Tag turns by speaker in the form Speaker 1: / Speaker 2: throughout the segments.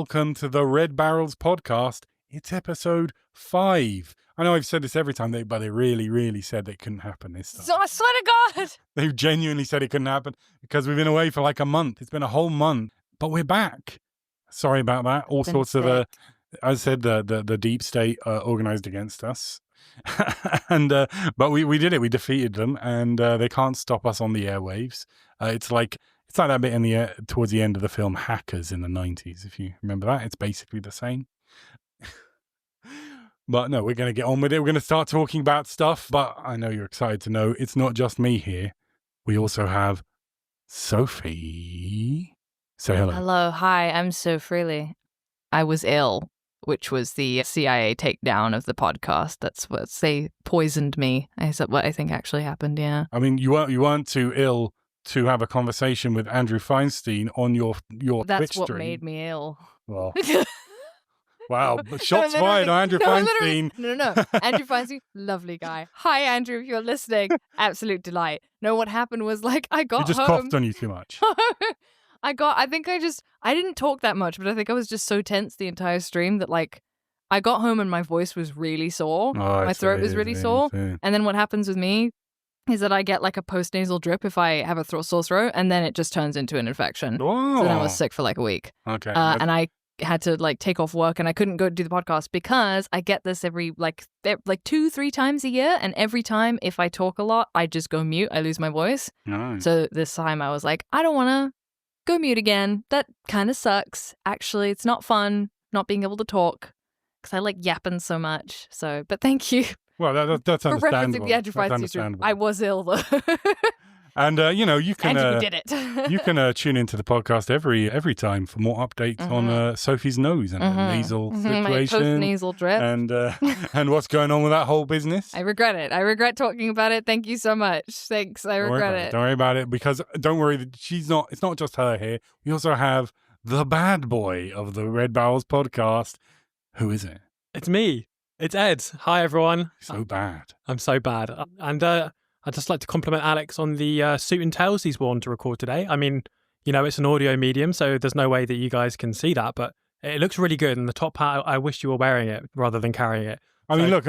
Speaker 1: welcome to the Red Barrels podcast. It's episode 5. I know I've said this every time, but they really, really said it couldn't happen this time.
Speaker 2: So I swear to God.
Speaker 1: They genuinely said it couldn't happen because we've been away for like a month. It's been a whole month, but we're back. Sorry about that. All sorts of, as I said, the deep state organized against us. And but we did it. We defeated them, and they can't stop us on the airwaves. It's like that bit in the towards the end of the film Hackers in the 90s, if you remember that. It's basically the same. But no, we're going to get on with it. We're going to start talking about stuff. But I know you're excited to know it's not just me here. We also have Sofie. Say hello.
Speaker 2: Hello. Hi, I'm Sofie. I was ill, which was the CIA takedown of the podcast. That's what they poisoned me. Is that what I think actually happened? Yeah.
Speaker 1: I mean, you weren't too ill to have a conversation with Andrew Feinstein on your
Speaker 2: That's
Speaker 1: Twitch
Speaker 2: what
Speaker 1: stream.
Speaker 2: made me ill.
Speaker 1: Well, wow, shots fired on Andrew Feinstein.
Speaker 2: No. Andrew Feinstein, lovely guy. Hi, Andrew, if you're listening. Absolute delight. No, what happened was I got home.
Speaker 1: He just coughed on you too much.
Speaker 2: I didn't talk that much, but I think I was just so tense the entire stream that I got home and my voice was really sore. My throat was really sore. And then what happens with me is that I get a post-nasal drip if I have a sore throat, and then it just turns into an infection.
Speaker 1: Oh.
Speaker 2: So then I was sick for a week.
Speaker 1: Okay.
Speaker 2: And I had to take off work, and I couldn't go do the podcast because I get this every 2-3 times a year, and every time if I talk a lot, I just go mute. I lose my voice.
Speaker 1: Nice.
Speaker 2: So this time I was like, I don't want to go mute again. That kind of sucks. Actually, it's not fun not being able to talk because I like yapping so much. So, but thank you.
Speaker 1: Well, that's
Speaker 2: for
Speaker 1: understandable.
Speaker 2: referencing the Andrew Feinstein stream. I was ill though.
Speaker 1: And you can
Speaker 2: and you did it.
Speaker 1: you can tune into the podcast every time for more updates on Sofie's nose and the nasal situation,
Speaker 2: my post-nasal drip,
Speaker 1: and what's going on with that whole business.
Speaker 2: I regret it. I regret talking about it. Thank you so much. Thanks. I regret it.
Speaker 1: Don't worry about it, because don't worry, it's not just her here. We also have the bad boy of the Red Barrels podcast. Who is it?
Speaker 3: It's me. It's Ed. Hi, everyone.
Speaker 1: So bad.
Speaker 3: I'm so bad. And I'd just like to compliment Alex on the suit and tails he's worn to record today. I mean, it's an audio medium, so there's no way that you guys can see that, but it looks really good. And the top hat, I wish you were wearing it rather than carrying it.
Speaker 1: I mean, look.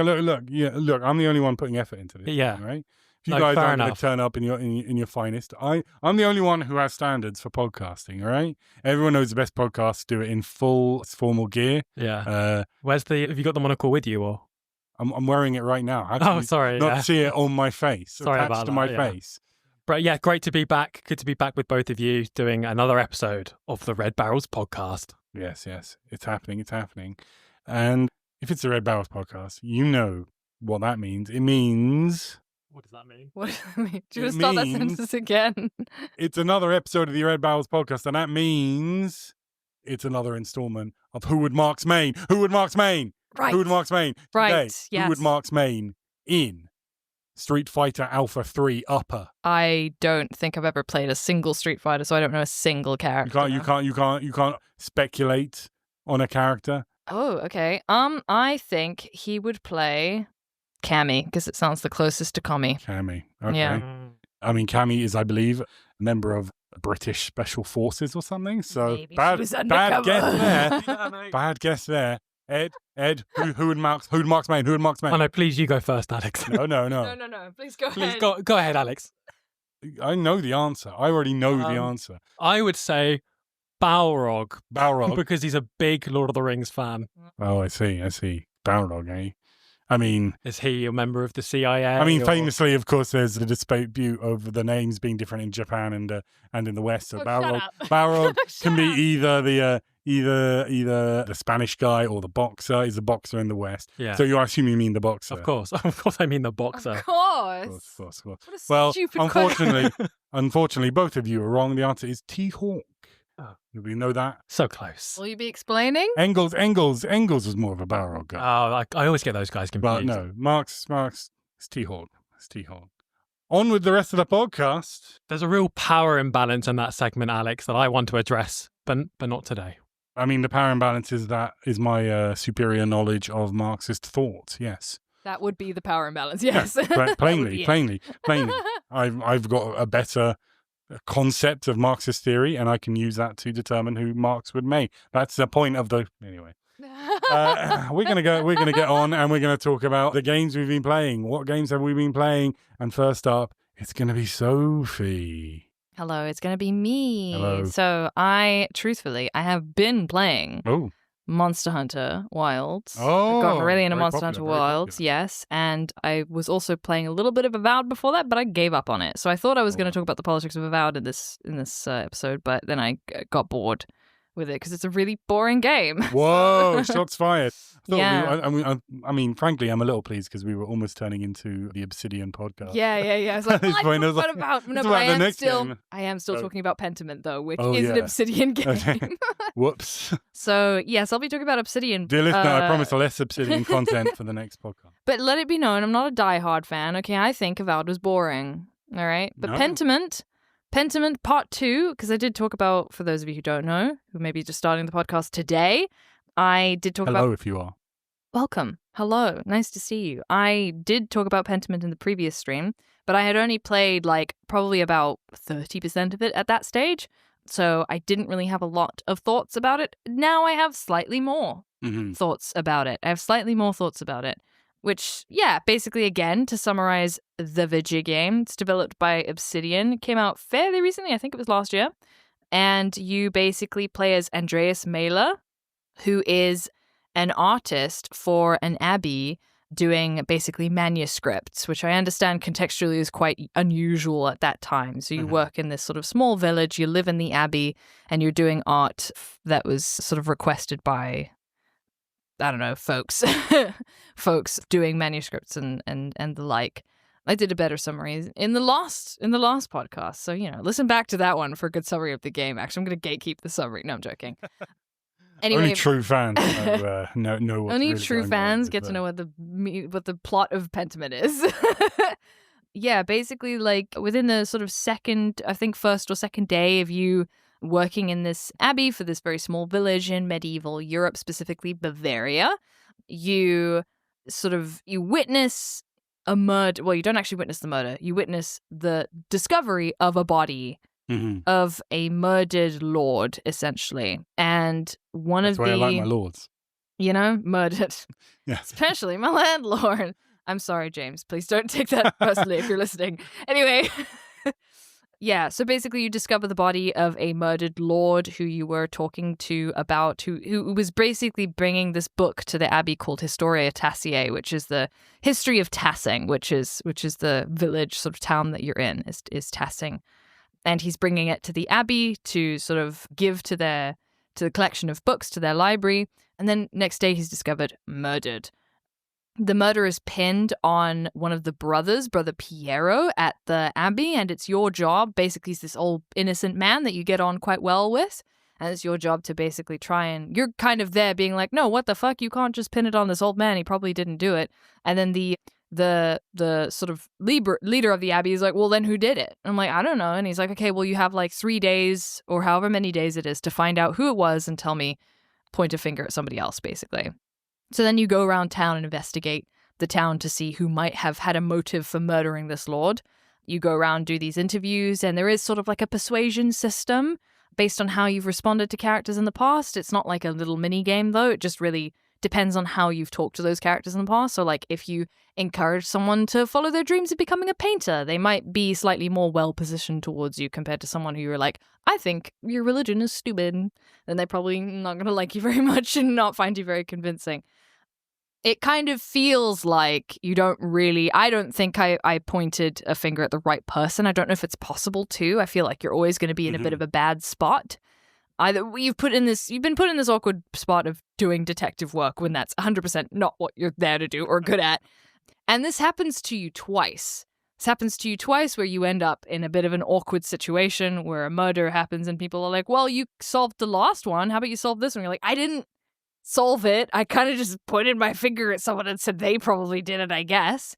Speaker 1: Yeah, look. I'm the only one putting effort into this.
Speaker 3: Yeah.
Speaker 1: Right. If you guys aren't going to turn up in your finest, I'm the only one who has standards for podcasting. All right. Everyone knows the best podcasts do it in full formal gear.
Speaker 3: Yeah. Have you got the monocle with you, or?
Speaker 1: I'm wearing it right now.
Speaker 3: Sorry.
Speaker 1: Not see it on my face.
Speaker 3: Sorry
Speaker 1: attached
Speaker 3: about
Speaker 1: to
Speaker 3: that,
Speaker 1: my
Speaker 3: yeah.
Speaker 1: face.
Speaker 3: But yeah, great to be back. Good to be back with both of you doing another episode of the Red Barrels podcast.
Speaker 1: Yes. It's happening. And if it's the Red Barrels podcast, you know what that means. It means...
Speaker 3: What does that mean?
Speaker 2: What does that mean? Do you want to start that sentence again?
Speaker 1: It's another episode of the Red Barrels podcast, and that means it's another installment of Who Would Marx Main? Who Would Marx Main?
Speaker 2: Right.
Speaker 1: Who Would Marx Main?
Speaker 2: Right,
Speaker 1: Today,
Speaker 2: yes.
Speaker 1: Who Would Marx Main in Street Fighter Alpha 3 Upper?
Speaker 2: I don't think I've ever played a single Street Fighter, so I don't know a single character.
Speaker 1: You can't speculate on a character.
Speaker 2: Oh, okay. I think he would play Cammy, because it sounds the closest to Kami.
Speaker 1: Cammy. Okay.
Speaker 2: Yeah.
Speaker 1: I mean, Cammy is, I believe, a member of British Special Forces or something. So
Speaker 2: Maybe
Speaker 1: bad
Speaker 2: she was
Speaker 1: guess
Speaker 2: undercover.
Speaker 1: there. Bad guess there. Ed, who would Marx Main? Who would Marx Main?
Speaker 3: Oh no, please you go first, Alex.
Speaker 1: No.
Speaker 2: No. Please go
Speaker 3: Please
Speaker 2: ahead.
Speaker 3: go ahead, Alex.
Speaker 1: I know the answer. I already know the answer.
Speaker 3: I would say Balrog.
Speaker 1: Balrog.
Speaker 3: Because he's a big Lord of the Rings fan.
Speaker 1: Oh, I see. Balrog, eh? I mean...
Speaker 3: Is he a member of the CIA?
Speaker 1: I mean, famously, of course, there's a dispute over the names being different in Japan and in the West. So Balrog can be either the Spanish guy or the boxer. He's a boxer in the West.
Speaker 3: Yeah.
Speaker 1: So you assume you mean the boxer.
Speaker 3: Of course I mean the boxer.
Speaker 2: Of course.
Speaker 1: Of course.
Speaker 2: What a
Speaker 1: Well,
Speaker 2: stupid question.
Speaker 1: unfortunately, both of you are wrong. The answer is T-Hawk.
Speaker 3: Oh.
Speaker 1: We know that.
Speaker 3: So close.
Speaker 2: Will you be explaining?
Speaker 1: Engels was more of a Balrog guy.
Speaker 3: Oh, I always get those guys confused.
Speaker 1: But no, Marx is T-Hawk. On with the rest of the podcast.
Speaker 3: There's a real power imbalance in that segment, Alex, that I want to address, but not today.
Speaker 1: I mean, the power imbalance is my superior knowledge of Marxist thought. Yes,
Speaker 2: that would be the power imbalance. Yes,
Speaker 1: plainly. I've got a better concept of Marxist theory, and I can use that to determine who Marx would make. That's the point of the... Anyway. We're gonna get on, and we're gonna talk about the games we've been playing. What games have we been playing? And first up, it's gonna be Sofie.
Speaker 2: Hello, it's gonna be me.
Speaker 1: Hello.
Speaker 2: So I have been playing Monster Hunter Wilds.
Speaker 1: Oh,
Speaker 2: I've gotten really into Monster
Speaker 1: popular,
Speaker 2: Hunter Wilds, yes. And I was also playing a little bit of Avowed before that, but I gave up on it. So I thought I was going to talk about the politics of Avowed in this episode, but then I got bored with it because it's a really boring game.
Speaker 1: Whoa, shots fired.
Speaker 2: Yeah.
Speaker 1: I mean, frankly, I'm a little pleased because we were almost turning into the Obsidian podcast.
Speaker 2: Yeah. I was like, what about? No, but I am still talking about Pentiment, though, which is an Obsidian game.
Speaker 1: Okay. Whoops.
Speaker 2: So, yes, I'll be talking about Obsidian.
Speaker 1: Dear listener, I promise less Obsidian content for the next podcast.
Speaker 2: But let it be known, I'm not a diehard fan. Okay, I think Avowed was boring. All right? But no. Pentiment Part 2, because I did talk about, for those of you who don't know, who may be just starting the podcast today, I did talk about...
Speaker 1: Hello, if you are.
Speaker 2: Welcome. Hello. Nice to see you. I did talk about Pentiment in the previous stream, but I had only played probably about 30% of it at that stage, so I didn't really have a lot of thoughts about it. Now I have slightly more thoughts about it. Which, basically, again, to summarize the video game, it's developed by Obsidian. It came out fairly recently, I think it was last year. And you basically play as Andreas Mahler, who is an artist for an abbey doing basically manuscripts, which I understand contextually is quite unusual at that time. So you work in this sort of small village, you live in the abbey, and you're doing art that was sort of requested by... I don't know, folks doing manuscripts and the like. I did a better summary in the last podcast. So, listen back to that one for a good summary of the game. Actually, I'm going to gatekeep the summary. No, I'm joking. Anyway,
Speaker 1: only true fans know what's
Speaker 2: only
Speaker 1: really
Speaker 2: true fans get to know what the plot of Pentiment is. Yeah, basically, within the sort of first or second day of you working in this abbey for this very small village in medieval Europe, specifically Bavaria, you witness a murder. Well, you don't actually witness the murder. You witness the discovery of a body of a murdered lord, essentially. And That's
Speaker 1: why I like my lords.
Speaker 2: Murdered.
Speaker 1: Yeah.
Speaker 2: Especially my landlord. I'm sorry, James. Please don't take that personally if you're listening. Anyway... Yeah, so basically you discover the body of a murdered lord who you were talking to about, who was basically bringing this book to the abbey called Historia Tassiae, which is the history of Tassing, which is the village sort of town that you're in, is Tassing. And he's bringing it to the abbey to sort of give to the collection of books, to their library. And then next day he's discovered murdered. The murder is pinned on one of the brothers, Brother Piero, at the abbey, and it's your job. Basically, he's this old innocent man that you get on quite well with, and it's your job to basically try and... You're kind of there being like, no, what the fuck? You can't just pin it on this old man. He probably didn't do it. And then the sort of leader of the abbey is like, well, then who did it? And I'm like, I don't know. And he's like, okay, well, you have 3 days or however many days it is to find out who it was and point a finger at somebody else, basically. So then you go around town and investigate the town to see who might have had a motive for murdering this lord. You go around, do these interviews, and there is sort of a persuasion system based on how you've responded to characters in the past. It's not like a little mini game, though. It just really depends on how you've talked to those characters in the past. So, if you encourage someone to follow their dreams of becoming a painter, they might be slightly more well-positioned towards you compared to someone who you're like, I think your religion is stupid. Then they're probably not going to like you very much and not find you very convincing. It kind of feels like I don't think I pointed a finger at the right person. I don't know if it's possible to. I feel like you're always going to be in a bit of a bad spot. Either you've been put in this awkward spot of doing detective work when that's 100% not what you're there to do or good at. And this happens to you twice. This happens to you twice where you end up in a bit of an awkward situation where a murder happens and people are like, well, you solved the last one. How about you solve this one? You're like, I didn't solve it. I kind of just pointed my finger at someone and said they probably did it, I guess.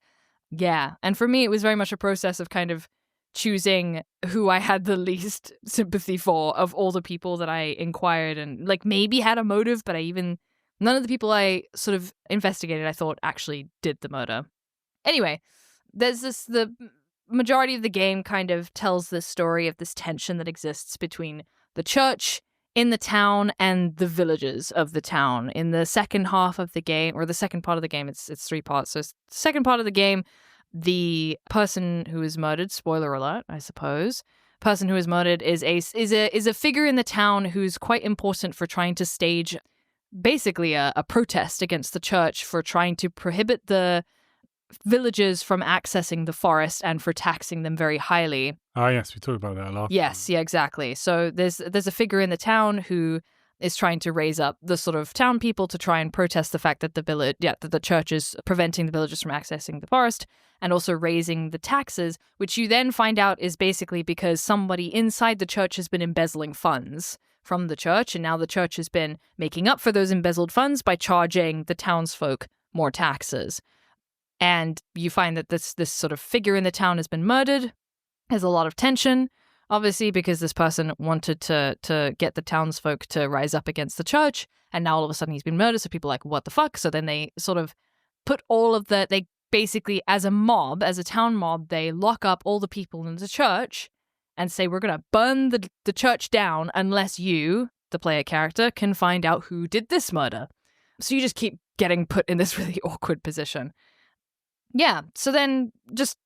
Speaker 2: Yeah. And for me, it was very much a process of kind of choosing who I had the least sympathy for of all the people that I inquired and maybe had a motive, but none of the people I sort of investigated, I thought actually did the murder. Anyway, there's the majority of the game kind of tells the story of this tension that exists between the church in the town and the villagers of the town. In the second half of the game, or the second part of the game, it's 3 parts. So the second part of the game, the person who is murdered, spoiler alert, I suppose, person who is murdered is a figure in the town who's quite important for trying to stage basically a protest against the church for trying to prohibit the villagers from accessing the forest and for taxing them very highly.
Speaker 1: Ah, yes, we talked about that a lot.
Speaker 2: Yes, yeah, exactly. So there's a figure in the town who is trying to raise up the sort of town people to try and protest the fact that that the church is preventing the villagers from accessing the forest and also raising the taxes, which you then find out is basically because somebody inside the church has been embezzling funds from the church, and now the church has been making up for those embezzled funds by charging the townsfolk more taxes. And you find that this sort of figure in the town has been murdered. There's a lot of tension, obviously, because this person wanted to get the townsfolk to rise up against the church, and now all of a sudden he's been murdered, so people are like, what the fuck? So then they sort of put they basically, as a town mob, they lock up all the people in the church and say, we're going to burn the church down unless you, the player character, can find out who did this murder. So you just keep getting put in this really awkward position. Yeah, so then just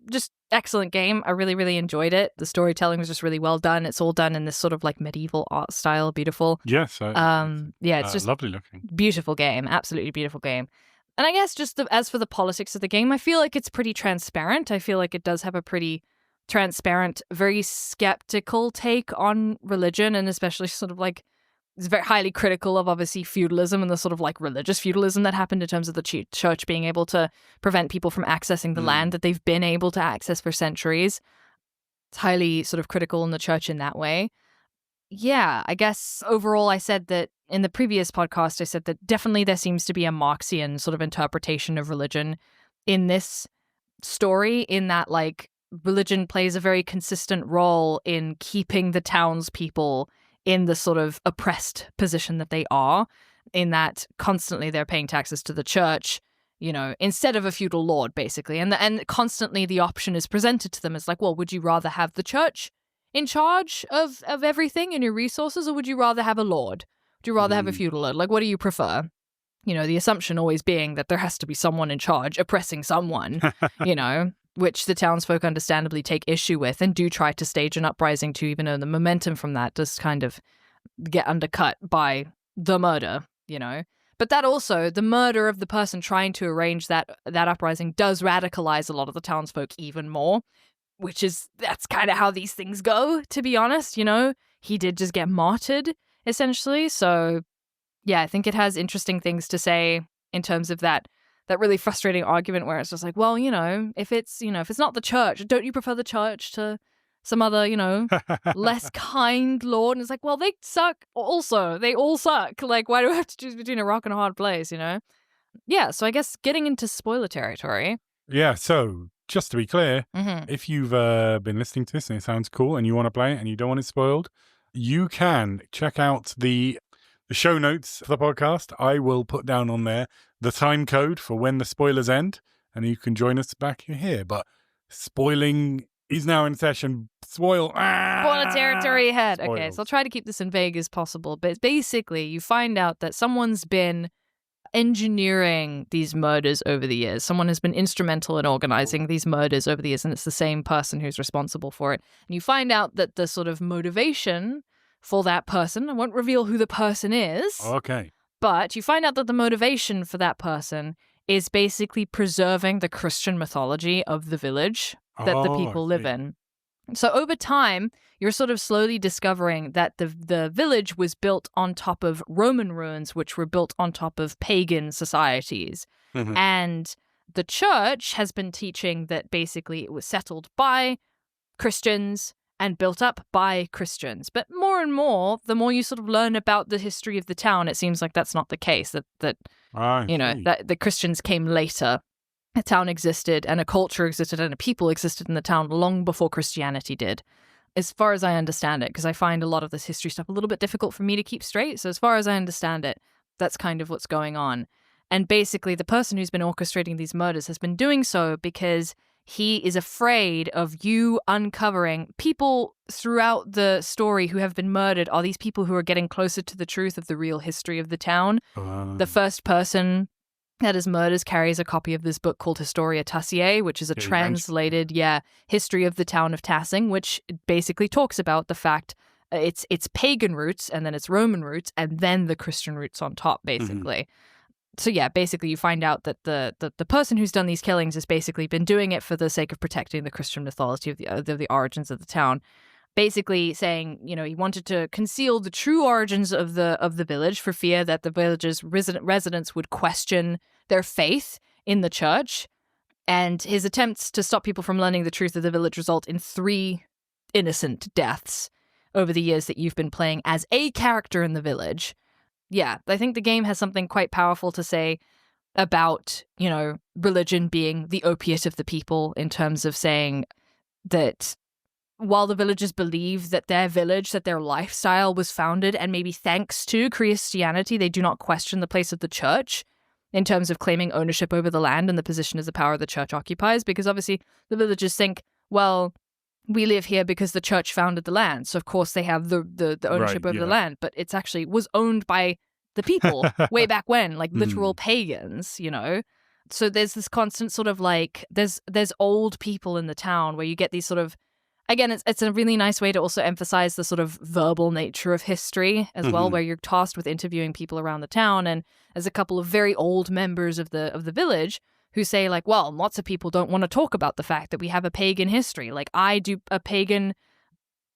Speaker 2: excellent game. I really, really enjoyed it. The storytelling was just really well done. It's all done in this sort of like medieval art style, beautiful.
Speaker 1: Yes.
Speaker 2: It's just
Speaker 1: lovely looking.
Speaker 2: Beautiful game, absolutely beautiful game. And I guess just as for the politics of the game, I feel like it's pretty transparent. I feel like it does have a pretty transparent, very skeptical take on religion, and especially sort of like it's very highly critical of obviously feudalism and the sort of like religious feudalism that happened in terms of the church being able to prevent people from accessing the land that they've been able to access for centuries. It's highly sort of critical in the church in that way. Yeah, I guess overall I said that in the previous podcast, I said that definitely there seems to be a Marxian sort of interpretation of religion in this story, in that like religion plays a very consistent role in keeping the townspeople in the sort of oppressed position that they are, in that constantly they're paying taxes to the church, you know, instead of a feudal lord, basically. And constantly the option is presented to them as like, well, would you rather have the church in charge of everything and your resources, or would you rather have a lord? Would you rather have a feudal lord? Like, what do you prefer? You know, the assumption always being that there has to be someone in charge oppressing someone, you know, which the townsfolk understandably take issue with and do try to stage an uprising to, even though the momentum from that does kind of get undercut by the murder, you know. But that also, the murder of the person trying to arrange that uprising does radicalize a lot of the townsfolk even more, that's kind of how these things go, to be honest, you know. He did just get martyred, essentially. So, yeah, I think it has interesting things to say in terms of that really frustrating argument where it's just like, well, you know, if it's not the church, don't you prefer the church to some other, you know, less kind lord? And it's like, well, they suck also. They all suck. Like, why do I have to choose between a rock and a hard place, you know? Yeah, so I guess getting into spoiler territory.
Speaker 1: Yeah, so just to be clear, if you've been listening to this and it sounds cool and you want to play it and you don't want it spoiled, you can check out the show notes for the podcast. I will put down on there the time code for when the spoilers end, and you can join us back here. But spoiling is now in session. Spoiler
Speaker 2: territory ahead.
Speaker 1: Spoiled.
Speaker 2: Okay, so I'll try to keep this in vague as possible. But basically, you find out that someone's been engineering these murders over the years. Someone has been instrumental in organizing these murders over the years, and it's the same person who's responsible for it. And you find out that the sort of motivation for that person, I won't reveal who the person is.
Speaker 1: Okay.
Speaker 2: But you find out that the motivation for that person is basically preserving the Christian mythology of the village that the people live in. So over time, you're sort of slowly discovering that the village was built on top of Roman ruins, which were built on top of pagan societies. And the church has been teaching that basically it was settled by Christians and built up by Christians. But more and more, the more you sort of learn about the history of the town, it seems like that's not the case, that the Christians came later. A town existed and a culture existed and a people existed in the town long before Christianity did, as far as I understand it, because I find a lot of this history stuff a little bit difficult for me to keep straight. So as far as I understand it, that's kind of what's going on. And basically, the person who's been orchestrating these murders has been doing so because he is afraid of you uncovering people throughout the story who have been murdered are these people who are getting closer to the truth of the real history of the town. The first person that is murdered carries a copy of this book called Historia Tassiae, which is a translated, history of the town of Tassing, which basically talks about the fact it's pagan roots and then it's Roman roots and then the Christian roots on top, basically. So basically you find out that the person who's done these killings has basically been doing it for the sake of protecting the Christian mythology of the origins of the town. Basically saying, he wanted to conceal the true origins of the village for fear that the village's residents would question their faith in the church. And his attempts to stop people from learning the truth of the village result in 3 innocent deaths over the years that you've been playing as a character in the village. Yeah, I think the game has something quite powerful to say about, religion being the opiate of the people, in terms of saying that while the villagers believe that their village, that their lifestyle was founded and maybe thanks to Christianity, they do not question the place of the church in terms of claiming ownership over the land and the position as the power the church occupies, because obviously the villagers think, well, we live here because the church founded the land. So, of course, they have the ownership over the land. But it's actually was owned by the people way back when, like literal pagans, So there's this constant sort of like, there's old people in the town where you get these sort of, again, it's a really nice way to also emphasize the sort of verbal nature of history as well, where you're tasked with interviewing people around the town. And there's a couple of very old members of the village who say, like, well, lots of people don't want to talk about the fact that we have a pagan history. Like, I do a pagan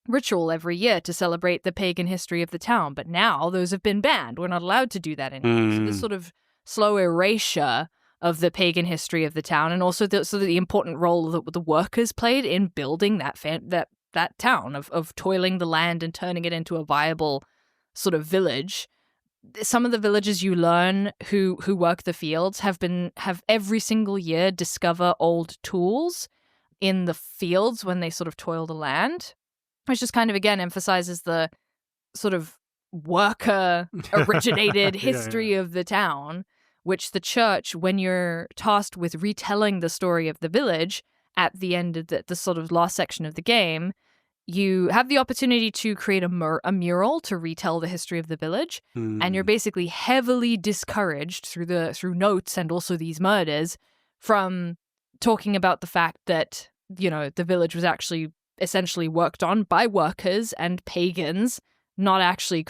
Speaker 2: ritual every year to celebrate the pagan history of the town, but now those have been banned. We're not allowed to do that anymore. So this sort of slow erasure of the pagan history of the town, and also the important role that the workers played in building that town, of toiling the land and turning it into a viable sort of village. Some of the villagers you learn who work the fields have every single year discover old tools in the fields when they sort of toil the land, which just kind of, again, emphasizes the sort of worker originated history of the town, which the church, when you're tasked with retelling the story of the village at the end of the sort of last section of the game, you have the opportunity to create a mural to retell the history of the village, and you're basically heavily discouraged through notes and also these murders from talking about the fact that, the village was actually essentially worked on by workers and pagans, not actually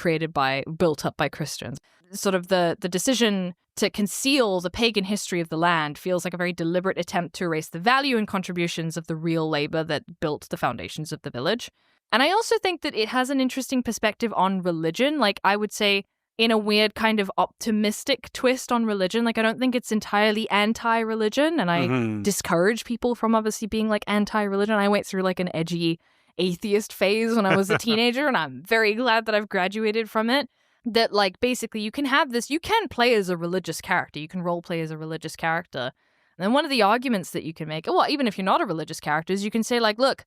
Speaker 2: built up by Christians. Sort of the decision to conceal the pagan history of the land feels like a very deliberate attempt to erase the value and contributions of the real labor that built the foundations of the village. And I also think that it has an interesting perspective on religion. Like, I would say, in a weird kind of optimistic twist on religion. Like, I don't think it's entirely anti-religion, and I discourage people from obviously being like anti-religion. I went through like an edgy atheist phase when I was a teenager, and I'm very glad that I've graduated from it. That, like, basically you can play as a religious character. You can role play as a religious character. And then one of the arguments that you can make, well, even if you're not a religious character, is you can say, like, look,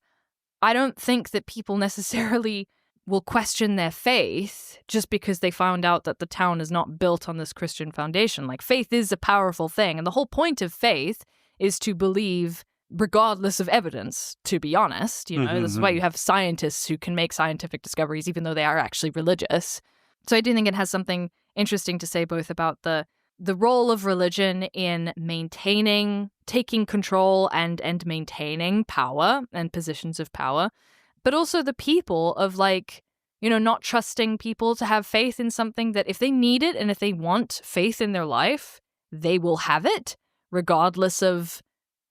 Speaker 2: I don't think that people necessarily will question their faith just because they found out that the town is not built on this Christian foundation. Like, faith is a powerful thing. And the whole point of faith is to believe regardless of evidence, to be honest. This is why you have scientists who can make scientific discoveries even though they are actually religious. So I do think it has something interesting to say both about the role of religion in taking control and maintaining power and positions of power, but also the people of, like, not trusting people to have faith in something that if they need it and if they want faith in their life, they will have it regardless of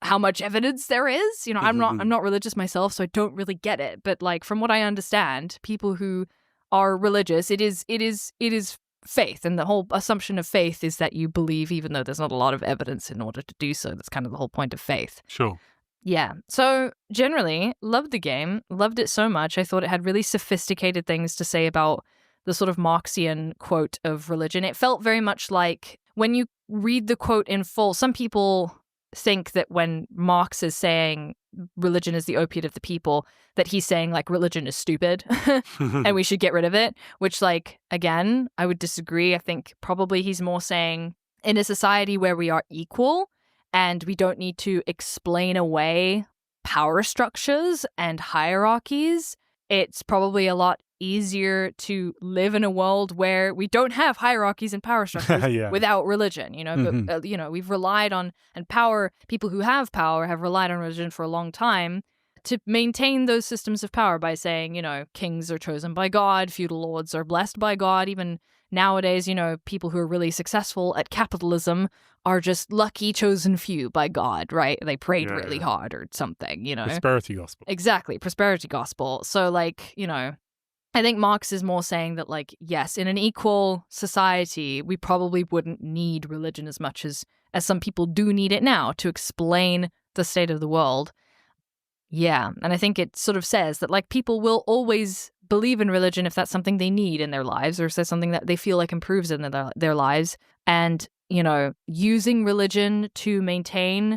Speaker 2: how much evidence there is. I'm not religious myself, so I don't really get it. But, like, from what I understand, people who are religious, it is faith, and the whole assumption of faith is that you believe even though there's not a lot of evidence in order to do so. That's kind of the whole point of faith.
Speaker 1: Sure.
Speaker 2: Yeah. So generally, loved the game, loved it so much. I thought it had really sophisticated things to say about the sort of Marxian quote of religion. It felt very much like when you read the quote in full, some people think that when Marx is saying religion is the opiate of the people, that he's saying, like, religion is stupid and we should get rid of it, which, like, again, I would disagree. I think probably he's more saying in a society where we are equal and we don't need to explain away power structures and hierarchies. It's probably a lot easier to live in a world where we don't have hierarchies and power structures without religion, but we've relied on, and people who have power have relied on religion for a long time to maintain those systems of power by saying, kings are chosen by God, feudal lords are blessed by God. Even nowadays, people who are really successful at capitalism are just lucky chosen few by God, right? They prayed really hard or something,
Speaker 1: Prosperity gospel.
Speaker 2: Exactly, prosperity gospel. So I think Marx is more saying that, yes, in an equal society, we probably wouldn't need religion as much as some people do need it now to explain the state of the world. Yeah, and I think it sort of says that, people will always believe in religion if that's something they need in their lives, or if that's something that they feel like improves in their lives. And, using religion to maintain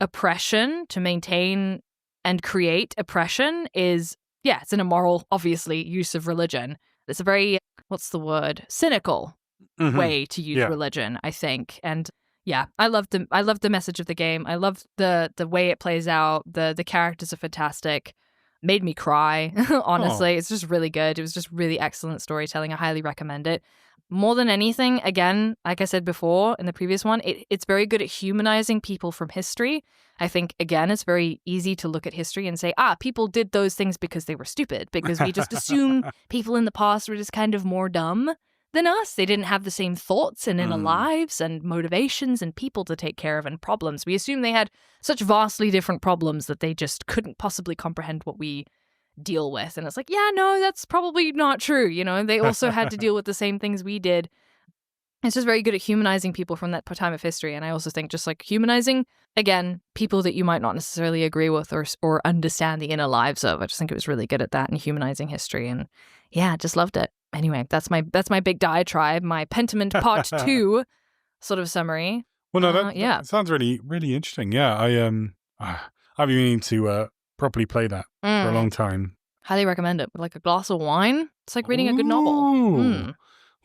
Speaker 2: oppression, to maintain and create oppression is, it's an immoral, obviously, use of religion. It's a very, cynical way to use religion, I think. And yeah, I love the message of the game. I love the way it plays out. The characters are fantastic. Made me cry, honestly. It's just really good. It was just really excellent storytelling. I highly recommend it. More than anything, again, like I said before in the previous one, it's very good at humanizing people from history. I think, again, it's very easy to look at history and say, people did those things because they were stupid, because we just assume people in the past were just kind of more dumb than us. They didn't have the same thoughts and inner lives and motivations and people to take care of and problems. We assume they had such vastly different problems that they just couldn't possibly comprehend what we deal with. And it's no, that's probably not true. They also had to deal with the same things we did. It's just very good at humanizing people from that time of history. And I also think just humanizing, again, people that you might not necessarily agree with or understand the inner lives of. I just think it was really good at that and humanizing history. And yeah, just loved it. Anyway, that's my big diatribe, my Pentiment Part 2 sort of summary.
Speaker 1: Well, no, that sounds really, really interesting. Yeah, I've been meaning to properly play that for a long time.
Speaker 2: Highly recommend it. With a glass of wine. It's like reading a good novel.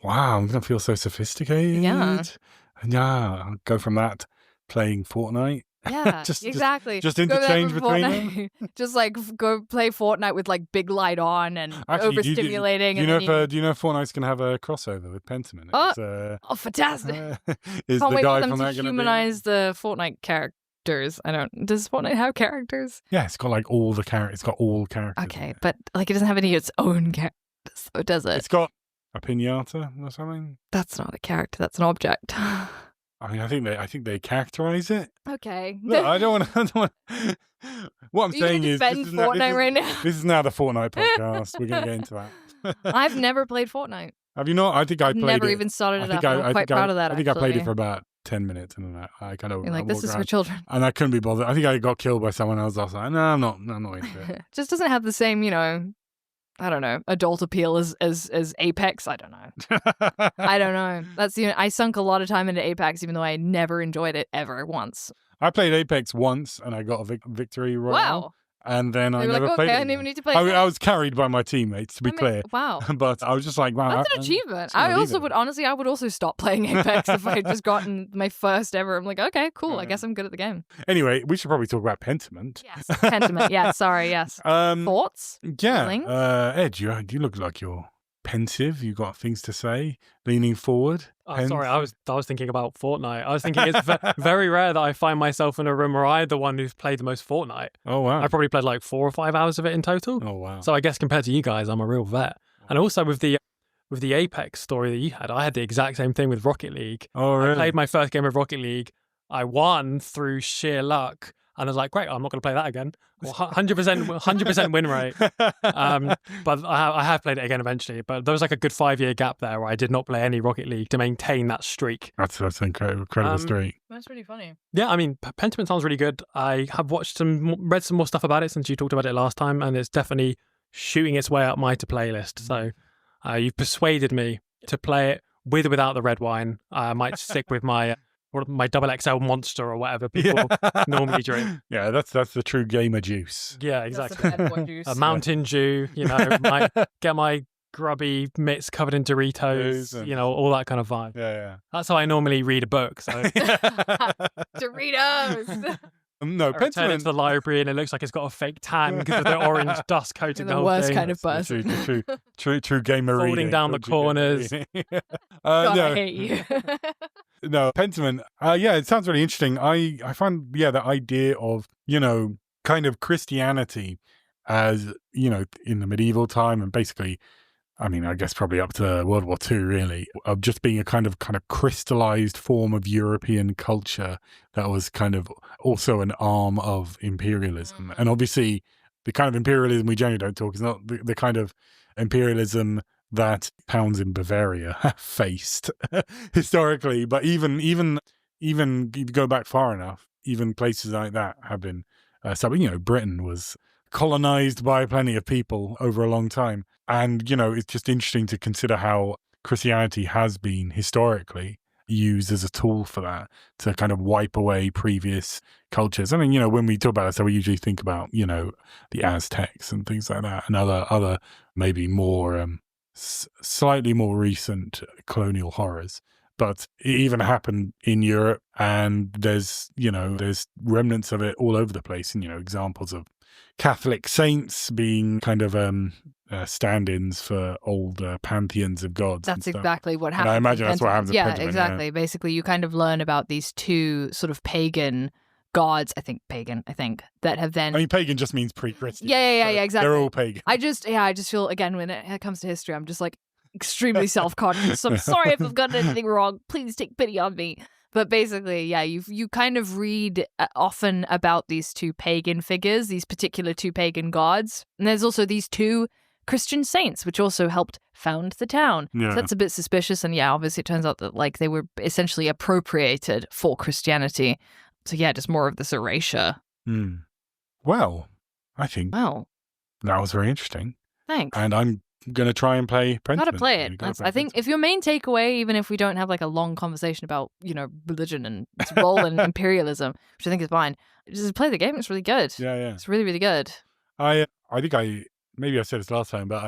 Speaker 1: Wow, I'm going to feel so sophisticated.
Speaker 2: Yeah.
Speaker 1: Yeah, I'll go from that playing Fortnite.
Speaker 2: Yeah, exactly.
Speaker 1: Just interchange between them.
Speaker 2: Just go play Fortnite with big light on and overstimulating.
Speaker 1: Do you know if Fortnite's going to have a crossover with Pentiment?
Speaker 2: Oh, fantastic!
Speaker 1: Is
Speaker 2: Can't
Speaker 1: the
Speaker 2: wait
Speaker 1: guy
Speaker 2: for them
Speaker 1: from
Speaker 2: to
Speaker 1: that going to
Speaker 2: humanize the Fortnite characters? Does Fortnite have characters?
Speaker 1: Yeah, it's got all the characters. It's got all characters.
Speaker 2: Okay, but it doesn't have any of its own characters, though, does it?
Speaker 1: It's got a pinata or something.
Speaker 2: That's not a character. That's an object.
Speaker 1: I think they characterize it.
Speaker 2: Okay.
Speaker 1: Look, I don't want. What I'm saying is,
Speaker 2: Fortnite right now.
Speaker 1: This is now the Fortnite podcast. We're going to get into that.
Speaker 2: I've never played Fortnite.
Speaker 1: Have you not? I think I played it.
Speaker 2: Never even started it up. I'm quite proud of that.
Speaker 1: I think I played it for about 10 minutes, and then I kind of.
Speaker 2: You're this is for children.
Speaker 1: And I couldn't be bothered. I think I got killed by someone else. I was like, no, I'm not into it.
Speaker 2: Just doesn't have the same, I don't know, adult appeal as Apex. I don't know. I don't know. That's I sunk a lot of time into Apex, even though I never enjoyed it ever once.
Speaker 1: I played Apex once, and I got a victory royale.
Speaker 2: Wow.
Speaker 1: And then I never played it.
Speaker 2: I didn't even need to play.
Speaker 1: I was carried by my teammates, to be clear.
Speaker 2: Wow.
Speaker 1: But I was just like, wow.
Speaker 2: That's an achievement. I would also stop playing Apex if I had just gotten my first ever. I'm like, okay, cool. I guess I'm good at the game.
Speaker 1: Anyway, we should probably talk about Pentiment.
Speaker 2: Yes, Pentiment. Yeah, sorry, yes. Thoughts?
Speaker 1: Yeah.
Speaker 2: Feelings?
Speaker 1: Ed, you look like you're pensive. You got things to say, leaning forward.
Speaker 3: Oh, sorry, I was thinking about Fortnite. I was thinking it's very rare that I find myself in a room where I'm the one who's played the most Fortnite.
Speaker 1: Oh, wow.
Speaker 3: I probably played 4 or 5 hours of it in total.
Speaker 1: Oh, wow.
Speaker 3: So I guess compared to you guys, I'm a real vet. And also with the Apex story that you had, I had the exact same thing with Rocket League.
Speaker 1: Oh, really?
Speaker 3: I played my first game of Rocket League. I won through sheer luck. And I was like, great, I'm not going to play that again. Well, 100% win rate. But I have played it again eventually. But there was a good 5-year gap there where I did not play any Rocket League to maintain that streak.
Speaker 1: That's an incredible streak.
Speaker 2: That's really funny.
Speaker 3: Yeah, Pentiment sounds really good. I have read some more stuff about it since you talked about it last time, and it's definitely shooting its way up my to-play list. So you've persuaded me to play it with or without the red wine. I might stick with my double XL monster or whatever people normally drink.
Speaker 1: Yeah, that's the true gamer juice.
Speaker 3: Yeah, exactly.
Speaker 2: That's the bad boy juice.
Speaker 3: A Mountain Dew, might get my grubby mitts covered in Doritos,
Speaker 1: and...
Speaker 3: all that kind of vibe.
Speaker 1: Yeah.
Speaker 3: That's how I normally read a book. So
Speaker 2: Doritos.
Speaker 3: No, I return it to the library and it looks like it's got a fake tan because of the orange dust coating the whole
Speaker 2: worst
Speaker 3: thing.
Speaker 2: kind of person.
Speaker 1: True gamer
Speaker 3: Folding
Speaker 1: reading.
Speaker 3: down the corners.
Speaker 2: God, I hate you.
Speaker 1: No, Pentiment. It sounds really interesting. I find the idea of kind of Christianity as in the medieval time and basically. I mean, I guess probably up to World War II, really, of just being a kind of crystallized form of European culture that was kind of also an arm of imperialism. And obviously, the kind of imperialism we generally don't talk is not the kind of imperialism that towns in Bavaria have faced historically. But even if you go back far enough, even places like that have been. Britain was colonized by plenty of people over a long time. And, it's just interesting to consider how Christianity has been historically used as a tool for that, to kind of wipe away previous cultures. I mean, when we talk about that, so we usually think about, the Aztecs and things like that, and other maybe more, slightly more recent colonial horrors. But it even happened in Europe, and there's remnants of it all over the place, and, examples of Catholic saints being kind of stand-ins for old pantheons of gods.
Speaker 2: That's exactly what happens.
Speaker 1: And I imagine that's what happens.
Speaker 2: Yeah,
Speaker 1: Pentiment,
Speaker 2: exactly. Yeah. Basically, you kind of learn about these two sort of pagan gods. I think that have then.
Speaker 1: I mean, pagan just means pre-Christian.
Speaker 2: Yeah, exactly.
Speaker 1: They're all pagan.
Speaker 2: I just feel again when it comes to history, I'm just like extremely self-conscious. So I'm sorry if I've gotten anything wrong. Please take pity on me. But basically, you kind of read often about these two pagan figures, these particular two pagan gods. And there's also these two Christian saints, which also helped found the town.
Speaker 1: Yeah.
Speaker 2: So that's a bit suspicious. And obviously it turns out that they were essentially appropriated for Christianity. So just more of this erasure.
Speaker 1: Well, I think that was very interesting.
Speaker 2: Thanks.
Speaker 1: And I'm going to try and play Pentiment.
Speaker 2: Gotta play it. I think if your main takeaway, even if we don't have a long conversation about, religion and its role in imperialism, which I think is fine, just play the game. It's really good.
Speaker 1: Yeah.
Speaker 2: It's really, really good.
Speaker 1: I think maybe I said this last time, but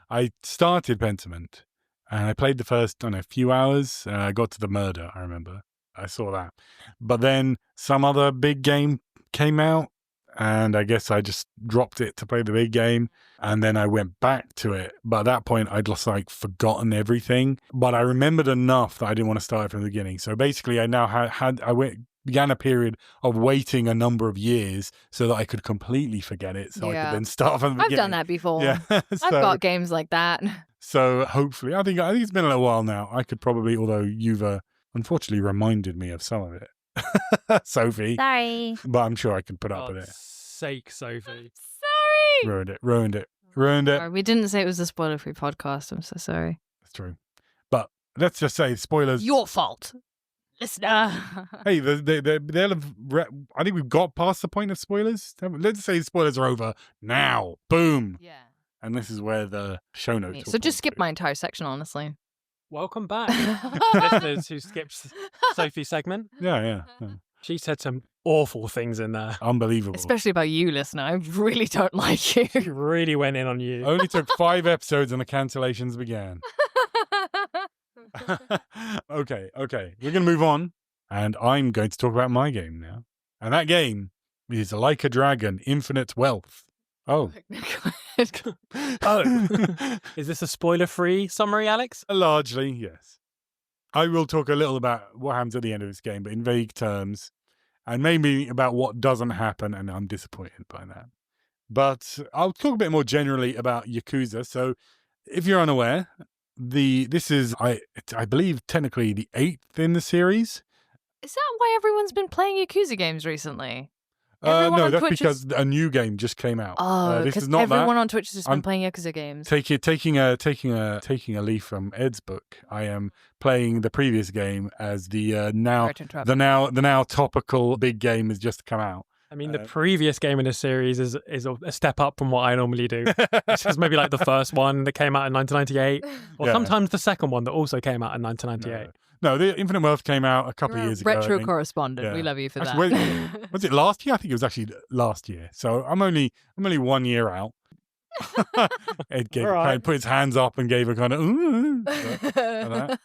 Speaker 1: I started Pentiment and I played the first, few hours and I got to the murder, I remember. I saw that. But then some other big game came out and I guess I just dropped it to play the big game. And then I went back to it. But at that point, I'd just forgotten everything. But I remembered enough that I didn't want to start it from the beginning. So basically, I now began a period of waiting a number of years so that I could completely forget it. So I could then start from the beginning.
Speaker 2: I've done that before.
Speaker 1: Yeah.
Speaker 2: I've got games like that.
Speaker 1: So hopefully, I think it's been a little while now. I could probably, although you've unfortunately reminded me of some of it. Sofie.
Speaker 2: Sorry.
Speaker 1: But I'm sure I can put up with it.
Speaker 3: Sake, Sofie.
Speaker 2: Sorry.
Speaker 1: Ruined it.
Speaker 2: Sorry, we didn't say it was a spoiler-free podcast. I'm so sorry.
Speaker 1: That's true. But let's just say spoilers.
Speaker 2: Your fault, listener.
Speaker 1: Hey, they'll have. I think we've got past the point of spoilers. Let's say spoilers are over now. Boom.
Speaker 2: Yeah.
Speaker 1: And this is where the show notes.
Speaker 2: So just skip my entire section, honestly.
Speaker 3: Welcome back, listeners who skipped Sofie's segment.
Speaker 1: Yeah.
Speaker 3: She said some awful things in there.
Speaker 1: Unbelievable.
Speaker 2: Especially about you, listener. I really don't like you.
Speaker 3: She really went in on you.
Speaker 1: Only took 5 episodes and the cancellations began. Okay. We're going to move on. And I'm going to talk about my game now. And that game is Like a Dragon, Infinite Wealth. Oh.
Speaker 3: Is this a spoiler-free summary, Alex?
Speaker 1: Largely, yes. I will talk a little about what happens at the end of this game, but in vague terms, and maybe about what doesn't happen, and I'm disappointed by that. But I'll talk a bit more generally about Yakuza. So, if you're unaware, this is, I believe, technically the 8th in the series.
Speaker 2: Is that why everyone's been playing Yakuza games recently?
Speaker 1: No, that's because a new game just came out.
Speaker 2: Oh, because everyone on Twitch has just been playing Yakuza games. Taking
Speaker 1: a leaf from Ed's book, I am playing the previous game as the now topical big game has just come out.
Speaker 3: I mean, the previous game in the series is a step up from what I normally do. This is maybe the first one that came out in 1998, or sometimes the second one that also came out in 1998.
Speaker 1: No, the Infinite Wealth came out a couple of years ago.
Speaker 2: Retro correspondent. Yeah. We love you for
Speaker 1: actually,
Speaker 2: that.
Speaker 1: Was it last year? I think it was actually last year. So I'm only 1 year out. Ed kind of put his hands up and gave a kind of like that.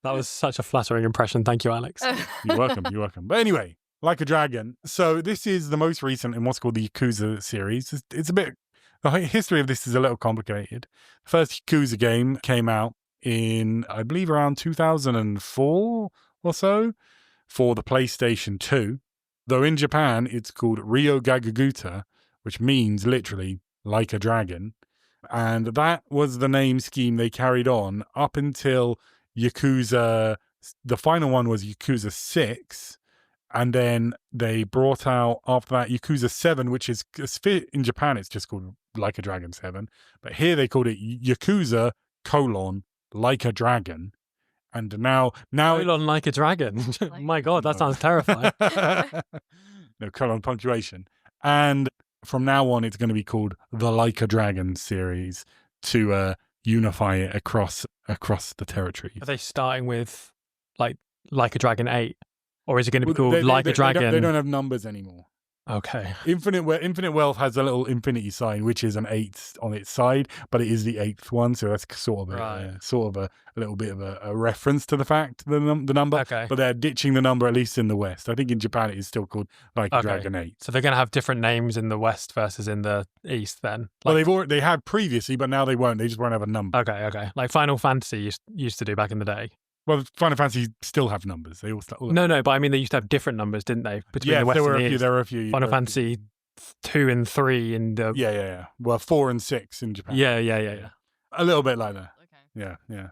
Speaker 3: That was such a flattering impression. Thank you, Alex.
Speaker 1: You're welcome. You're welcome. But anyway, Like a Dragon. So this is the most recent in what's called the Yakuza series. It's a bit, the history of this is a little complicated. The first Yakuza game came out in, I believe, around 2004 or so for the PlayStation 2. Though in Japan, it's called Ryo Gagaguta, which means literally like a dragon. And that was the name scheme they carried on up until Yakuza. The final one was Yakuza 6. And then they brought out, after that, Yakuza 7, which is, in Japan, it's just called Like a Dragon 7. But here they called it Yakuza, Like a Dragon. And now
Speaker 3: Like a Dragon. My God, that sounds terrifying.
Speaker 1: No, colon punctuation. And from now on, it's going to be called the Like a Dragon series to unify it across the territories.
Speaker 3: Are they starting with like a Dragon 8? Or is it going to be called a Dragon?
Speaker 1: They don't have numbers anymore.
Speaker 3: Okay.
Speaker 1: Infinite Wealth has a little infinity sign, which is an 8 on its side, but it is the 8th one, so that's sort of a little bit of a reference to the fact the number.
Speaker 3: Okay.
Speaker 1: But they're ditching the number, at least in the West. I think in Japan it is still called Like a Dragon 8.
Speaker 3: So they're going to have different names in the West versus in the East then.
Speaker 1: Well, they had previously, but now they won't. They just won't have a number.
Speaker 3: Okay. Like Final Fantasy used to do back in the day.
Speaker 1: Well, Final Fantasy still have numbers. They all
Speaker 3: No, but I mean they used to have different numbers, didn't they? Between the West
Speaker 1: there were
Speaker 3: and the
Speaker 1: a few.
Speaker 3: East.
Speaker 1: There were a few.
Speaker 3: Final Fantasy 2 and 3 in the
Speaker 1: yeah. Well, 4 and 6 in Japan.
Speaker 3: Yeah.
Speaker 1: A little bit like that.
Speaker 2: Okay.
Speaker 1: Yeah.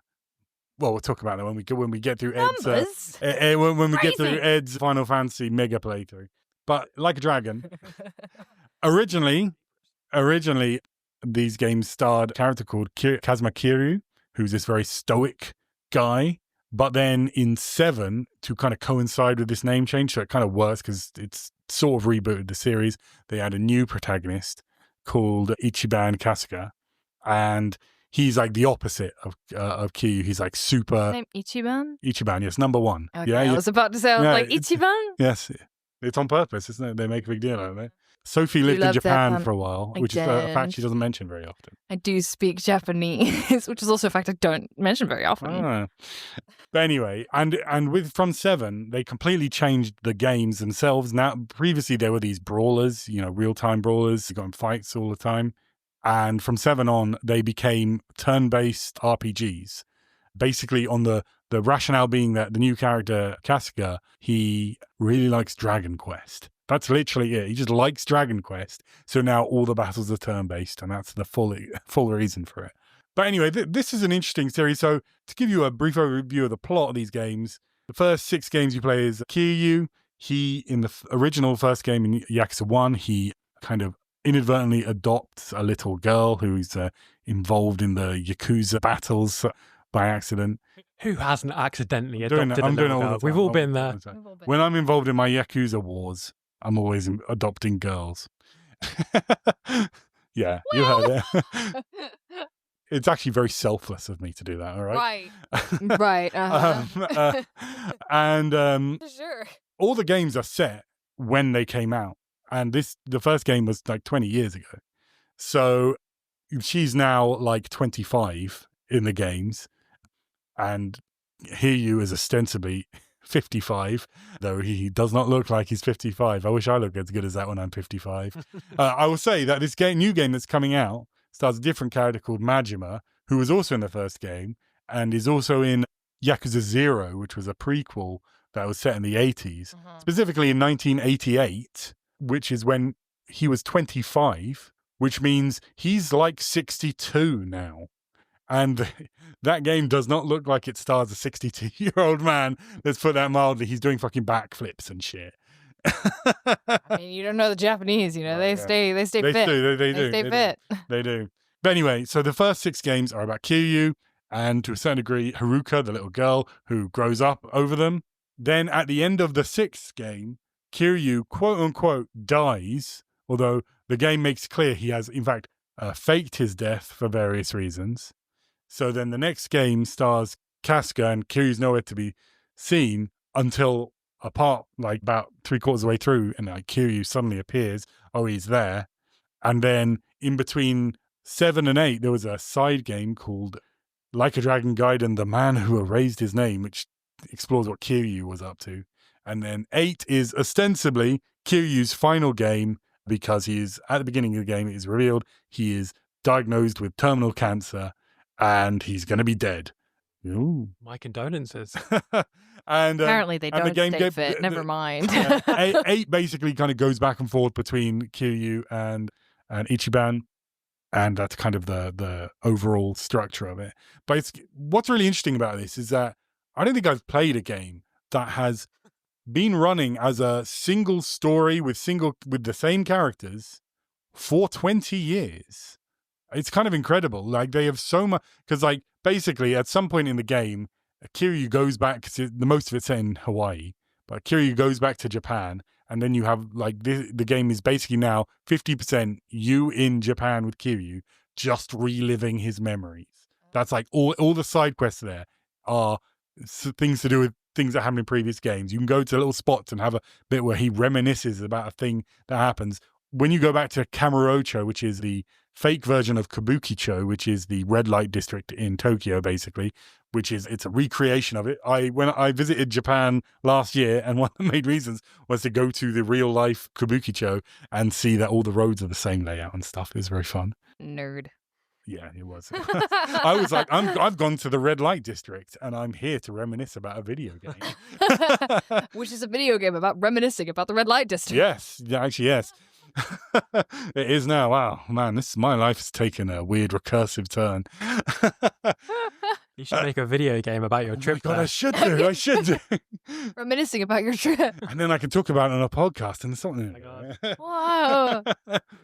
Speaker 1: Well, we'll talk about that when we get through Ed's
Speaker 2: Numbers?
Speaker 1: when we get through Ed's Final Fantasy mega playthrough. But Like a Dragon, originally, these games starred a character called Kazuma Kiryu, who's this very stoic guy. But then in 7, to kind of coincide with this name change, so it kind of works because it's sort of rebooted the series, they had a new protagonist called Ichiban Kasuga. And he's like the opposite of Kiryu. He's like super...
Speaker 2: Name Ichiban?
Speaker 1: Ichiban, yes, number 1.
Speaker 2: Okay, I was about to say, Ichiban?
Speaker 1: Yes, it's on purpose, isn't it? They make a big deal out of it. Sofie lived in Japan for a while, which is a fact she doesn't mention very often.
Speaker 2: I do speak Japanese, which is also a fact I don't mention very often.
Speaker 1: But anyway, and from 7, they completely changed the games themselves. Now, previously there were these brawlers, real-time brawlers, you got in fights all the time. And from 7 on, they became turn-based RPGs. Basically on the rationale being that the new character, Kasuga, he really likes Dragon Quest. That's literally it. He just likes Dragon Quest. So now all the battles are turn-based, and that's the full reason for it. But anyway, this is an interesting series. So to give you a brief overview of the plot of these games, the first 6 games you play is Kiryu. He, in the original first game in Yakuza 1, he kind of inadvertently adopts a little girl who's involved in the Yakuza battles by accident.
Speaker 3: Who hasn't accidentally adopted
Speaker 1: I'm
Speaker 3: a
Speaker 1: doing
Speaker 3: little
Speaker 1: all
Speaker 3: girl?
Speaker 1: the
Speaker 3: We've all been there.
Speaker 1: When I'm involved in my Yakuza wars, I'm always adopting girls. Yeah, you heard it. It's actually very selfless of me to do that, all right?
Speaker 2: Right.
Speaker 1: And
Speaker 2: sure.
Speaker 1: all the games are set when they came out. And the first game was like 20 years ago. So she's now like 25 in the games. And Hiryu is ostensibly 55, though he does not look like he's 55. I wish I looked as good as that when I'm 55. I will say that this new game that's coming out stars a different character called Majima, who was also in the first game and is also in Yakuza 0, which was a prequel that was set in the 80s, specifically in 1988, which is when he was 25, which means he's like 62 now. And that game does not look like it stars a 62-year-old man. Let's put that mildly. He's doing fucking backflips and shit.
Speaker 2: I mean, you don't know the Japanese, they stay fit.
Speaker 1: They do.
Speaker 2: They stay fit.
Speaker 1: They do. But anyway, so the first 6 games are about Kiryu and to a certain degree Haruka, the little girl who grows up over them. Then at the end of the 6th game, Kiryu, quote unquote, dies, although the game makes clear he has, in fact, faked his death for various reasons. So then the next game stars Kasuga and Kiryu's nowhere to be seen until about 3/4 of the way through, and like Kiryu suddenly appears. Oh, he's there. And then in between 7 and 8, there was a side game called Like a Dragon Gaiden, The Man Who Erased His Name, which explores what Kiryu was up to. And then 8 is ostensibly Kiryu's final game, because he is, at the beginning of the game, it is revealed he is diagnosed with terminal cancer and he's going to be dead. Ooh.
Speaker 3: My condolences.
Speaker 1: And
Speaker 2: apparently they don't stay fit. Never mind.
Speaker 1: 8 basically kind of goes back and forth between Kiryu and Ichiban, and that's kind of the overall structure of it. But what's really interesting about this is that I don't think I've played a game that has been running as a single story with the same characters for 20 years. It's kind of incredible. Like, they have so much, because like basically at some point in the game, Kiryu goes back, because the most of it's set in Hawaii, but Kiryu goes back to Japan, and then you have like the game is basically now 50% you in Japan with Kiryu, just reliving his memories. That's like all the side quests there are things to do with things that happened in previous games. You can go to little spots and have a bit where he reminisces about a thing that happens. When you go back to Kamurocho, which is the fake version of Kabukicho, which is the red light district in Tokyo, basically, it's a recreation of it. When I visited Japan last year, and one of the main reasons was to go to the real life Kabukicho and see that all the roads are the same layout and stuff. It was very fun.
Speaker 2: Nerd.
Speaker 1: Yeah, it was. I was like, I've gone to the red light district and I'm here to reminisce about a video game.
Speaker 2: Which is a video game about reminiscing about the red light district.
Speaker 1: Yes, actually, yes. It is now. Wow, man, my life has taken a weird recursive turn.
Speaker 3: You should make a video game about your trip.
Speaker 1: God, I should do.
Speaker 2: Reminiscing about your trip.
Speaker 1: And then I can talk about it on a podcast and something.
Speaker 2: Whoa.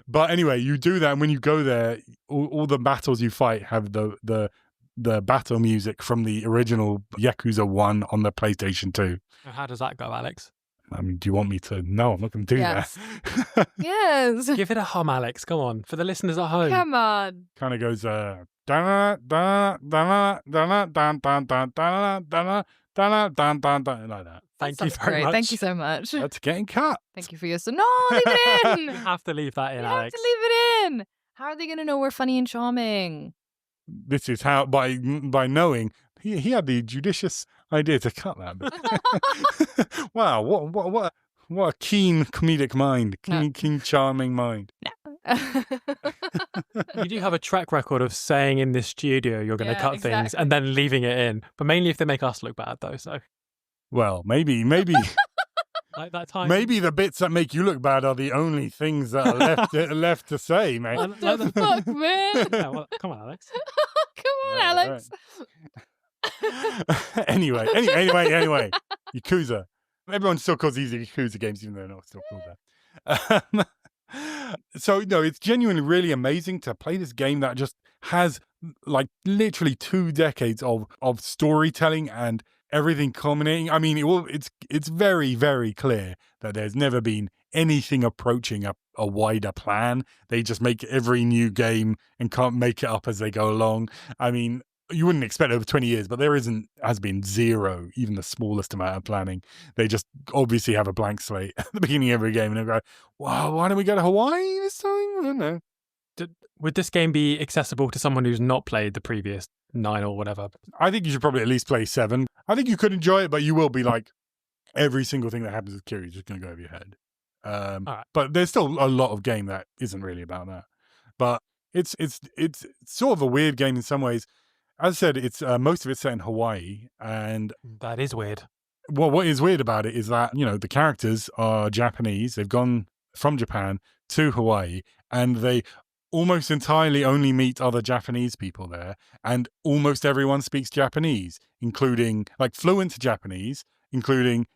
Speaker 1: But anyway, you do that, and when you go there, all the battles you fight have the battle music from the original Yakuza 1 on the PlayStation 2.
Speaker 3: How does that go, Alex?
Speaker 1: I mean, do you want me to? No, I'm not going to do
Speaker 2: that.
Speaker 1: Yes.
Speaker 2: Yes.
Speaker 3: Give it a hum, Alex. Come on, for the listeners at home.
Speaker 2: Come on.
Speaker 1: Kind of goes like that.
Speaker 3: Thank you very much.
Speaker 2: Thank you so much.
Speaker 1: That's getting cut.
Speaker 2: Thank you for your... No, leave it in.
Speaker 3: You have to leave that in,
Speaker 2: You
Speaker 3: Alex.
Speaker 2: have to leave it in. How are they going to know we're funny and charming?
Speaker 1: This is how, by knowing, he had the judicious idea to cut that bit. Wow, what a keen comedic mind, keen charming mind.
Speaker 3: You do have a track record of saying in this studio you're going to cut things and then leaving it in, but mainly if they make us look bad, though. So,
Speaker 1: well, maybe.
Speaker 3: Like that time.
Speaker 1: Maybe the bits that make you look bad are the only things that are left to say, mate.
Speaker 2: What the fuck, man?
Speaker 3: Yeah, well, come on, Alex.
Speaker 2: Come on, Alex.
Speaker 1: Right. Anyway. Yakuza. Everyone still calls these Yakuza games, even though they're not still called that. So, no, it's genuinely really amazing to play this game that just has like literally 2 decades of storytelling and everything culminating. I mean, it's very, very clear that there's never been anything approaching a wider plan. They just make every new game and can't make it up as they go along. I mean, you wouldn't expect over 20 years, but has been zero, even the smallest amount of planning. They just obviously have a blank slate at the beginning of every game, and they go, wow, why don't we go to Hawaii this time? I don't know.
Speaker 3: Would this game be accessible to someone who's not played the previous 9 or whatever?
Speaker 1: I think you should probably at least play 7. I think you could enjoy it, but you will be like, every single thing that happens with Kiryu is just going to go over your head.
Speaker 3: Right.
Speaker 1: But there's still a lot of game that isn't really about that. But it's sort of a weird game in some ways. As I said, it's most of it's set in Hawaii, and
Speaker 3: that is weird.
Speaker 1: Well, what is weird about it is that, the characters are Japanese. They've gone from Japan to Hawaii, and they almost entirely only meet other Japanese people there, and almost everyone speaks Japanese, including like fluent Japanese, including,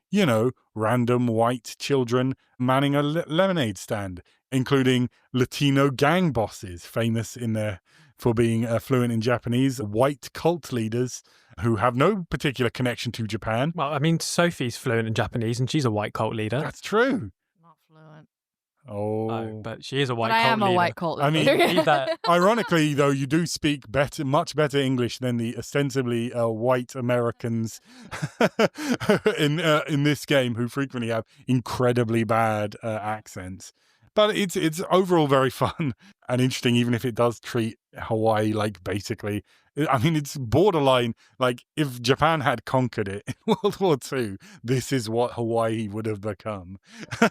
Speaker 1: random white children manning a lemonade stand, including Latino gang bosses famous for being fluent in Japanese, white cult leaders who have no particular connection to Japan.
Speaker 3: Well, I mean, Sofie's fluent in Japanese and she's a white cult leader.
Speaker 1: That's true.
Speaker 2: Not fluent.
Speaker 1: Oh,
Speaker 3: but she is a white
Speaker 2: but
Speaker 3: cult leader.
Speaker 2: I am a white cult leader.
Speaker 1: I mean, ironically, though, you do speak much better English than the ostensibly white Americans in this game, who frequently have incredibly bad accents. But it's overall very fun and interesting, even if it does treat Hawaii like basically. I mean, it's borderline like if Japan had conquered it in World War II, this is what Hawaii would have become.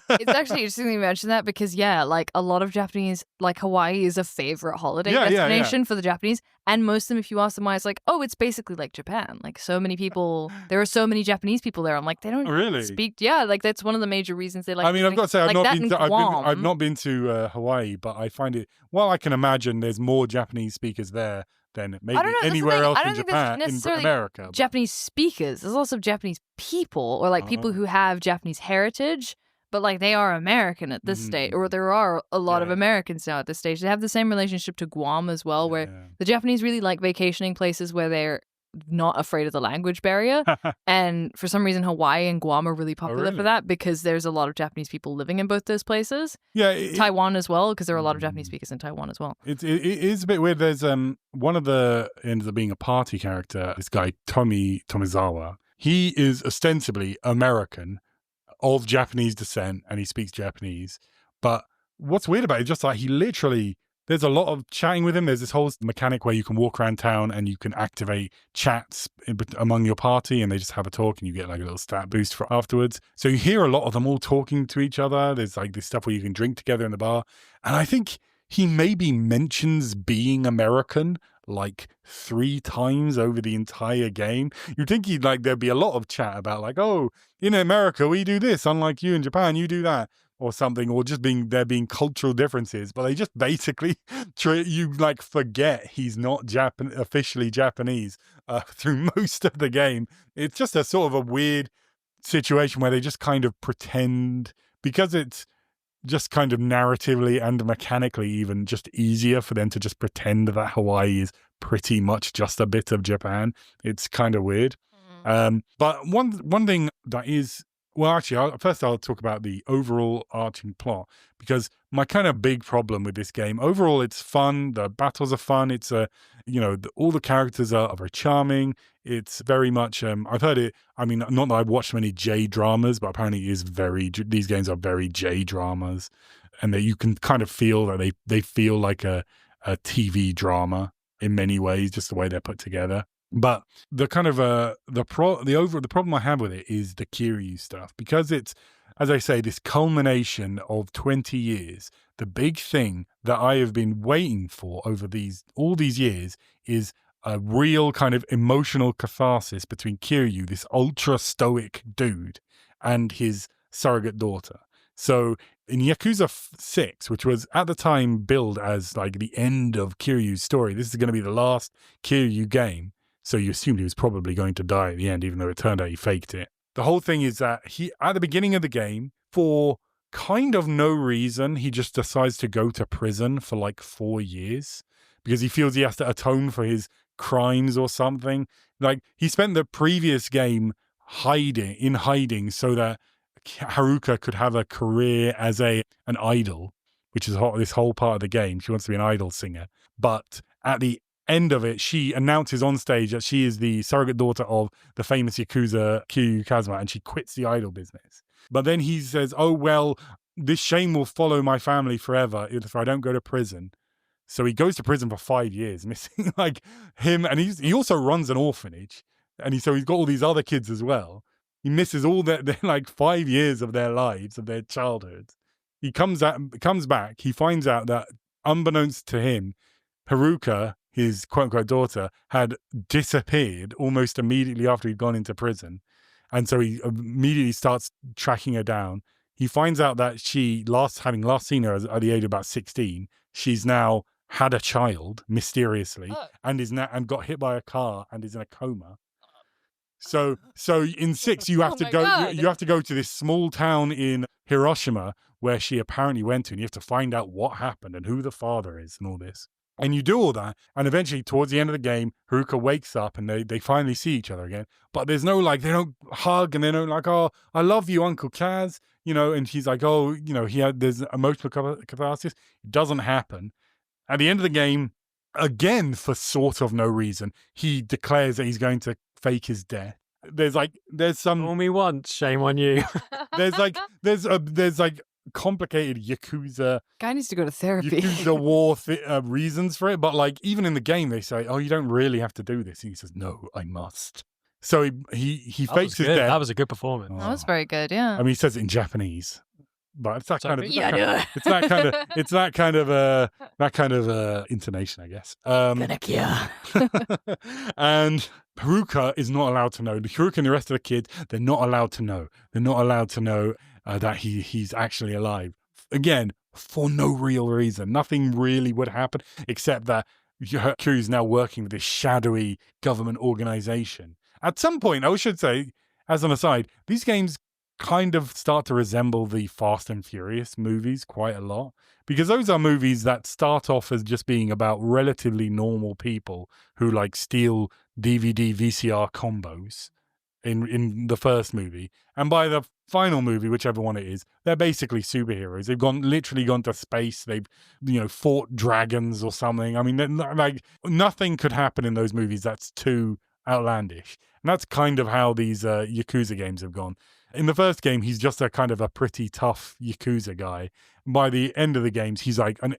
Speaker 2: It's actually interesting you mention that because, like a lot of Japanese, like Hawaii is a favorite holiday destination for the Japanese. And most of them, if you ask them why, it's like, oh, it's basically like Japan. Like so many people, there are so many Japanese people there. I'm like, they don't
Speaker 1: really
Speaker 2: speak. Yeah, like that's one of the major reasons they like.
Speaker 1: I mean, I've got to say,
Speaker 2: I've
Speaker 1: not been to Hawaii, but I find it, well, I can imagine there's more Japanese speakers there than maybe anywhere else in Japan, in America.
Speaker 2: Japanese speakers. There's also Japanese people or like people who have Japanese heritage, but like they are American at this stage, or there are a lot of Americans now at this stage. They have the same relationship to Guam as well, where the Japanese really like vacationing places where they're not afraid of the language barrier. And for some reason, Hawaii and Guam are really popular for that because there's a lot of Japanese people living in both those places.
Speaker 1: Yeah.
Speaker 2: Taiwan as well, because there are a lot of Japanese speakers in Taiwan as well.
Speaker 1: It is a bit weird. There's one of the ends up being a party character, this guy, Tomizawa. He is ostensibly American of Japanese descent and he speaks Japanese. But what's weird about it is just like he literally... There's a lot of chatting with him. There's this whole mechanic where you can walk around town and you can activate chats among your party and they just have a talk and you get like a little stat boost for afterwards. So you hear a lot of them all talking to each other. There's like this stuff where you can drink together in the bar. And I think he maybe mentions being American like 3 times over the entire game. You'd think there'd be a lot of chat about like, oh, in America, we do this. Unlike you in Japan, you do that. Or something, or just there being cultural differences, but they just basically you like forget he's not officially Japanese through most of the game. It's just a sort of a weird situation where they just kind of pretend, because it's just kind of narratively and mechanically even just easier for them to just pretend that Hawaii is pretty much just a bit of Japan. It's kind of weird. But one thing that is... Well, actually, first I'll talk about the overall arching plot, because my kind of big problem with this game, overall, it's fun. The battles are fun. It's all the characters are very charming. It's very much, I've heard it, I mean, not that I've watched many J-dramas, but apparently these games are very J-dramas, and that you can kind of feel that they feel like a TV drama in many ways, just the way they're put together. But the kind of the problem I have with it is the Kiryu stuff, because it's, as I say, this culmination of 20 years. The big thing that I have been waiting for over all these years is a real kind of emotional catharsis between Kiryu, this ultra stoic dude, and his surrogate daughter. So in Yakuza 6, which was at the time billed as like the end of Kiryu's story, this is going to be the last Kiryu game. So you assumed he was probably going to die at the end, even though it turned out he faked it. The whole thing is that he, at the beginning of the game, for kind of no reason, he just decides to go to prison for like 4 years because he feels he has to atone for his crimes or something. Like, he spent the previous game hiding so that Haruka could have a career as an idol, which is this whole part of the game. She wants to be an idol singer. But at the end of it, she announces on stage that she is the surrogate daughter of the famous Yakuza Kiryu Kazuma, and she quits the idol business. But then he says, oh, well, this shame will follow my family forever if I don't go to prison. So he goes to prison for 5 years, missing like him. And he also runs an orphanage. And so he's got all these other kids as well. He misses all their like 5 years of their lives, of their childhoods. He comes back. He finds out that, unbeknownst to him, Haruka, his quote-unquote daughter, had disappeared almost immediately after he'd gone into prison. And so he immediately starts tracking her down. He finds out that having last seen her at the age of about 16, she's now had a child, mysteriously, and got hit by a car and is in a coma. So in 6, you have to go. You have to go to this small town in Hiroshima where she apparently went to, and you have to find out what happened and who the father is and all this. And you do all that, and eventually, towards the end of the game, Haruka wakes up, and they finally see each other again. But there's no, like, they don't hug, and they don't like, oh, I love you, Uncle Kaz, and he's like, oh, there's emotional catharsis. It doesn't happen. At the end of the game, again, for sort of no reason, he declares that he's going to fake his death. There's some...
Speaker 3: Fool me once, shame on you.
Speaker 1: there's complicated Yakuza
Speaker 2: Guy needs to go to therapy.
Speaker 1: Yakuza war reasons for it, but like even in the game they say, "Oh, you don't really have to do this," and he says, "No, I must." So he fakes his death.
Speaker 3: That was a good performance.
Speaker 2: That was very good. Yeah.
Speaker 1: I mean, he says it in Japanese, but it's that kind of it's that kind of intonation, I guess. And Haruka is not allowed to know. Haruka and the rest of the kids, they're not allowed to know. They're not allowed to know that he's actually alive. Again, for no real reason. Nothing really would happen except that Kiryu's now working with this shadowy government organization. At some point, I should say, as an aside, these games kind of start to resemble the Fast and Furious movies quite a lot, because those are movies that start off as just being about relatively normal people who like steal DVD VCR combos in the first movie, and by the final movie, whichever one it is, they're basically superheroes. They've literally gone to space. They've fought dragons or something. I mean, like nothing could happen in those movies that's too outlandish, and that's kind of how these Yakuza games have gone. In the first game, he's just a kind of a pretty tough Yakuza guy. By the end of the games, he's like an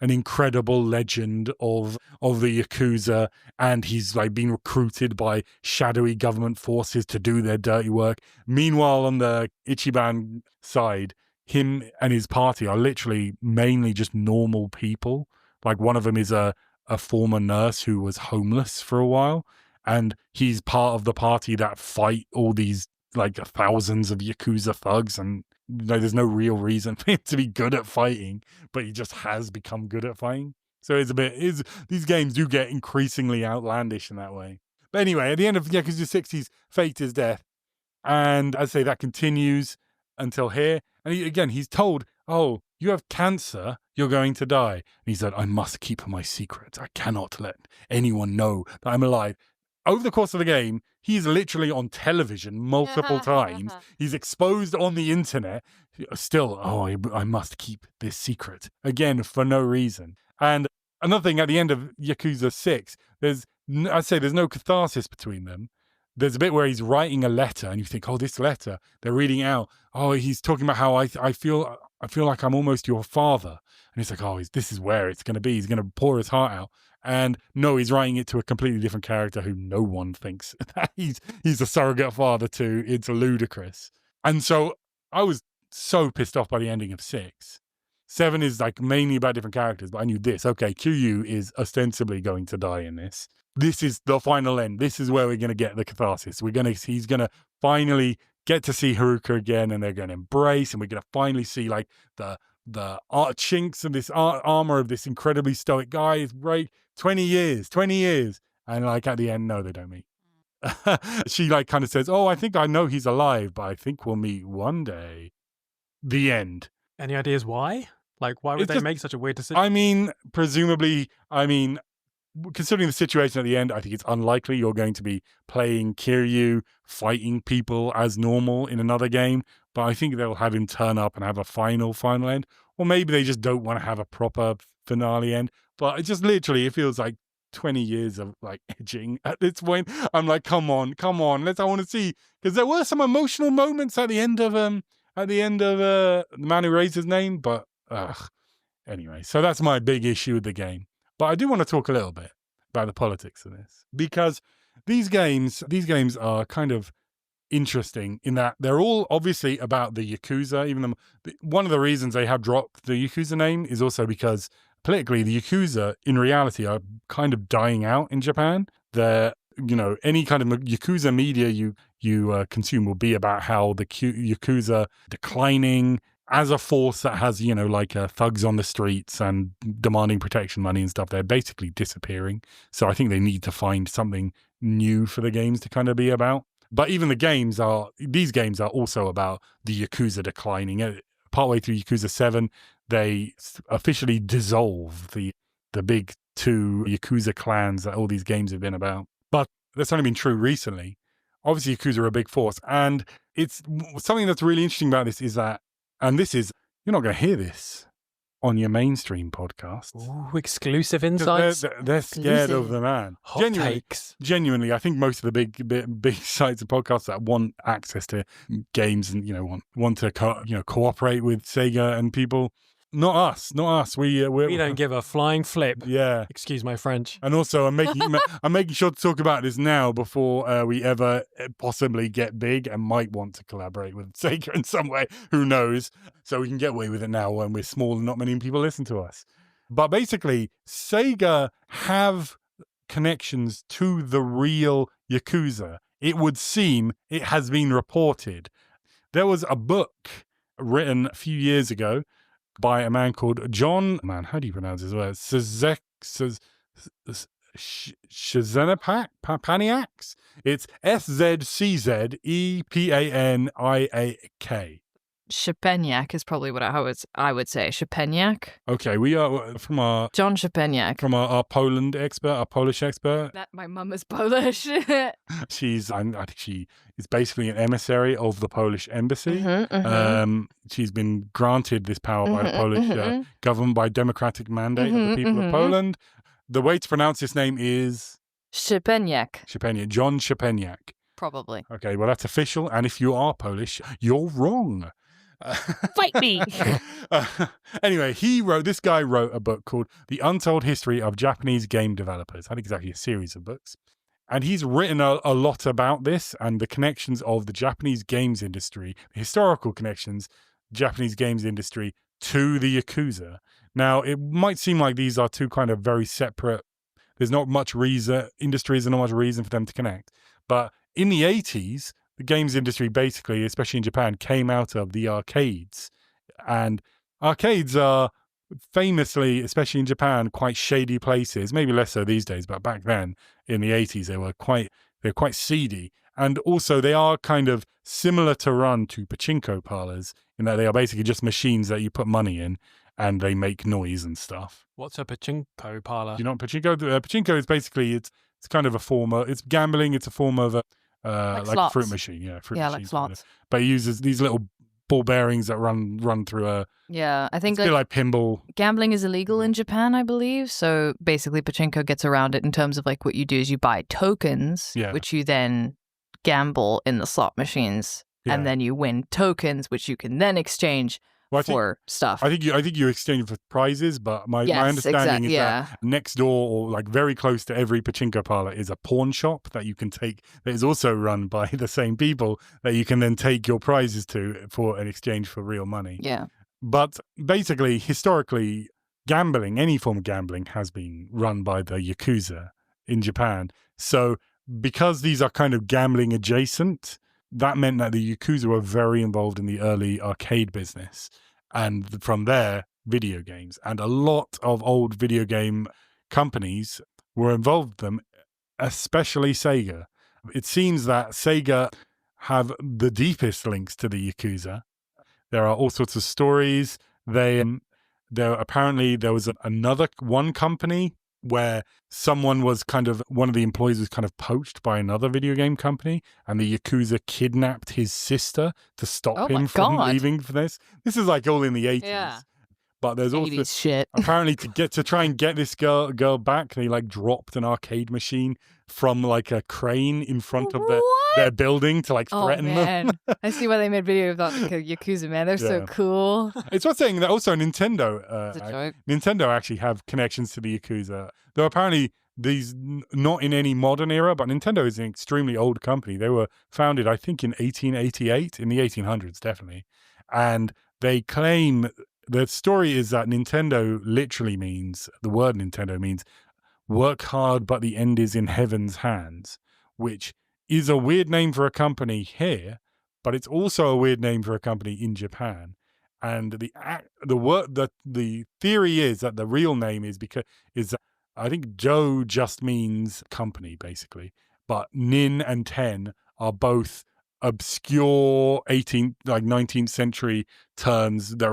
Speaker 1: incredible legend of the Yakuza, and he's like being recruited by shadowy government forces to do their dirty work. Meanwhile, on the Ichiban side, him and his party are literally mainly just normal people. Like one of them is a former nurse who was homeless for a while, and he's part of the party that fight all these like thousands of Yakuza thugs, and there's no real reason for him to be good at fighting, but he just has become good at fighting. So these games do get increasingly outlandish in that way. But anyway, at the end of Yakuza 6, he's faked his death, and I'd say that continues until here. And he's told, "Oh, you have cancer, you're going to die." And he said, "I must keep my secret. I cannot let anyone know that I'm alive." Over the course of the game, he's literally on television multiple times. He's exposed on the internet. Still, I must keep this secret. Again, for no reason. And another thing, at the end of Yakuza 6, I'd say there's no catharsis between them. There's a bit where he's writing a letter, and you think, "Oh, this letter," they're reading out. "Oh, he's talking about how I feel like I'm almost your father." And it's like, "Oh, this is where it's going to be. He's going to pour his heart out." And no, he's writing it to a completely different character who no one thinks that he's a surrogate father to. It's ludicrous. And so I was so pissed off by the ending of 6. 7 is like mainly about different characters, but I knew this. Okay, Kiryu is ostensibly going to die in this. This is the final end. This is where we're going to get the catharsis. He's going to finally get to see Haruka again, and they're going to embrace, and we're going to finally see like the chinks of this armor of this incredibly stoic guy. Is great. 20 years. And like at the end, no, they don't meet. She like kind of says, "Oh, I think I know he's alive, but I think we'll meet one day." The end.
Speaker 3: Any ideas why? Like, why would they make such a weird decision?
Speaker 1: I mean, presumably, considering the situation at the end, I think it's unlikely you're going to be playing Kiryu fighting people as normal in another game, but I think they'll have him turn up and have a final end. Or maybe they just don't want to have a proper finale end. But it just literally, it feels like 20 years of like edging at this point. I'm like, come on. I want to see, because there were some emotional moments at the end of the Man Who Raised His Name, but anyway, so that's my big issue with the game. But I do want to talk a little bit about the politics of this, because these games are kind of interesting in that they're all obviously about the Yakuza. Even though one of the reasons they have dropped the Yakuza name is also because politically the Yakuza in reality are kind of dying out in Japan. Any kind of Yakuza media you consume will be about how the Yakuza declining as a force that has, thugs on the streets and demanding protection money and stuff. They're basically disappearing. So I think they need to find something new for the games to kind of be about. But even these games are also about the Yakuza declining. Partway through Yakuza 7, they officially dissolve the big 2 Yakuza clans that all these games have been about. But that's only been true recently. Obviously, Yakuza are a big force. And it's something that's really interesting about this is that, and this is, you're not going to hear this on your mainstream podcast.
Speaker 3: Ooh, exclusive insights.
Speaker 1: They're scared of the man.
Speaker 3: Hot takes.
Speaker 1: Genuinely, I think most of the big sites of podcasts that want access to games and want to cooperate with Sega and people. Not us. We
Speaker 3: don't give a flying flip.
Speaker 1: Yeah.
Speaker 3: Excuse my French.
Speaker 1: And also, I'm making sure to talk about this now before we ever possibly get big and might want to collaborate with Sega in some way. Who knows? So we can get away with it now when we're small and not many people listen to us. But basically, Sega have connections to the real Yakuza. It would seem, it has been reported. There was a book written a few years ago by a man called John, how do you pronounce his word? Paniacs? It's SZCZEPANIAK.
Speaker 2: Shepeniak is probably what I would say. Shepeniak.
Speaker 1: Okay, we are from our
Speaker 2: John Shepeniak.
Speaker 1: From our Poland expert, our Polish expert.
Speaker 2: That my mum is Polish.
Speaker 1: I think she is basically an emissary of the Polish embassy. She's been granted this power by the Polish government by democratic mandate of the people of Poland. The way to pronounce his name is
Speaker 2: Shepeniak.
Speaker 1: John Shepeniak.
Speaker 2: Probably.
Speaker 1: Okay, well that's official. And if you are Polish, you're wrong.
Speaker 2: Fight me.
Speaker 1: Anyway, this guy wrote a book called The Untold History of Japanese Game Developers. I think exactly a series of books. And he's written a lot about this and the connections of the Japanese games industry, the historical connections, Japanese games industry to the Yakuza. Now, it might seem like these are two kind of very separate, there's not much reason, industries are not much reason for them to connect. But in the 80s, the games industry basically, especially in Japan, came out of the arcades. And arcades are famously, especially in Japan, quite shady places, maybe less so these days, but back then in the 80s, they're quite seedy. And also they are kind of similar to run to pachinko parlors in that they are basically just machines that you put money in and they make noise and stuff.
Speaker 3: What's a pachinko parlor?
Speaker 1: Do you know what pachinko? Pachinko is basically, it's kind of a form of, it's gambling, it's a form of like a fruit machine. Yeah,
Speaker 2: like slots.
Speaker 1: But it uses these little ball bearings that run through a...
Speaker 2: Yeah, I think
Speaker 1: it's a bit like pinball.
Speaker 2: Gambling is illegal in Japan, I believe. So basically pachinko gets around it in terms of like what you do is you buy tokens, which you then gamble in the slot machines. Yeah. And then you win tokens, which you can then exchange for stuff.
Speaker 1: I think you exchange for prizes, but my understanding is that next door or like very close to every pachinko parlor is a pawn shop that you can take, that is also run by the same people, that you can then take your prizes to for an exchange for real money.
Speaker 2: Yeah.
Speaker 1: But basically, historically, gambling, any form of gambling, has been run by the Yakuza in Japan. So because these are kind of gambling adjacent, that meant that the Yakuza were very involved in the early arcade business. And from there, video games. And a lot of old video game companies were involved with them, especially Sega. It seems that Sega have the deepest links to the Yakuza. There are all sorts of stories. There was another one company where one of the employees was kind of poached by another video game company, and the Yakuza kidnapped his sister to stop him from leaving for this. This is like all in the 80s. Yeah. But there's also
Speaker 2: shit.
Speaker 1: Apparently to try and get this girl back, they like dropped an arcade machine from like a crane in front of their building to like threaten them.
Speaker 2: I see why they made video about like, Yakuza, man. They're so cool.
Speaker 1: It's worth saying that also Nintendo actually have connections to the Yakuza. Though apparently these, not in any modern era, but Nintendo is an extremely old company. They were founded, I think, in 1888, in the 1800s, definitely. And they claim, the story is that Nintendo literally means, the word Nintendo means work hard, but the end is in heaven's hands, which is a weird name for a company here, but it's also a weird name for a company in Japan. And the theory is that the real name is I think Joe just means company, basically. But Nin and Ten are both obscure 19th century terms that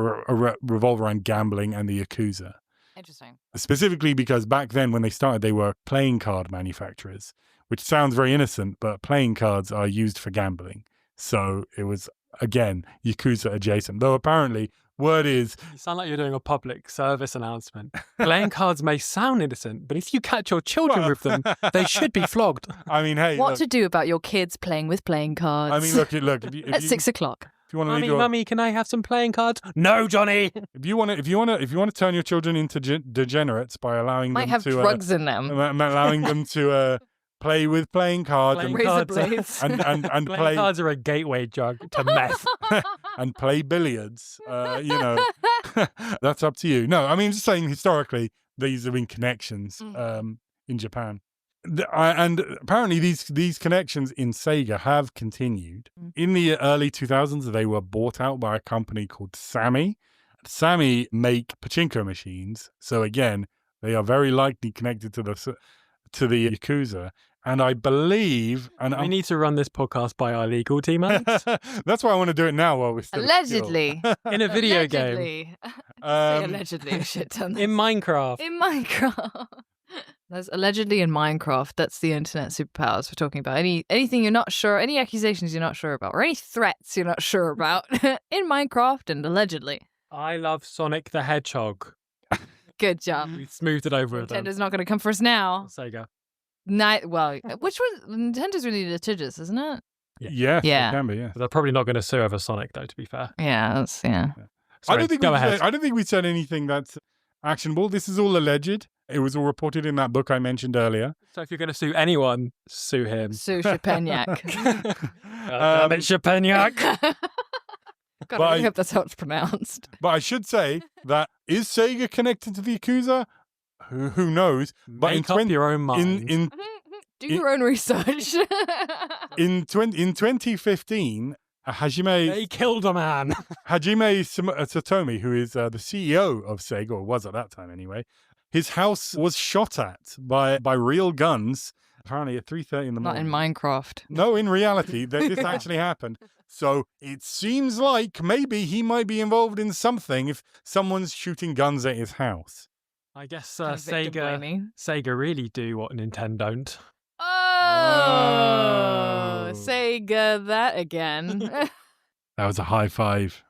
Speaker 1: revolve around gambling and the Yakuza.
Speaker 2: Interesting.
Speaker 1: Specifically because back then when they started, they were playing card manufacturers, which sounds very innocent, but playing cards are used for gambling. So it was, again, Yakuza adjacent. Though apparently Word is...
Speaker 3: You sound like you're doing a public service announcement. Playing cards may sound innocent, but if you catch your children with them, they should be flogged.
Speaker 1: I mean, hey,
Speaker 2: what to do about your kids playing with playing cards?
Speaker 1: I mean, look.
Speaker 2: At 6 o'clock.
Speaker 1: If you want to
Speaker 3: Mummy, can I have some playing cards? No, Johnny.
Speaker 1: If you want to turn your children into degenerates by allowing
Speaker 2: Might
Speaker 1: them
Speaker 2: have
Speaker 1: to
Speaker 2: drugs in them,
Speaker 1: allowing them to play with playing cards
Speaker 3: Playing
Speaker 2: razor
Speaker 3: cards.
Speaker 2: blades.
Speaker 1: and
Speaker 3: Playing cards are a gateway drug to meth.
Speaker 1: and play billiards, that's up to you. No, I mean, just saying historically, these have been connections in Japan. And apparently these connections in Sega have continued. In the early 2000s, they were bought out by a company called Sammy. Sammy make pachinko machines. So again, they are very likely connected to the Yakuza. And I believe...
Speaker 3: We need to run this podcast by our legal team, Alex.
Speaker 1: That's why I want to do it now while we're still...
Speaker 2: Allegedly.
Speaker 3: In a video game.
Speaker 2: Allegedly a shit ton.
Speaker 3: In Minecraft.
Speaker 2: In Minecraft. There's allegedly in Minecraft. That's the internet superpowers we're talking about. Anything you're not sure, any accusations you're not sure about, or any threats you're not sure about in Minecraft and allegedly.
Speaker 3: I love Sonic the Hedgehog.
Speaker 2: Good job.
Speaker 3: We smoothed it over with them.
Speaker 2: Nintendo's not going to come for us now.
Speaker 3: Sega.
Speaker 2: Which one? Nintendo's really litigious, isn't it?
Speaker 1: Yes, it can be, yeah.
Speaker 3: They're probably not going to sue over Sonic, though, to be fair.
Speaker 2: Yeah,
Speaker 3: Sorry,
Speaker 1: I don't think we said anything that's actionable. This is all alleged. It was all reported in that book I mentioned earlier.
Speaker 3: So if you're going to sue anyone, sue him.
Speaker 2: Sue Chapeniak.
Speaker 3: Damn it, Chapeniak.
Speaker 2: God, I hope that's how it's pronounced.
Speaker 1: But I should say that is Sega connected to the Yakuza? Who knows? But
Speaker 3: Make up your own mind.
Speaker 2: Do your own research.
Speaker 1: in 2015,
Speaker 3: They killed a man.
Speaker 1: Hajime Satomi, who is the CEO of Sega, or was at that time anyway, his house was shot at by real guns, apparently at 3:30 in the morning.
Speaker 2: Not in Minecraft.
Speaker 1: No, in reality, this actually happened. So it seems like maybe he might be involved in something if someone's shooting guns at his house.
Speaker 3: I guess Sega really do what Nintendo don't.
Speaker 2: Oh, Sega that again.
Speaker 1: That was a high five,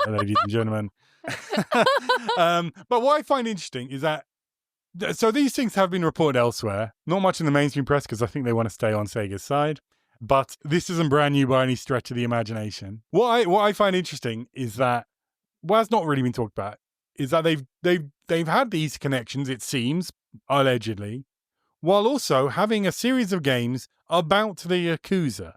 Speaker 1: ladies and gentlemen. But what I find interesting is that, so these things have been reported elsewhere, not much in the mainstream press because I think they want to stay on Sega's side, but this isn't brand new by any stretch of the imagination. What I find interesting is that, it's not really been talked about, is that they've had these connections, it seems, allegedly, while also having a series of games about the Yakuza.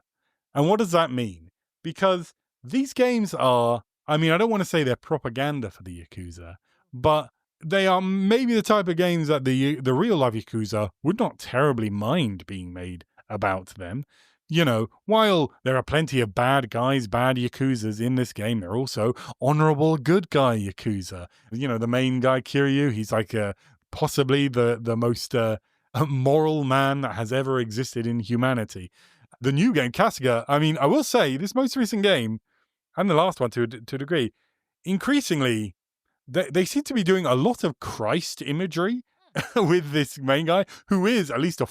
Speaker 1: And what does that mean? Because these games are, I mean, I don't want to say they're propaganda for the Yakuza, but they are maybe the type of games that the real life Yakuza would not terribly mind being made about them. You know, while there are plenty of bad guys, bad Yakuzas in this game, there are also honorable good guy Yakuza. You know, the main guy, Kiryu, he's like possibly the most moral man that has ever existed in humanity. The new game, Kasuga, I mean, I will say, this most recent game, and the last one to a degree, increasingly, they seem to be doing a lot of Christ imagery with this main guy, who is at least a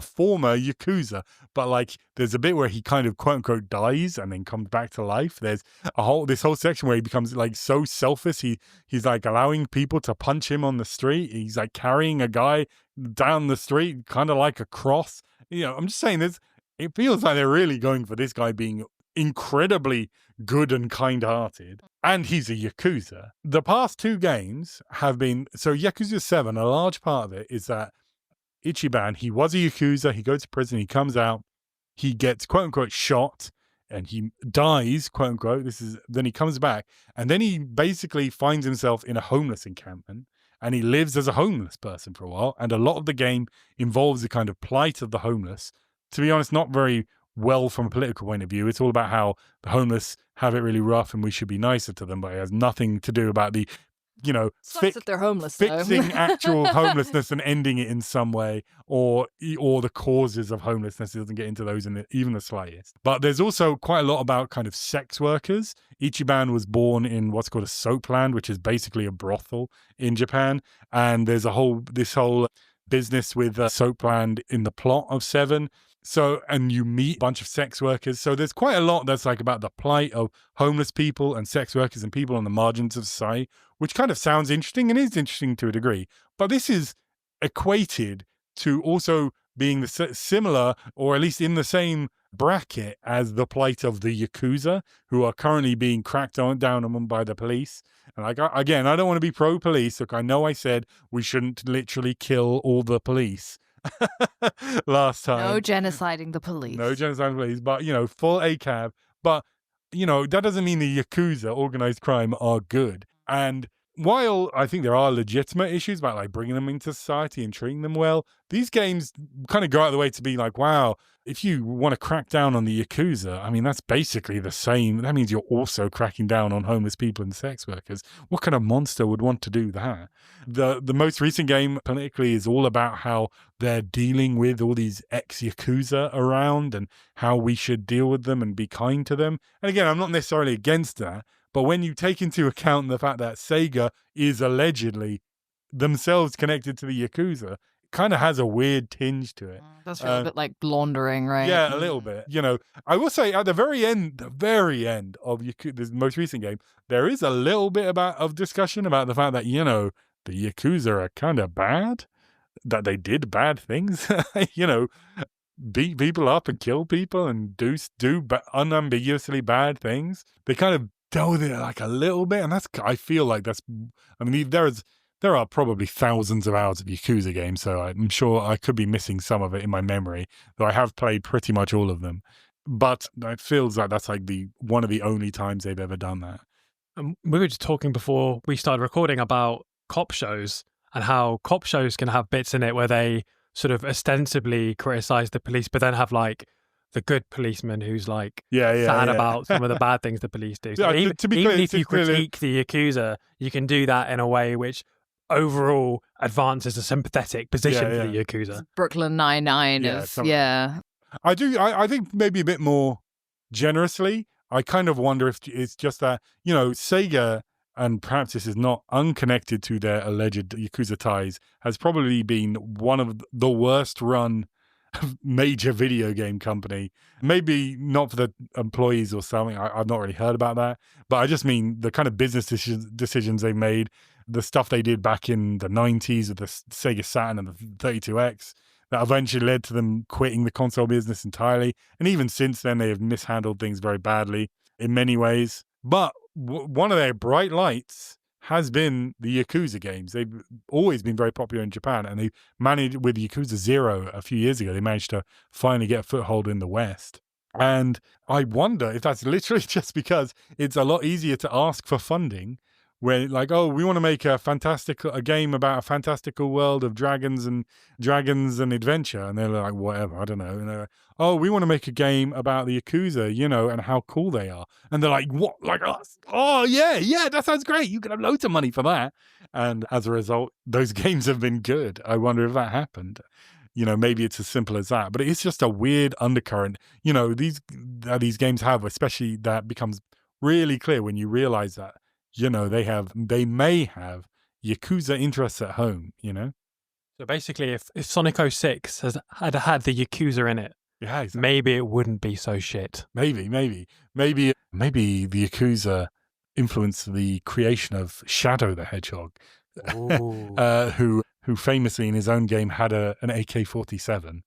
Speaker 1: former Yakuza. But like, there's a bit where he kind of quote unquote dies and then comes back to life. There's this whole section where he becomes like so selfish. He's like allowing people to punch him on the street. He's like carrying a guy down the street, kind of like a cross. You know, I'm just saying this. It feels like they're really going for this guy being incredibly good and kind-hearted, and he's a Yakuza. The past two games have been, so Yakuza 7, a large part of it is that Ichiban, he was a Yakuza, he goes to prison, he comes out, he gets quote-unquote shot, and he dies, quote-unquote, then he comes back, and then he basically finds himself in a homeless encampment, and he lives as a homeless person for a while, and a lot of the game involves the kind of plight of the homeless. To be honest, not very well from a political point of view. It's all about how the homeless have it really rough and we should be nicer to them, but it has nothing to do about the, you know,
Speaker 2: that they're homeless,
Speaker 1: fixing actual homelessness and ending it in some way, or the causes of homelessness. It doesn't get into those even the slightest. But there's also quite a lot about kind of sex workers. Ichiban was born in what's called a soapland, which is basically a brothel in Japan, and there's this whole business with soapland in the plot of 7. So, and you meet a bunch of sex workers. So there's quite a lot that's like about the plight of homeless people and sex workers and people on the margins of society, which kind of sounds interesting and is interesting to a degree. But this is equated to also being similar, or at least in the same bracket as the plight of the Yakuza, who are currently being cracked down on by the police. And again, I don't want to be pro-police. Look, I know I said we shouldn't literally kill all the police last time.
Speaker 2: No genociding the police.
Speaker 1: No genociding the police, but, full ACAB. But, that doesn't mean the Yakuza, organized crime, are good. And while I think there are legitimate issues about like bringing them into society and treating them well, these games kind of go out of the way to be like, wow, if you want to crack down on the Yakuza, I mean, that's basically the same. That means you're also cracking down on homeless people and sex workers. What kind of monster would want to do that? The most recent game politically is all about how they're dealing with all these ex-Yakuza around and how we should deal with them and be kind to them. And again, I'm not necessarily against that. But when you take into account the fact that Sega is allegedly themselves connected to the Yakuza, it kind of has a weird tinge to it.
Speaker 2: That's a bit like laundering, right?
Speaker 1: Yeah, a little bit. I will say at the very end of Yakuza, this most recent game, there is a little bit of discussion about the fact that, the Yakuza are kind of bad, that they did bad things, beat people up and kill people and do unambiguously bad things. They kind of dealt with it like a little bit, and I feel like there are probably thousands of hours of Yakuza games, so I'm sure I could be missing some of it in my memory, though I have played pretty much all of them. But it feels like that's like one of the only times they've ever done that.
Speaker 3: We were just talking before we started recording about cop shows and how cop shows can have bits in it where they sort of ostensibly criticize the police, but then have like the good policeman who's like sad about some of the bad things the police do. So even if you critique the Yakuza, you can do that in a way which overall advances a sympathetic position for the Yakuza.
Speaker 2: Brooklyn Nine-Nine
Speaker 1: I think maybe a bit more generously. I kind of wonder if it's just that, Sega, and perhaps this is not unconnected to their alleged Yakuza ties, has probably been one of the worst run major video game company. Maybe not for the employees or something. I've not really heard about that. But I just mean the kind of business decisions they made, the stuff they did back in the 90s with the Sega Saturn and the 32X, that eventually led to them quitting the console business entirely. And even since then, they have mishandled things very badly in many ways. But one of their bright lights has been the Yakuza games. They've always been very popular in Japan, and they managed with Yakuza 0 a few years ago, they managed to finally get a foothold in the West. And I wonder if that's literally just because it's a lot easier to ask for funding when like, oh, we want to make a game about a fantastical world of dragons and adventure. And they're like, whatever, I don't know. And they're like, oh, we want to make a game about the Yakuza, and how cool they are. And they're like, what? Like us? Oh, yeah, that sounds great. You can have loads of money for that. And as a result, those games have been good. I wonder if that happened. Maybe it's as simple as that. But it's just a weird undercurrent, these games have, especially that becomes really clear when you realize that, they may have Yakuza interests at home,
Speaker 3: So basically, if Sonic 06 had the Yakuza in it,
Speaker 1: exactly.
Speaker 3: Maybe it wouldn't be so shit.
Speaker 1: Maybe the Yakuza influenced the creation of Shadow the Hedgehog, who famously in his own game had an AK-47.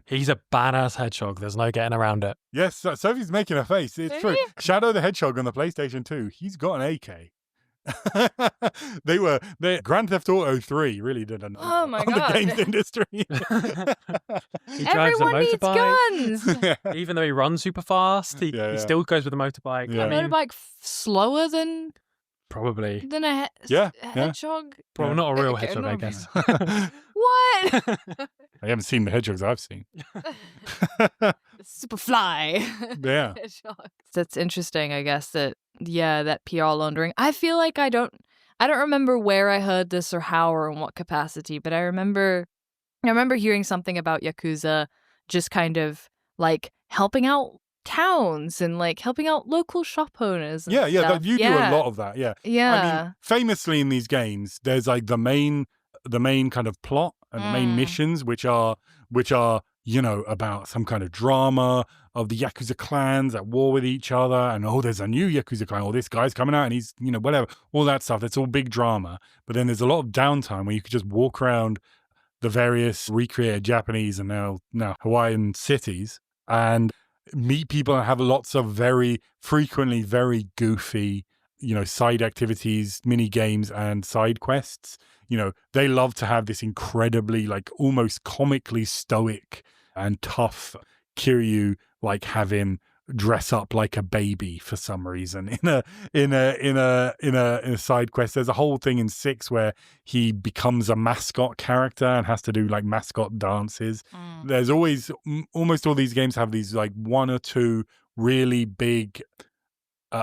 Speaker 3: He's a badass hedgehog. There's no getting around it.
Speaker 1: Yes, Sophie's making a face. It's true. Shadow the Hedgehog on the PlayStation 2, he's got an AK. Grand Theft Auto 3 really did a number on the games industry.
Speaker 3: He drives
Speaker 2: Everyone
Speaker 3: a motorbike.
Speaker 2: needs guns.
Speaker 3: Even though he runs super fast, he still goes with a motorbike.
Speaker 1: Yeah.
Speaker 2: A motorbike slower than
Speaker 3: probably
Speaker 2: a hedgehog?
Speaker 3: Well, not a real hedgehog, I guess.
Speaker 2: What?
Speaker 1: I haven't seen the hedgehogs I've seen.
Speaker 2: Superfly.
Speaker 1: Yeah.
Speaker 2: That's interesting, I guess, that PR laundering. I feel like I don't remember where I heard this or how or in what capacity, but I remember hearing something about Yakuza just kind of like helping out towns and like helping out local shop owners.
Speaker 1: And stuff. You do a lot of that. Yeah.
Speaker 2: Yeah.
Speaker 1: I mean, famously in these games, there's like the main kind of plot and the main missions, which are about some kind of drama of the Yakuza clans at war with each other, and there's a new Yakuza clan, or this guy's coming out and he's, whatever, all that stuff. That's all big drama. But then there's a lot of downtime where you could just walk around the various recreated Japanese and now Hawaiian cities and meet people and have lots of very frequently very goofy, side activities, mini games, and side quests. They love to have this incredibly, like, almost comically stoic and tough Kiryu, like, have him dress up like a baby for some reason in a side quest. There's a whole thing in 6 where he becomes a mascot character and has to do like mascot dances. There's always, almost all these games have these like 1 or 2 really big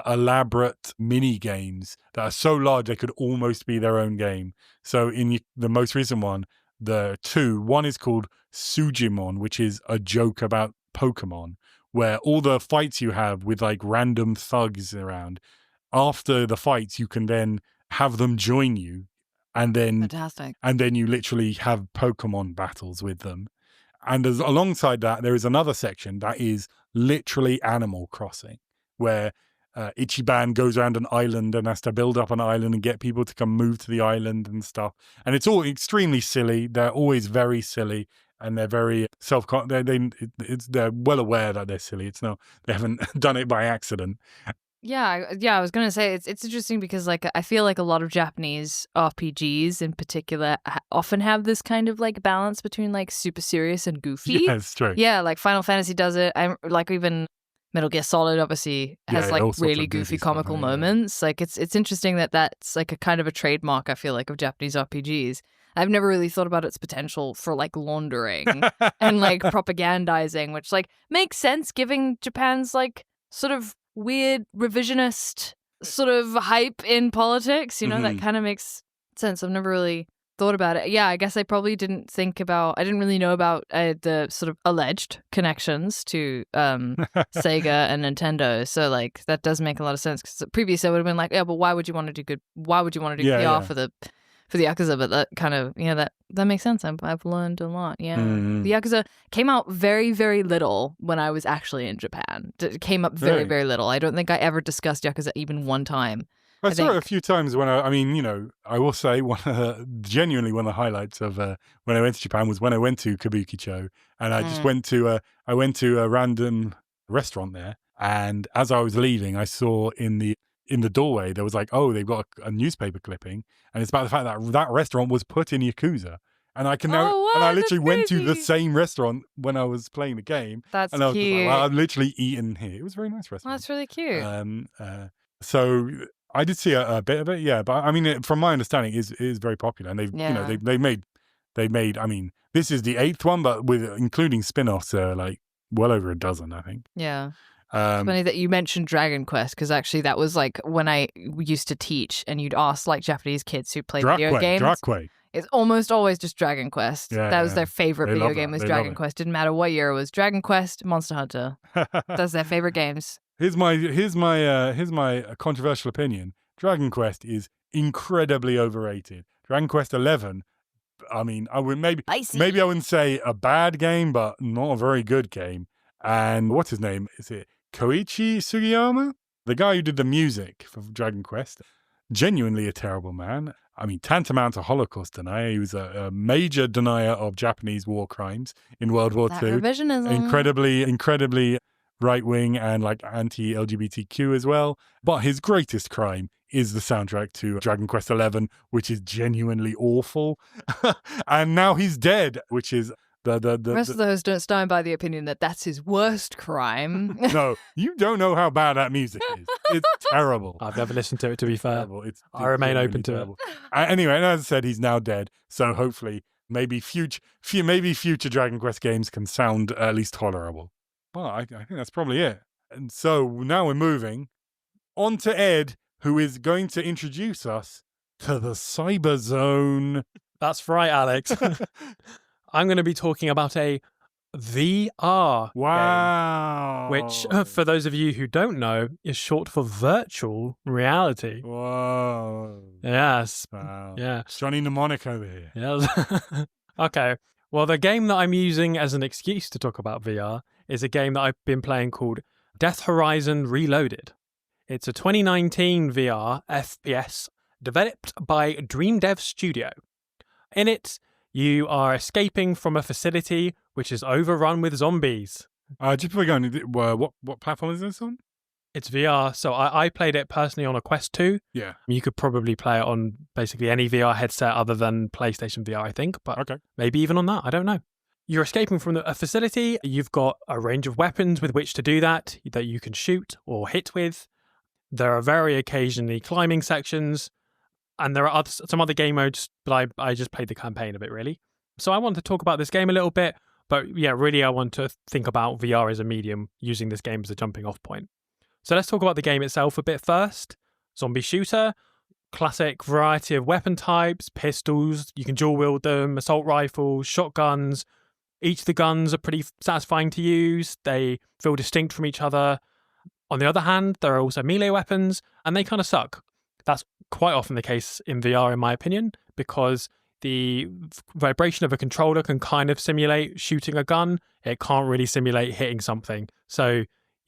Speaker 1: elaborate mini games that are so large they could almost be their own game. So in the most recent one, one is called Sujimon, which is a joke about Pokemon, where all the fights you have with like random thugs around, after the fights you can then have them join you, and then
Speaker 2: fantastic,
Speaker 1: and then you literally have Pokemon battles with them. And alongside that, there is another section that is literally Animal Crossing, where Ichiban goes around an island and has to build up an island and get people to come move to the island and stuff. And it's all extremely silly. They're always very silly, and they're very they're well aware that they're silly. They haven't done it by accident.
Speaker 2: Yeah, I was gonna say it's interesting because like I feel like a lot of Japanese RPGs in particular often have this kind of like balance between like super serious and goofy.
Speaker 1: Yeah, it's true.
Speaker 2: Yeah, like Final Fantasy does it. I'm like even Metal Gear Solid obviously has like really goofy comical moments. Like it's interesting that that's like a kind of a trademark, I feel like, of Japanese RPGs. I've never really thought about its potential for like laundering and like propagandizing, which like makes sense given Japan's like sort of weird revisionist sort of hype in politics, that kind of makes sense. I've never really thought about it. Yeah, I guess I probably didn't really know about the sort of alleged connections to Sega and Nintendo. So like that does make a lot of sense, because previously I would have been like, yeah, but why would you want to do PR for the Yakuza? But that kind of, that makes sense. I've learned a lot. Yeah. The Yakuza came out very, very little when I was actually in Japan. It came up very, very little. I don't think I ever discussed Yakuza even one time.
Speaker 1: I saw it a few times when I will say genuinely one of the highlights of when I went to Japan was when I went to Kabukicho, and I just went to a random restaurant there, and as I was leaving, I saw in the doorway there was like, they've got a newspaper clipping, and it's about the fact that that restaurant was put in Yakuza. And I can now, and I literally went to the same restaurant when I was playing the game.
Speaker 2: That's
Speaker 1: and I was
Speaker 2: cute.
Speaker 1: Just like, well, I've literally eaten here. It was a very nice restaurant.
Speaker 2: Well, that's really cute.
Speaker 1: So I did see a bit of it, yeah. But I mean, from my understanding, it is very popular, and they made. I mean, this is the 8th one, but including spin-offs, like well over a dozen, I think.
Speaker 2: Yeah. It's funny that you mentioned Dragon Quest, because actually that was like when I used to teach, and you'd ask like Japanese kids who played video games. It's almost always just Dragon Quest.
Speaker 1: Yeah,
Speaker 2: that was their favorite video game was Dragon Quest. Didn't matter what year it was. Dragon Quest, Monster Hunter. That's their favorite games.
Speaker 1: Here's my controversial opinion. Dragon Quest is incredibly overrated. Dragon Quest 11. I mean, I wouldn't say a bad game, but not a very good game. And what's his name? Is it Koichi Sugiyama? The guy who did the music for Dragon Quest. Genuinely a terrible man. I mean, tantamount to Holocaust denier. He was a major denier of Japanese war crimes in World War II.
Speaker 2: Revisionism.
Speaker 1: Incredibly right-wing and like anti-LGBTQ as well. But his greatest crime is the soundtrack to Dragon Quest XI, which is genuinely awful. And now he's dead, which is the
Speaker 2: rest of those don't stand by the opinion that that's his worst crime.
Speaker 1: No, you don't know how bad that music is. It's terrible.
Speaker 3: I've never listened to it, to be fair. I remain open to
Speaker 1: terrible. Anyway, and as I said, he's now dead. So hopefully, maybe future Dragon Quest games can sound at least tolerable. Well, I think that's probably it. And so now we're moving on to Ed, who is going to introduce us to the Cyber Zone.
Speaker 3: That's right, Alex. I'm going to be talking about a VR
Speaker 1: game,
Speaker 3: which, for those of you who don't know, is short for virtual reality.
Speaker 1: Whoa.
Speaker 3: Yes.
Speaker 1: Wow.
Speaker 3: Yeah.
Speaker 1: Johnny Mnemonic over here.
Speaker 3: Yes. Okay. Well, the game that I'm using as an excuse to talk about VR is a game that I've been playing called Death Horizon Reloaded. It's a 2019 VR FPS developed by Dream Dev Studio. In it, you are escaping from a facility which is overrun with zombies.
Speaker 1: Just before we go on, what platform is this on?
Speaker 3: It's VR, so I played it personally on a Quest 2.
Speaker 1: Yeah.
Speaker 3: You could probably play it on basically any VR headset other than PlayStation VR, I think, but maybe even on that, I don't know. You're escaping from a facility. You've got a range of weapons with which to do that you can shoot or hit with. There are very occasionally climbing sections, and there are some other game modes, but I just played the campaign of it, really. So I want to talk about this game a little bit, but yeah, really I want to think about VR as a medium, using this game as a jumping off point. So let's talk about the game itself a bit first. Zombie shooter, classic variety of weapon types, pistols, you can dual wield them, assault rifles, shotguns. Each of the guns are pretty satisfying to use. They feel distinct from each other. On the other hand, there are also melee weapons, and they kind of suck. That's quite often the case in VR, in my opinion, because the vibration of a controller can kind of simulate shooting a gun. It can't really simulate hitting something. So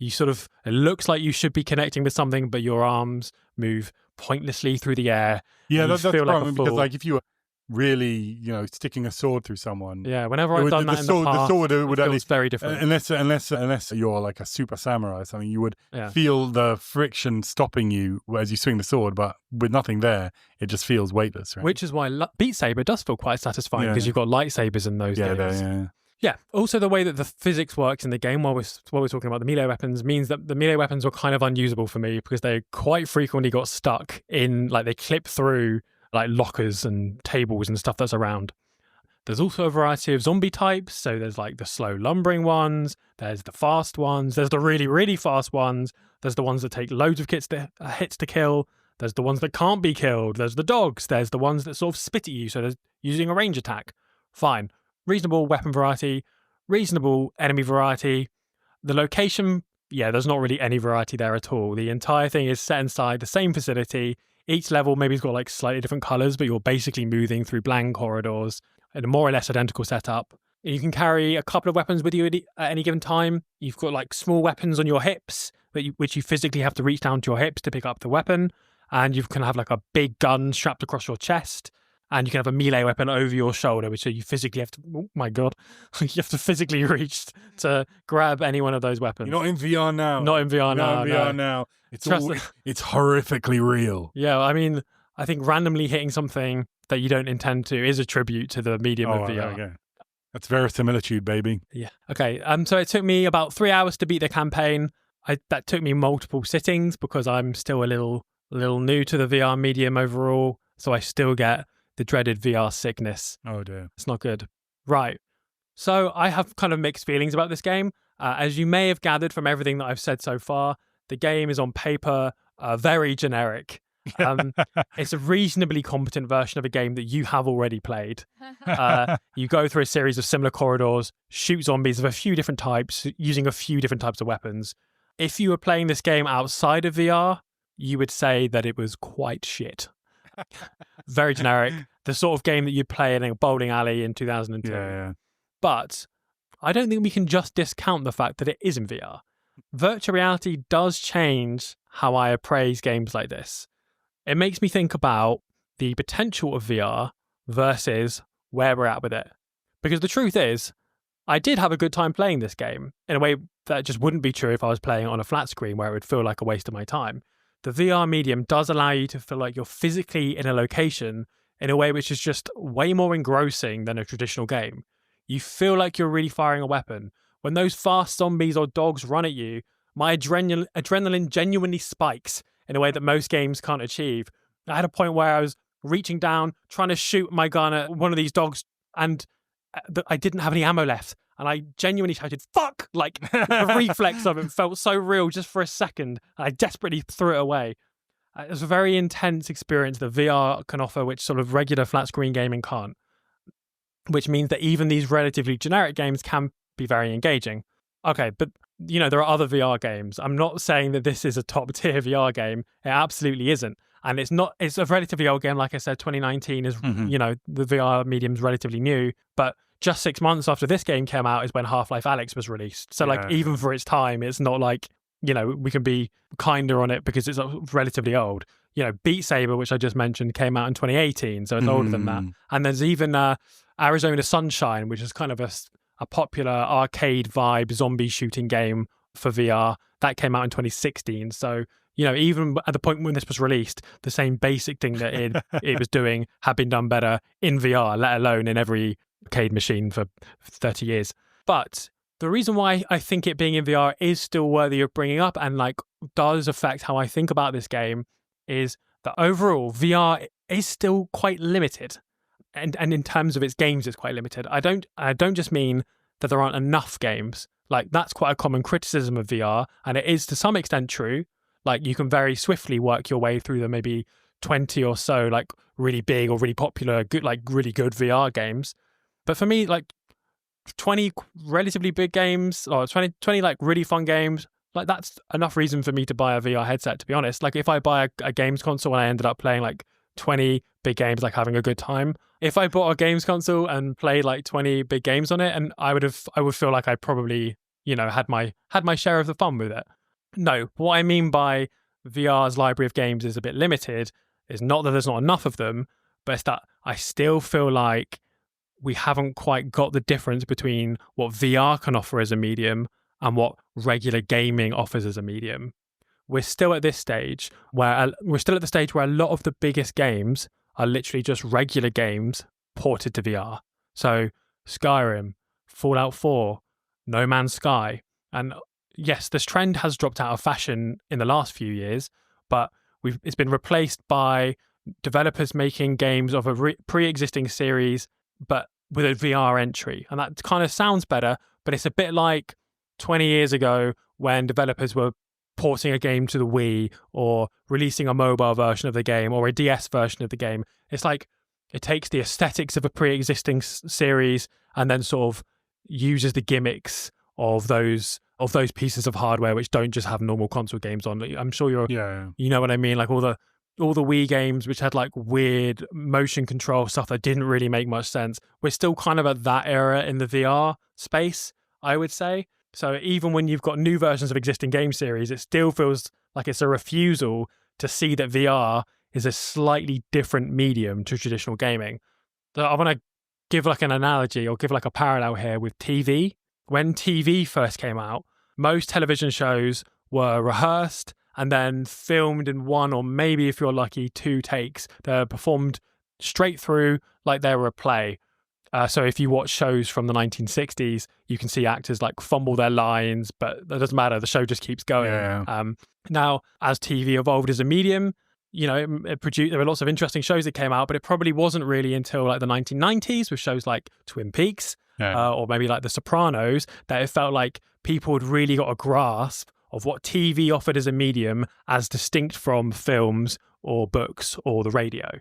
Speaker 3: it looks like you should be connecting with something, but your arms move pointlessly through the air.
Speaker 1: Yeah, that's the problem, because like if you were really, sticking a sword through someone.
Speaker 3: Yeah, whenever I've done that in the past,
Speaker 1: the sword would at least
Speaker 3: very different.
Speaker 1: Unless you're like a super samurai or something, you would feel the friction stopping you as you swing the sword, but with nothing there, it just feels weightless, right?
Speaker 3: Which is why Beat Saber does feel quite satisfying, because you've got lightsabers in those games. Yeah. Also, the way that the physics works in the game, while we're talking about the melee weapons, means that the melee weapons were kind of unusable for me, because they quite frequently got stuck in, like, they clip through like lockers and tables and stuff that's around. There's also a variety of zombie types. So there's like the slow lumbering ones, there's the fast ones, there's the really, really fast ones, there's the ones that take loads of hits to kill, there's the ones that can't be killed, there's the dogs, there's the ones that sort of spit at you, so there's using a range attack. Fine. Reasonable weapon variety, reasonable enemy variety. The location, there's not really any variety there at all. The entire thing is set inside the same facility. Each level maybe has got like slightly different colours, but you're basically moving through blank corridors in a more or less identical setup. You can carry a couple of weapons with you at any given time. You've got like small weapons on your hips, which you physically have to reach down to your hips to pick up the weapon. And you can have like a big gun strapped across your chest. And you can have a melee weapon over your shoulder, which you physically have to, oh my God, you have to physically reach to grab any one of those weapons.
Speaker 1: You're not in VR now.
Speaker 3: Not in VR now.
Speaker 1: Not in VR now. It's horrifically real.
Speaker 3: Yeah, I mean, I think randomly hitting something that you don't intend to is a tribute to the medium of VR.
Speaker 1: Okay. That's verisimilitude, baby.
Speaker 3: Yeah. Okay. So it took me about 3 hours to beat the campaign. That took me multiple sittings because I'm still a little new to the VR medium overall. So I still get the dreaded VR sickness.
Speaker 1: Oh dear.
Speaker 3: It's not good. Right. So I have kind of mixed feelings about this game. As you may have gathered from everything that I've said so far, the game is on paper very generic. It's a reasonably competent version of a game that you have already played. You go through a series of similar corridors, shoot zombies of a few different types, using a few different types of weapons. If you were playing this game outside of VR, you would say that it was quite shit. Very generic. The sort of game that you'd play in a bowling alley in 2002.
Speaker 1: Yeah.
Speaker 3: But I don't think we can just discount the fact that it is in VR. Virtual reality does change how I appraise games like this. It makes me think about the potential of VR versus where we're at with it. Because the truth is, I did have a good time playing this game in a way that just wouldn't be true if I was playing it on a flat screen where it would feel like a waste of my time. The VR medium does allow you to feel like you're physically in a location in a way which is just way more engrossing than a traditional game. You feel like you're really firing a weapon. When those fast zombies or dogs run at you, my adrenaline genuinely spikes in a way that most games can't achieve. I had a point where I was reaching down, trying to shoot my gun at one of these dogs, and I didn't have any ammo left. And I genuinely shouted, fuck! Like, the reflex of it felt so real just for a second. And I desperately threw it away. It was a very intense experience that VR can offer, which sort of regular flat screen gaming can't. Which means that even these relatively generic games can be very engaging. Okay, but, there are other VR games. I'm not saying that this is a top-tier VR game. It absolutely isn't. And it's a relatively old game. Like I said, 2019 is, the VR medium's relatively new. But just 6 months after this game came out is when Half-Life Alyx was released. So like even for its time, it's not like, you know, we can be kinder on it because it's relatively old. You know, Beat Saber, which I just mentioned, came out in 2018, so it's older than that. And there's even Arizona Sunshine, which is kind of a popular arcade vibe zombie shooting game for VR. That came out in 2016. So, you know, even at the point when this was released, the same basic thing that it was doing had been done better in VR, let alone in every arcade machine for 30 years. But the reason why I think it being in VR is still worthy of bringing up and like does affect how I think about this game is that overall VR is still quite limited. And in terms of its games, it's quite limited. I don't just mean that there aren't enough games. Like that's quite a common criticism of VR, and it is to some extent true. Like you can very swiftly work your way through the maybe 20 or so like really big or really popular, good, like really good VR games. But for me, like 20 relatively big games or 20 like really fun games, like that's enough reason for me to buy a VR headset, to be honest. Like if I buy a games console and I ended up playing like 20 big games, like having a good time. If I bought a games console and played like 20 big games on it, and I would feel like I probably, you know, had my share of the fun with it. No, what I mean by VR's library of games is a bit limited is not that there's not enough of them, but it's that I still feel like we haven't quite got the difference between what VR can offer as a medium and what regular gaming offers as a medium. We're still at this stage where a lot of the biggest games are literally just regular games ported to VR. So Skyrim, Fallout 4, No Man's Sky, and yes, this trend has dropped out of fashion in the last few years, but it's been replaced by developers making games of a pre-existing series, but with a VR entry. And that kind of sounds better, but it's a bit like 20 years ago when developers were porting a game to the Wii or releasing a mobile version of the game or a DS version of the game. It's like it takes the aesthetics of a pre-existing series and then sort of uses the gimmicks of those pieces of hardware which don't just have normal console games on. I'm sure you know what I mean, like all the Wii games which had like weird motion control stuff that didn't really make much sense. We're still kind of at that era in the VR space, I would say. So even when you've got new versions of existing game series, it still feels like it's a refusal to see that VR is a slightly different medium to traditional gaming. So I want to give like an analogy or give like a parallel here with TV. When TV first came out, most television shows were rehearsed and then filmed in one or maybe, if you're lucky, 2 takes. They're performed straight through like they were a play. So if you watch shows from the 1960s, you can see actors like fumble their lines, but that doesn't matter. The show just keeps going. Yeah. Now, as TV evolved as a medium, you know, there were lots of interesting shows that came out, but it probably wasn't really until like the 1990s with shows like Twin Peaks or maybe like The Sopranos that it felt like people had really got a grasp of what TV offered as a medium as distinct from films or books or the radio.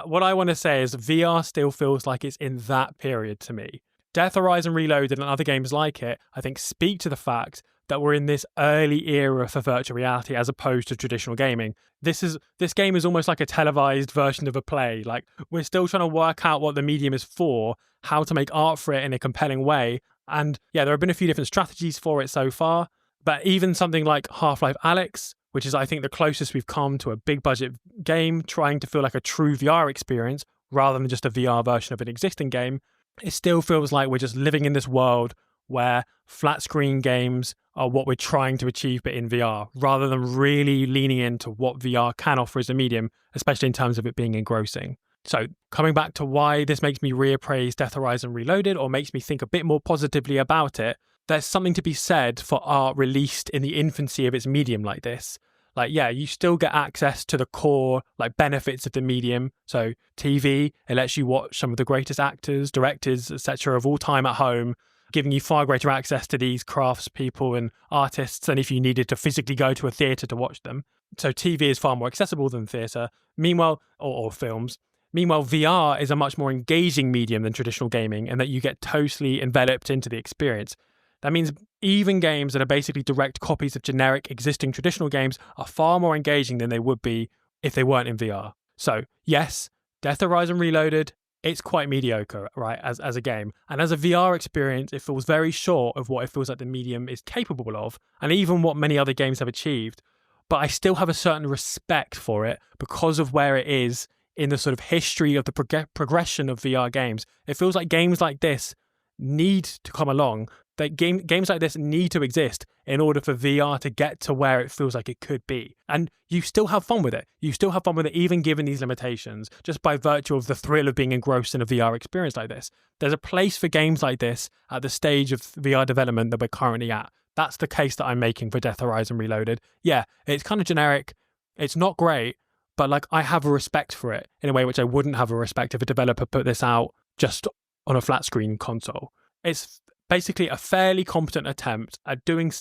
Speaker 3: What I want to say is VR still feels like it's in that period to me. Death Horizon Reloaded and other games like it, I think, speak to the fact that we're in this early era for virtual reality as opposed to traditional gaming. This game is almost like a televised version of a play. Like we're still trying to work out what the medium is for, how to make art for it in a compelling way. And yeah, there have been a few different strategies for it so far. But even something like Half-Life Alyx, which is, I think, the closest we've come to a big budget game trying to feel like a true VR experience rather than just a VR version of an existing game, it still feels like we're just living in this world where flat screen games are what we're trying to achieve, but in VR, rather than really leaning into what VR can offer as a medium, especially in terms of it being engrossing. So coming back to why this makes me reappraise Death Horizon Reloaded or makes me think a bit more positively about it, there's something to be said for art released in the infancy of its medium like this. Like, yeah, you still get access to the core like benefits of the medium. So TV, it lets you watch some of the greatest actors, directors, etc. of all time at home, giving you far greater access to these craftspeople and artists than if you needed to physically go to a theatre to watch them. So TV is far more accessible than theatre. Meanwhile, or films. Meanwhile, VR is a much more engaging medium than traditional gaming, and that you get totally enveloped into the experience. That means even games that are basically direct copies of generic existing traditional games are far more engaging than they would be if they weren't in VR. So yes, Death Horizon Reloaded it's quite mediocre, right, as a game. And as a VR experience, it feels very short of what it feels like the medium is capable of, and even what many other games have achieved. But I still have a certain respect for it because of where it is in the sort of history of the progression of VR games. It feels like games like this need to come along. That games like this need to exist in order for VR to get to where it feels like it could be. And you still have fun with it. You still have fun with it, even given these limitations, just by virtue of the thrill of being engrossed in a VR experience like this. There's a place for games like this at the stage of VR development that we're currently at. That's the case that I'm making for Death Horizon Reloaded. Yeah, it's kind of generic. It's not great, but like I have a respect for it in a way which I wouldn't have a respect if a developer put this out just on a flat screen console. It's basically a fairly competent attempt at doing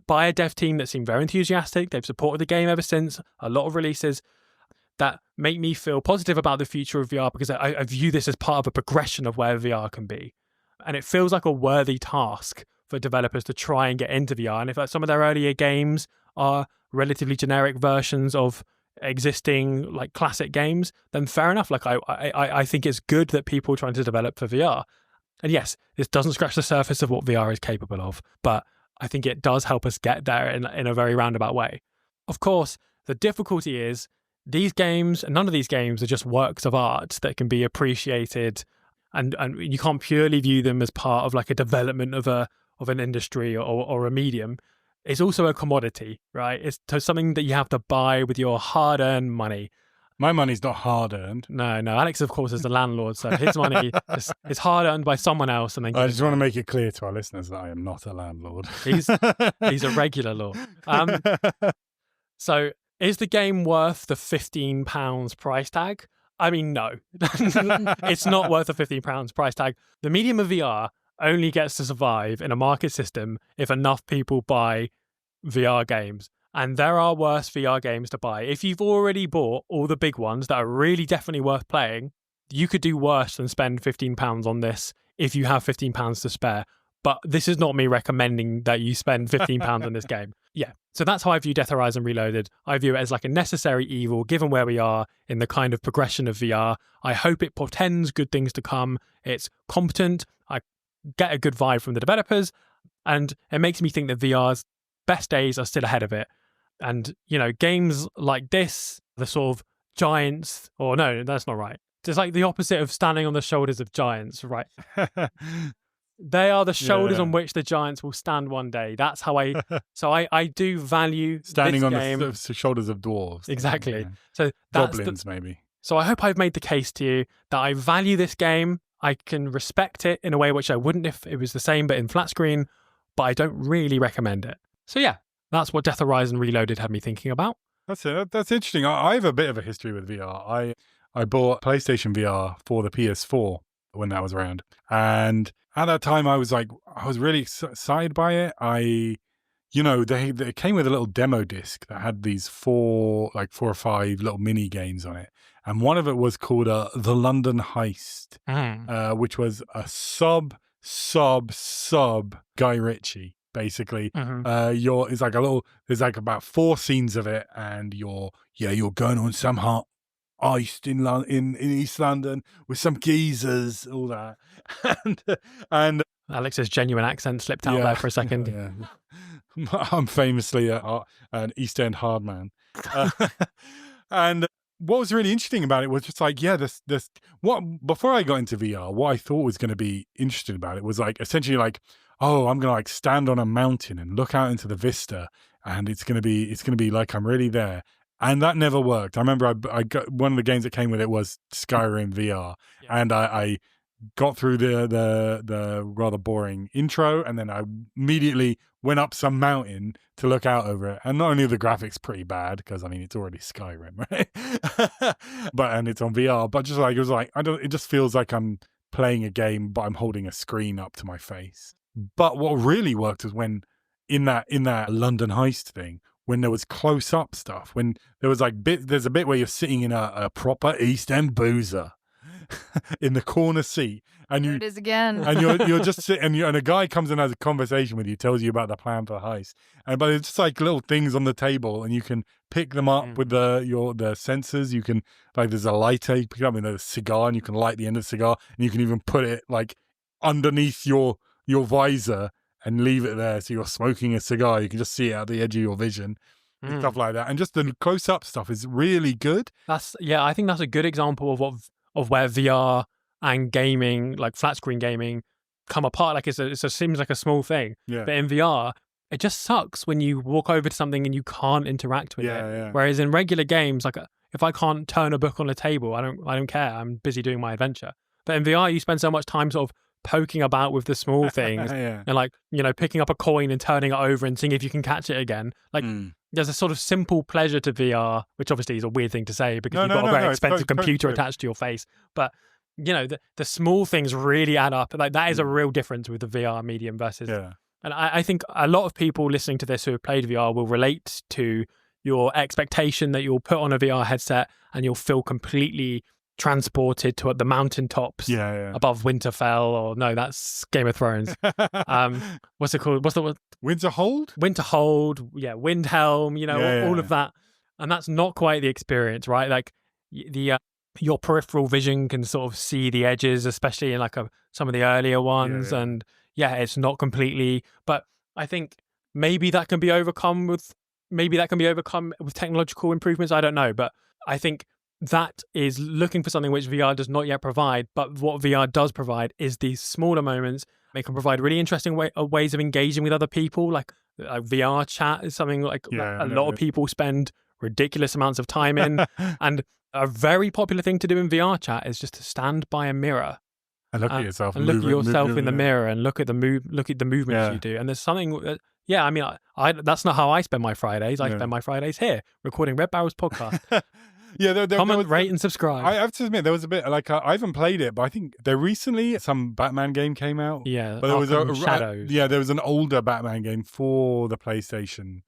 Speaker 3: by a dev team that seemed very enthusiastic. They've supported the game ever since, a lot of releases that make me feel positive about the future of VR, because I view this as part of a progression of where VR can be. And it feels like a worthy task for developers to try and get into VR. And if some of their earlier games are relatively generic versions of existing like classic games, then fair enough. Like I think it's good that people are trying to develop for VR. And yes, this doesn't scratch the surface of what VR is capable of, but I think it does help us get there in a very roundabout way. Of course, the difficulty is these games, none of these games are just works of art that can be appreciated, and you can't purely view them as part of like a development of an industry or a medium. It's also a commodity, right? It's something that you have to buy with your hard-earned money.
Speaker 1: My money's not hard-earned.
Speaker 3: No. Alex, of course, is the landlord, so his money is hard-earned by someone else. And then
Speaker 1: I just want to make it clear to our listeners that I am not a landlord.
Speaker 3: He's a regular lord. So is the game worth the £15 price tag? I mean, no. It's not worth the £15 price tag. The medium of VR only gets to survive in a market system if enough people buy VR games. And there are worse VR games to buy. If you've already bought all the big ones that are really definitely worth playing, you could do worse than spend £15 on this if you have £15 to spare. But this is not me recommending that you spend £15 on this game. Yeah. So that's how I view Death Horizon Reloaded. I view it as like a necessary evil, given where we are in the kind of progression of VR. I hope it portends good things to come. It's competent. I get a good vibe from the developers. And it makes me think that VR's best days are still ahead of it. And, you know, games like this, the sort of giants, or no, that's not right. It's like the opposite of standing on the shoulders of giants, right? They are the shoulders on which the giants will stand one day. That's how I do value
Speaker 1: standing
Speaker 3: this
Speaker 1: on
Speaker 3: game.
Speaker 1: the shoulders of dwarves.
Speaker 3: Exactly.
Speaker 1: Yeah.
Speaker 3: So
Speaker 1: goblins, maybe.
Speaker 3: So I hope I've made the case to you that I value this game. I can respect it in a way which I wouldn't if it was the same, but in flat screen, but I don't really recommend it. So yeah. That's what Death Horizon Reloaded had me thinking about.
Speaker 1: That's it. That's interesting. I have a bit of a history with VR. I bought PlayStation VR for the PS4 when that was around. And at that time, I was really excited by it. They came with a little demo disc that had these four or five little mini games on it. And one of it was called The London Heist, which was a sub Guy Ritchie. Basically, there's like about 4 scenes of it, and you're going on some hot heist in East London with some geezers, all that, and
Speaker 3: Alex's genuine accent slipped out there for a second.
Speaker 1: Yeah. I'm famously an East End hard man, and what was really interesting about it was just like, before I got into VR, what I thought was going to be interesting about it was like essentially like, oh, I'm going to like stand on a mountain and look out into the vista, and it's going to be like I'm really there. And that never worked. I remember I got one of the games that came with it was Skyrim VR, and I got through the rather boring intro, and then I immediately went up some mountain to look out over it. And not only are the graphics pretty bad, because I mean it's already Skyrim, right? and it's on VR, but just like it was like it just feels like I'm playing a game, but I'm holding a screen up to my face. But what really worked was when in that London Heist thing, when there was close up stuff, when there was like there's a bit where you're sitting in a proper East End boozer, in the corner seat, and
Speaker 2: There it is again.
Speaker 1: and you're just sitting, and a guy comes and has a conversation with you, tells you about the plan for the heist, but it's just like little things on the table, and you can pick them up with the sensors. You can, like, there's a lighter, you pick it up with a cigar, and you can light the end of the cigar, and you can even put it like underneath your visor and leave it there, so you're smoking a cigar. You can just see it at the edge of your vision. And stuff like that, and just the close-up stuff is really good.
Speaker 3: I think that's a good example of where VR and gaming, like flat screen gaming, come apart. Like it seems like a small thing, but in VR, it just sucks when you walk over to something and you can't interact with it.
Speaker 1: Yeah.
Speaker 3: Whereas in regular games, like if I can't turn a book on a table, I don't care. I'm busy doing my adventure. But in VR, you spend so much time sort of poking about with the small things and, like, you know, picking up a coin and turning it over and seeing if you can catch it again. Like there's a sort of simple pleasure to VR, which obviously is a weird thing to say because you've got a very expensive computer attached to your face. But, you know, the small things really add up. Like that is a real difference with the VR medium versus...
Speaker 1: Yeah.
Speaker 3: And I think a lot of people listening to this who have played VR will relate to your expectation that you'll put on a VR headset and you'll feel completely transported to the mountaintops above Winterfell, or no, that's Game of Thrones. What's it called? What's the word?
Speaker 1: Winterhold?
Speaker 3: Winterhold, Windhelm, you know, all of that. And that's not quite the experience, right? Like your peripheral vision can sort of see the edges, especially in like some of the earlier ones. And it's not completely, but I think maybe that can be overcome with technological improvements. I don't know, but I think that is looking for something which VR does not yet provide. But what VR does provide is these smaller moments. It can provide really interesting ways of engaging with other people. Like VR chat is something like a lot of people spend ridiculous amounts of time in. And a very popular thing to do in VR chat is just to stand by a mirror
Speaker 1: and look at yourself,
Speaker 3: and look at yourself in the mirror and look at the movements you do. And there's something. I mean, that's not how I spend my Fridays. I spend my Fridays here recording Red Barrel's podcast. Comment, rate, and subscribe.
Speaker 1: I have to admit, there was a bit like I haven't played it, but I think there recently some Batman game came out.
Speaker 3: Yeah,
Speaker 1: but there was
Speaker 3: Shadows.
Speaker 1: There was an older Batman game for the PlayStation,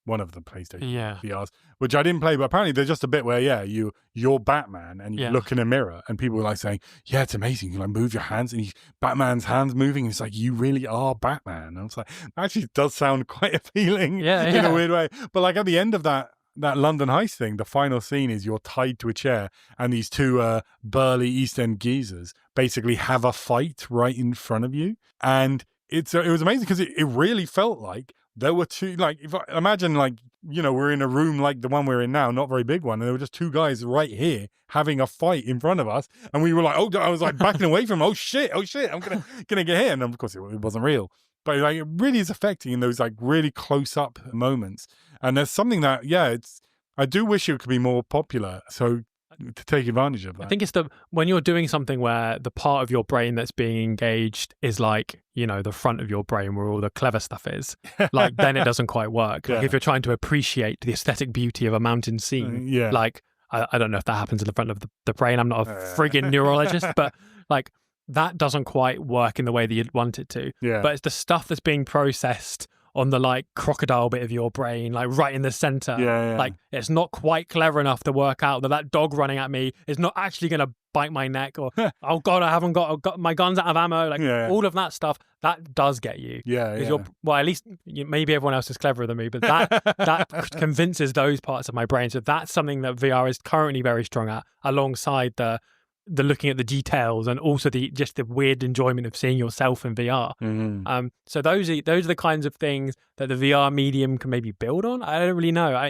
Speaker 1: one of the PlayStation VRs, which I didn't play. But apparently, there's just a bit where you're Batman and you look in a mirror, and people were like saying, "Yeah, it's amazing. You like move your hands, and Batman's hands moving. And it's like you really are Batman." And I was like, actually, it does sound quite appealing in a weird way. But like at the end of that London heist thing, the final scene is you're tied to a chair and these two burly East End geezers basically have a fight right in front of you. And it was amazing because it really felt like there were two, like, if I imagine, like, you know, we're in a room like the one we're in now, not a very big one, and there were just two guys right here having a fight in front of us, and we were like, I was like backing away from, oh shit, I'm gonna get hit, and of course it wasn't real. But like, it really is affecting in those like really close up moments. And there's something that, I do wish it could be more popular. So to take advantage of that.
Speaker 3: I think it's when you're doing something where the part of your brain that's being engaged is like, you know, the front of your brain where all the clever stuff is, like then it doesn't quite work. Like if you're trying to appreciate the aesthetic beauty of a mountain scene, like I don't know if that happens in the front of the brain. I'm not a friggin' neurologist, but like, that doesn't quite work in the way that you'd want it to.
Speaker 1: Yeah.
Speaker 3: But it's the stuff that's being processed on the like crocodile bit of your brain, like right in the center. Like it's not quite clever enough to work out that dog running at me is not actually going to bite my neck, or oh god, I've got my gun's out of ammo. Like all of that stuff that does get you. Well, at least maybe everyone else is cleverer than me, but that convinces those parts of my brain. So that's something that VR is currently very strong at, alongside the looking at the details and also the weird enjoyment of seeing yourself in VR. So those are the kinds of things that the VR medium can maybe build on. I don't really know.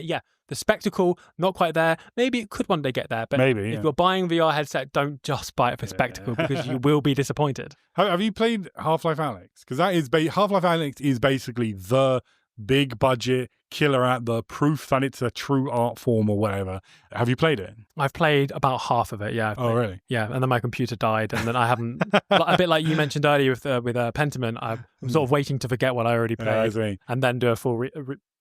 Speaker 3: The spectacle, not quite there. Maybe it could one day get there, but if you're buying a VR headset, don't just buy it for spectacle because you will be disappointed.
Speaker 1: Have you played Half-Life Alyx? Because that is Half-Life Alyx is basically the big budget killer app, the proof that it's a true art form or whatever. Have you played it?
Speaker 3: I've played about half of it,
Speaker 1: Oh, really?
Speaker 3: Yeah, and then my computer died, and then I haven't. A bit like you mentioned earlier with Pentiment, I'm sort of waiting to forget what I already played, and then do a full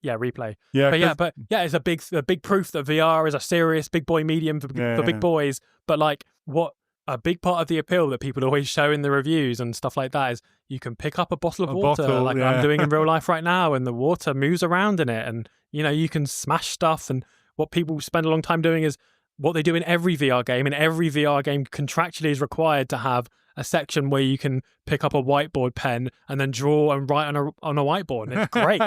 Speaker 3: replay. But it's a big proof that VR is a serious big boy medium for big boys. But like, what a big part of the appeal that people always show in the reviews and stuff like that is you can pick up a bottle of water, I'm doing in real life right now, and the water moves around in it, and you know, you can smash stuff. And what people spend a long time doing is what they do in every VR game, and every VR game contractually is required to have a section where you can pick up a whiteboard pen and then draw and write on a whiteboard. And it's great.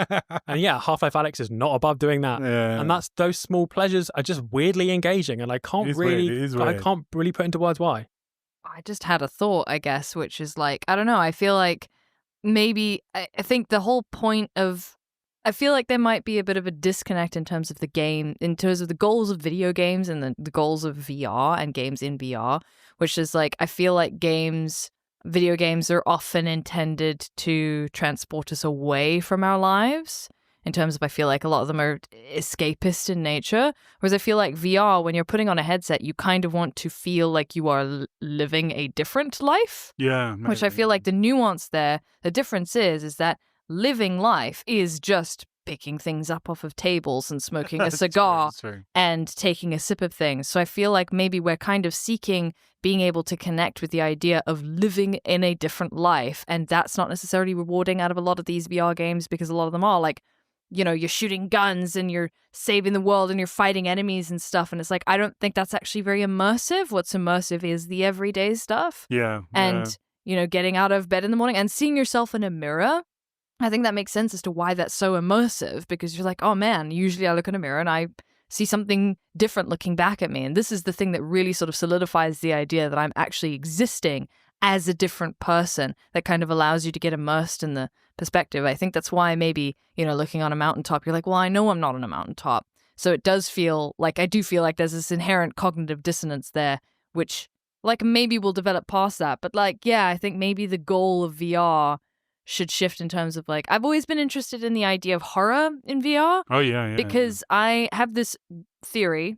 Speaker 3: And yeah, Half-Life Alyx is not above doing that.
Speaker 1: Yeah.
Speaker 3: And those small pleasures are just weirdly engaging, and I can't really put into words why.
Speaker 2: I just had a thought, I guess, which is like, I don't know, I feel like maybe I think the whole point of I feel like there might be a bit of a disconnect in terms of the game, in terms of the goals of video games and the goals of VR and games in VR, which is like, I feel like video games are often intended to transport us away from our lives. In terms of, I feel like a lot of them are escapist in nature. Whereas I feel like VR, when you're putting on a headset, you kind of want to feel like you are living a different life.
Speaker 1: Yeah. Maybe.
Speaker 2: Which I feel like the nuance there, the difference is that living life is just picking things up off of tables and smoking a cigar and taking a sip of things. So I feel like maybe we're kind of seeking being able to connect with the idea of living in a different life. And that's not necessarily rewarding out of a lot of these VR games, because a lot of them are like, you know, you're shooting guns and you're saving the world and you're fighting enemies and stuff. And it's like, I don't think that's actually very immersive. What's immersive is the everyday stuff.
Speaker 1: Yeah.
Speaker 2: And, you know, getting out of bed in the morning and seeing yourself in a mirror. I think that makes sense as to why that's so immersive, because you're like, oh man, usually I look in a mirror and I see something different looking back at me. And this is the thing that really sort of solidifies the idea that I'm actually existing as a different person, that kind of allows you to get immersed in the perspective. I think that's why maybe, you know, looking on a mountaintop, you're like, well, I know I'm not on a mountaintop. So it does feel like, I do feel like there's this inherent cognitive dissonance there, which like maybe we'll develop past that. But like, yeah, I think maybe the goal of VR should shift in terms of like, I've always been interested in the idea of horror in VR.
Speaker 1: Oh, yeah.
Speaker 2: Because I have this theory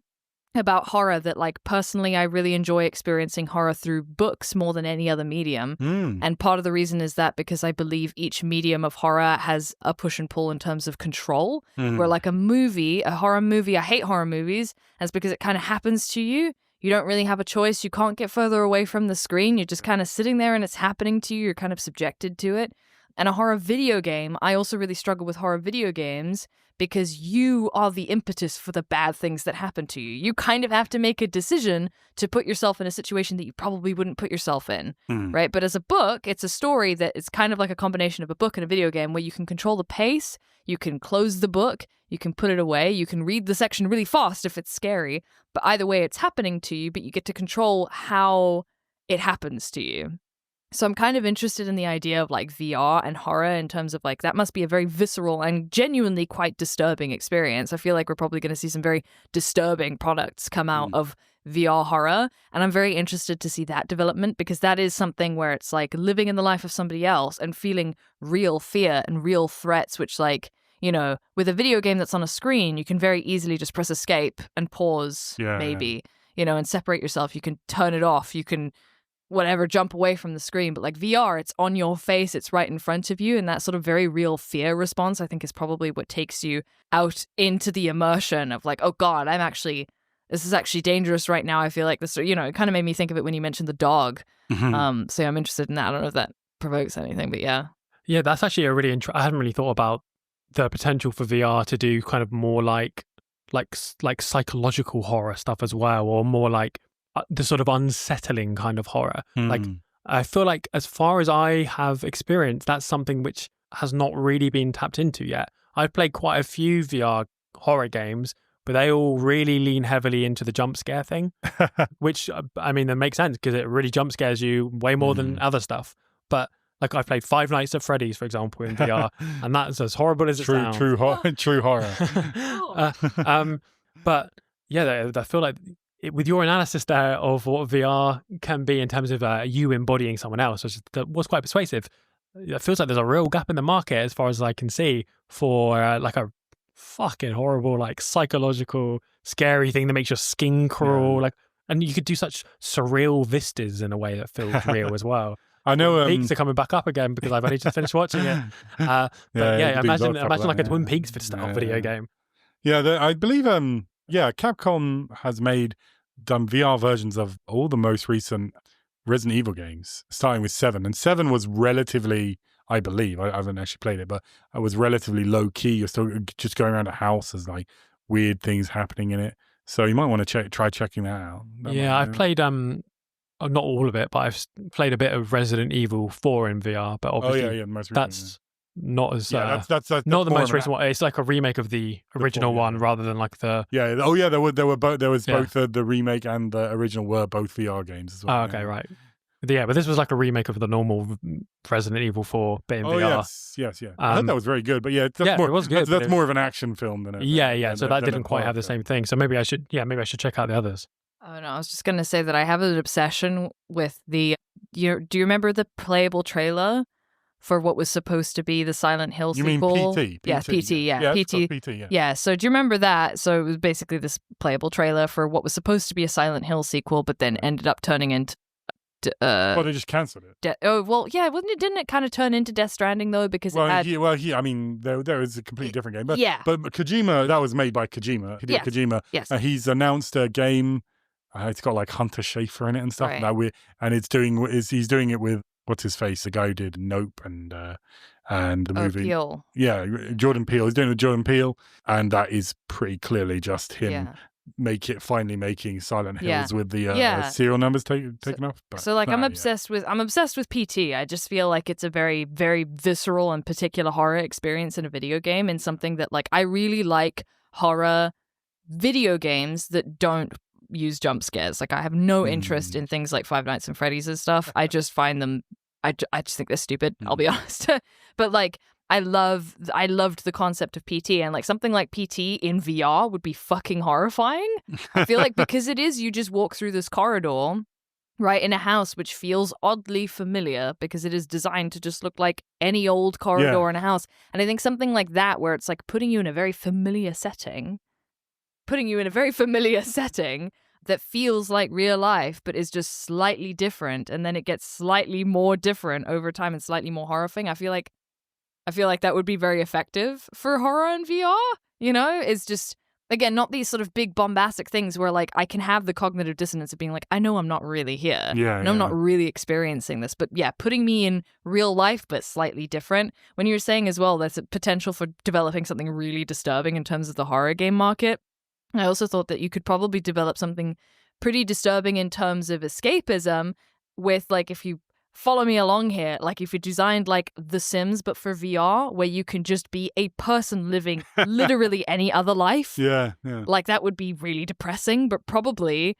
Speaker 2: about horror that like personally I really enjoy experiencing horror through books more than any other medium. And part of the reason is that because I believe each medium of horror has a push and pull in terms of control. Where like a horror movie, I hate horror movies, and it's because it kind of happens to you. You don't really have a choice. You can't get further away from the screen. You're just kind of sitting there and it's happening to you. You're kind of subjected to it. And a horror video game, I also really struggle with horror video games because you are the impetus for the bad things that happen to you. You kind of have to make a decision to put yourself in a situation that you probably wouldn't put yourself in, right? But as a book, it's a story that is kind of like a combination of a book and a video game where you can control the pace, you can close the book, you can put it away, you can read the section really fast if it's scary, but either way it's happening to you, but you get to control how it happens to you. So I'm kind of interested in the idea of like VR and horror in terms of like, that must be a very visceral and genuinely quite disturbing experience. I feel like we're probably going to see some very disturbing products come out of VR horror. And I'm very interested to see that development, because that is something where it's like living in the life of somebody else and feeling real fear and real threats, which like, you know, with a video game that's on a screen, you can very easily just press escape and pause, you know, and separate yourself. You can turn it off. You can whatever, jump away from the screen. But like VR, it's on your face, it's right in front of you. And that sort of very real fear response, I think, is probably what takes you out into the immersion of like, oh God, this is actually dangerous right now. I feel like this, you know, it kind of made me think of it when you mentioned the dog. So I'm interested in that. I don't know if that provokes anything, but yeah.
Speaker 3: Yeah, that's actually a really I hadn't really thought about the potential for VR to do kind of more like psychological horror stuff as well, or more like the sort of unsettling kind of horror. Like, I feel like as far as I have experienced, that's something which has not really been tapped into yet. I've played quite a few VR horror games, but they all really lean heavily into the jump scare thing, which, I mean, that makes sense because it really jump scares you way more than other stuff. But like, I've played Five Nights at Freddy's, for example, in VR, and that's as horrible as it sounds.
Speaker 1: True horror.
Speaker 3: But yeah, I feel like with your analysis there of what VR can be in terms of you embodying someone else, which was quite persuasive. It feels like there's a real gap in the market, as far as I can see, for like a fucking horrible, like psychological, scary thing that makes your skin crawl. Like, and you could do such surreal vistas in a way that feels real as well.
Speaker 1: I know
Speaker 3: Peaks are coming back up again because I've only just finished watching it. But imagine like a Twin Peaks style video game.
Speaker 1: Yeah, I believe Capcom has done VR versions of all the most recent Resident Evil games, starting with 7. And 7 was relatively, I believe, I haven't actually played it, but it was relatively low key. You're still just going around a house, there's like weird things happening in it. So you might want to try checking that out.
Speaker 3: I've played not all of it, but I've played a bit of Resident Evil 4 in VR. But obviously,
Speaker 1: the most recent,
Speaker 3: that's not as
Speaker 1: that's
Speaker 3: not the most recent one. It's like a remake of the original one rather than like the
Speaker 1: there was both the remake and the original were both VR games as well.
Speaker 3: Oh, okay, right. Yeah, but this was like a remake of the normal Resident Evil 4 bit in VR.
Speaker 1: Yes. I heard that was very good, but it was good. That's more of an action film than a
Speaker 3: So that didn't quite have the same thing. So maybe I should check out the others.
Speaker 2: Oh no, I was just gonna say that I have an obsession with the. Do you remember the playable trailer for what was supposed to be the Silent Hill sequel?
Speaker 1: You mean PT?
Speaker 2: Yeah, PT. Yeah, PT. Yeah. So do you remember that? So it was basically this playable trailer for what was supposed to be a Silent Hill sequel, but then ended up turning into.
Speaker 1: They just cancelled it.
Speaker 2: Didn't it kind of turn into Death Stranding though? Because
Speaker 1: I mean, there is a completely different game. But Kojima, that was made by Kojima. Kojima.
Speaker 2: Yes.
Speaker 1: He's announced a game. It's got like Hunter Schafer in it and stuff.
Speaker 2: Right.
Speaker 1: He's doing it with what's his face, the guy who did Nope and the movie.
Speaker 2: Peele.
Speaker 1: Yeah, Jordan Peele. He's doing it with Jordan Peele, and that is pretty clearly just him.
Speaker 2: Yeah.
Speaker 1: Finally making Silent Hills with the serial numbers taken off. But,
Speaker 2: I'm obsessed with PT. I just feel like it's a very, very visceral and particular horror experience in a video game, and something that like I really like horror video games that don't use jump scares. Like I have no interest in things like Five Nights at Freddy's and stuff. I just find them. I just think they're stupid. I'll be honest. But like. I loved the concept of PT, and like something like PT in VR would be fucking horrifying. I feel like because you just walk through this corridor, right, in a house which feels oddly familiar because it is designed to just look like any old corridor in a house. And I think something like that, where it's like putting you in a very familiar setting that feels like real life, but is just slightly different, and then it gets slightly more different over time and slightly more horrifying. I feel like that would be very effective for horror in VR, It's just, again, not these sort of big bombastic things where, like, I can have the cognitive dissonance of being like, I know I'm not really here. I'm not really experiencing this. But, putting me in real life, but slightly different. When you were saying as well, there's a potential for developing something really disturbing in terms of the horror game market. I also thought that you could probably develop something pretty disturbing in terms of escapism with, like, if you follow me along here, like if you designed like The Sims but for VR, where you can just be a person living literally any other life. Like that would be really depressing, but probably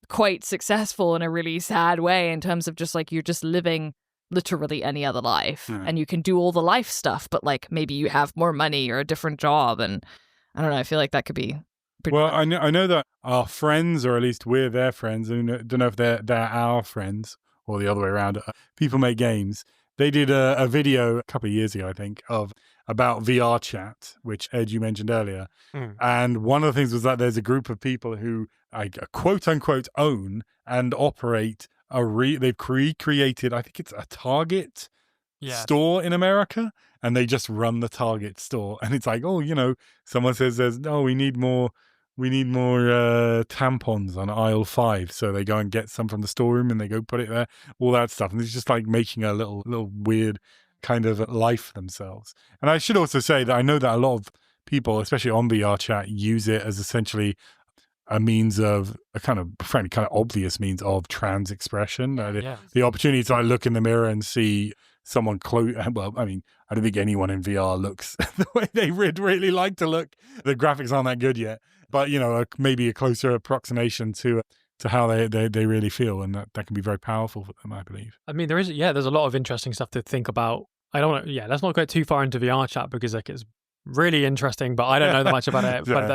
Speaker 2: quite successful in a really sad way in terms of just like you're just living literally any other life and you can do all the life stuff, but like maybe you have more money or a different job, and I don't know, I feel like that could be pretty fun.
Speaker 1: I know that our friends, or at least we're their friends, I don't know if they're our friends or the other way around. People Make Games. They did a video a couple of years ago, I think, about VR chat, which Ed, you mentioned earlier. And one of the things was that there's a group of people who quote unquote own and operate they've created, I think it's a Target store in America, and they just run the Target store. And it's like, someone says we need more tampons on aisle 5, so they go and get some from the storeroom and they go put it there, all that stuff, and it's just like making a little weird kind of life for themselves. And I should also say that I know that a lot of people, especially on VR chat, use it as essentially a means of a kind of obvious means of trans expression. The opportunity to look in the mirror and see someone well, I mean, I don't think anyone in VR looks the way they would really like to look. The graphics aren't that good yet, but maybe a closer approximation to how they really feel, and that can be very powerful for them, I believe.
Speaker 3: I mean, there's a lot of interesting stuff to think about. I don't want to, let's not go too far into VR chat because like it's really interesting, but I don't know that much about it. But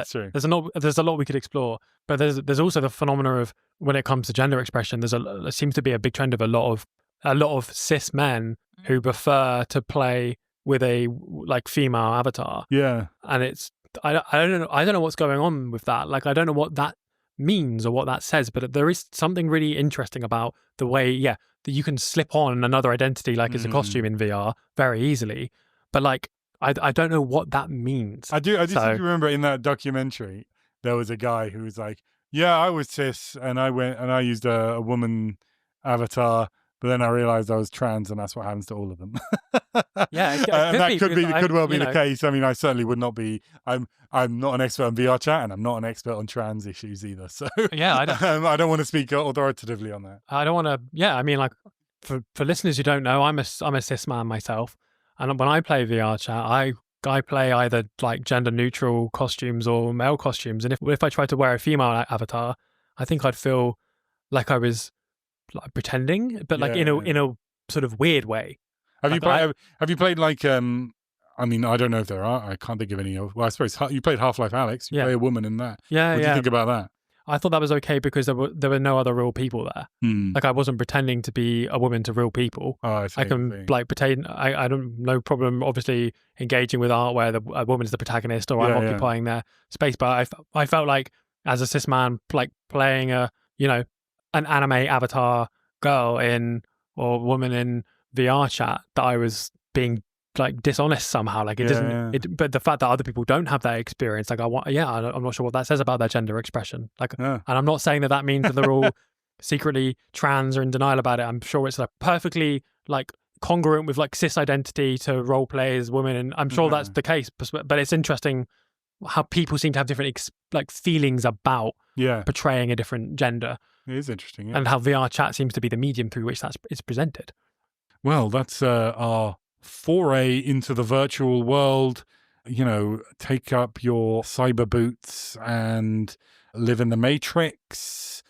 Speaker 3: there's a lot we could explore. But there's also the phenomena of, when it comes to gender expression, there seems to be a big trend of a lot of cis men who prefer to play with a like female avatar. And it's I don't know what's going on with that. Like I don't know what that means or what that says, but there is something really interesting about the way that you can slip on another identity like it's a costume in VR very easily. But like I don't know what that means.
Speaker 1: I do seem to remember in that documentary there was a guy who was like, I was cis and I went and I used a woman avatar, But then I realized I was trans, and that's what happens to all of them.
Speaker 3: Yeah, it
Speaker 1: and that could well be
Speaker 3: the
Speaker 1: case. I mean, I certainly would not be. I'm not an expert on VR chat, and I'm not an expert on trans issues either. So
Speaker 3: yeah,
Speaker 1: I don't want to speak authoritatively on that.
Speaker 3: I don't want to. Yeah, I mean, like for listeners who don't know, I'm a cis man myself, and when I play VR chat, I play either like gender neutral costumes or male costumes, and if I tried to wear a female avatar, I think I'd feel like I was like pretending, but like in a sort of weird way.
Speaker 1: Have you played like I mean, I don't know if there are. I can't think of any. Well, I suppose you played Half-Life Alyx. You play a woman in that.
Speaker 3: Yeah,
Speaker 1: what do you think about that?
Speaker 3: I thought that was okay because there were no other real people there. Like I wasn't pretending to be a woman to real people.
Speaker 1: Oh, I
Speaker 3: can like pretend. I don't no problem. Obviously, engaging with art where a woman is the protagonist or I'm occupying their space. But I felt like as a cis man, like playing an anime avatar girl or woman in VR chat, that I was being like dishonest somehow. Like it doesn't. But the fact that other people don't have that experience, like I'm not sure what that says about their gender expression. Like, and I'm not saying that means that they're all secretly trans or in denial about it. I'm sure it's like perfectly like congruent with like cis identity to role play as women, and I'm sure that's the case. But it's interesting how people seem to have different like feelings about portraying a different gender.
Speaker 1: It is interesting,
Speaker 3: and how VR chat seems to be the medium through which it's presented.
Speaker 1: Well, that's our foray into the virtual world. Take up your cyber boots and live in the Matrix.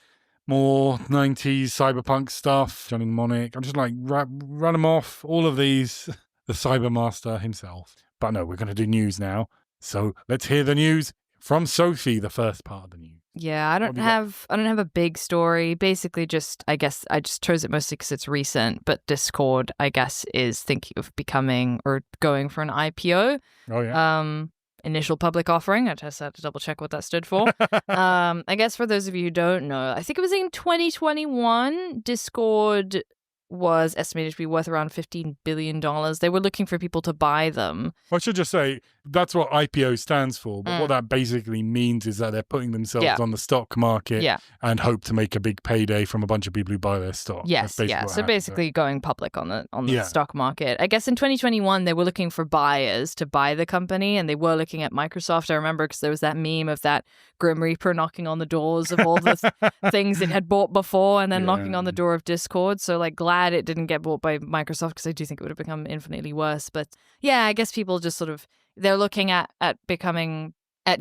Speaker 1: More 90s cyberpunk stuff. Johnny Mnemonic. I'm just like, run them off. All of these. The Cybermaster himself. But no, we're going to do news now. So let's hear the news from Sofie, the first part of the news.
Speaker 2: Yeah, I don't have a big story. Basically, I guess I just chose it mostly because it's recent. But Discord, I guess, is thinking of becoming or going for an IPO.
Speaker 1: Oh yeah.
Speaker 2: Initial public offering. I just had to double check what that stood for. I guess for those of you who don't know, I think it was in 2021. Discord was estimated to be worth around $15 billion. They were looking for people to buy them.
Speaker 1: I should just say that's what IPO stands for, but what that basically means is that they're putting themselves on the stock market and hope to make a big payday from a bunch of people who buy their stock.
Speaker 2: Yes, so basically going public on the stock market. I guess in 2021 they were looking for buyers to buy the company, and they were looking at Microsoft. I remember because there was that meme of that Grim Reaper knocking on the doors of all the things it had bought before, and then knocking on the door of Discord. So like glad it didn't get bought by Microsoft, because I do think it would have become infinitely worse. But yeah, I guess people just sort of, they're looking at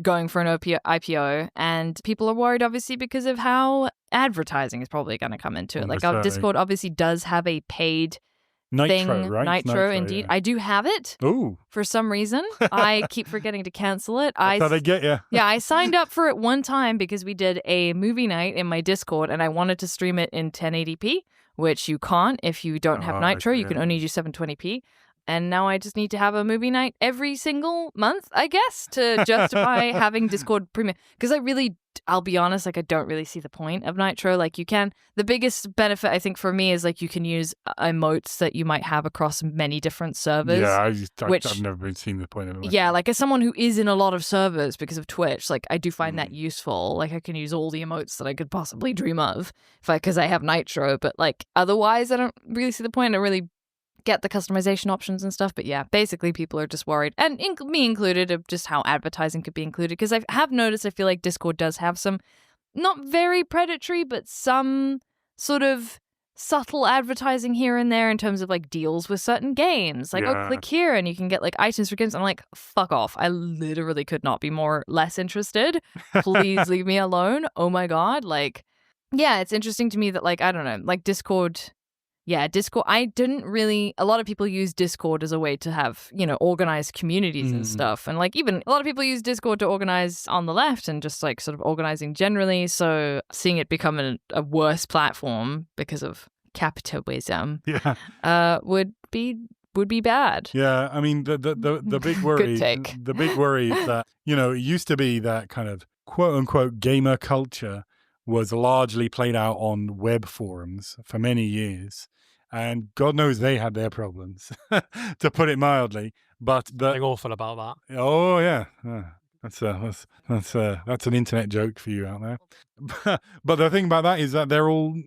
Speaker 2: going for an IPO, and people are worried obviously because of how advertising is probably going to come into it. Like Discord obviously does have a paid
Speaker 1: Nitro,
Speaker 2: thing.
Speaker 1: right?
Speaker 2: Nitro, indeed. Yeah. I do have it.
Speaker 1: Ooh.
Speaker 2: For some reason. I keep forgetting to cancel it.
Speaker 1: That's how they get you.
Speaker 2: Yeah, I signed up for it one time because we did a movie night in my Discord, and I wanted to stream it in 1080p, which you can't if you don't have Nitro. You can only do 720p. And now I just need to have a movie night every single month, I guess, to justify having Discord Premium. Because I'll be honest, like I don't really see the point of Nitro. Like the biggest benefit I think for me is like you can use emotes that you might have across many different servers.
Speaker 1: Yeah, I've never been seen the point of it.
Speaker 2: Yeah, like as someone who is in a lot of servers because of Twitch, like I do find that useful. Like I can use all the emotes that I could possibly dream of because I have Nitro. But like otherwise, I don't really see the point. I don't really get the customization options and stuff. But yeah, basically people are just worried, and me included, of just how advertising could be included. Because I have noticed, I feel like Discord does have some, not very predatory, but some sort of subtle advertising here and there in terms of like deals with certain games. Like, oh, click here and you can get like items for games. I'm like, fuck off. I literally could not be less interested. Please leave me alone. Oh my God. Like, yeah, it's interesting to me that like, I don't know, like Discord. Yeah, Discord. A lot of people use Discord as a way to have, organized communities and stuff. And like even a lot of people use Discord to organize on the left and just like sort of organizing generally. So seeing it become a worse platform because of capitalism would be bad.
Speaker 1: Yeah, I mean the big worry
Speaker 2: Good take.
Speaker 1: The big worry is that, it used to be that kind of quote unquote gamer culture was largely played out on web forums for many years. And God knows they had their problems, to put it mildly. But
Speaker 3: something awful about that.
Speaker 1: Oh yeah, that's an internet joke for you out there. But the thing about that is that they're all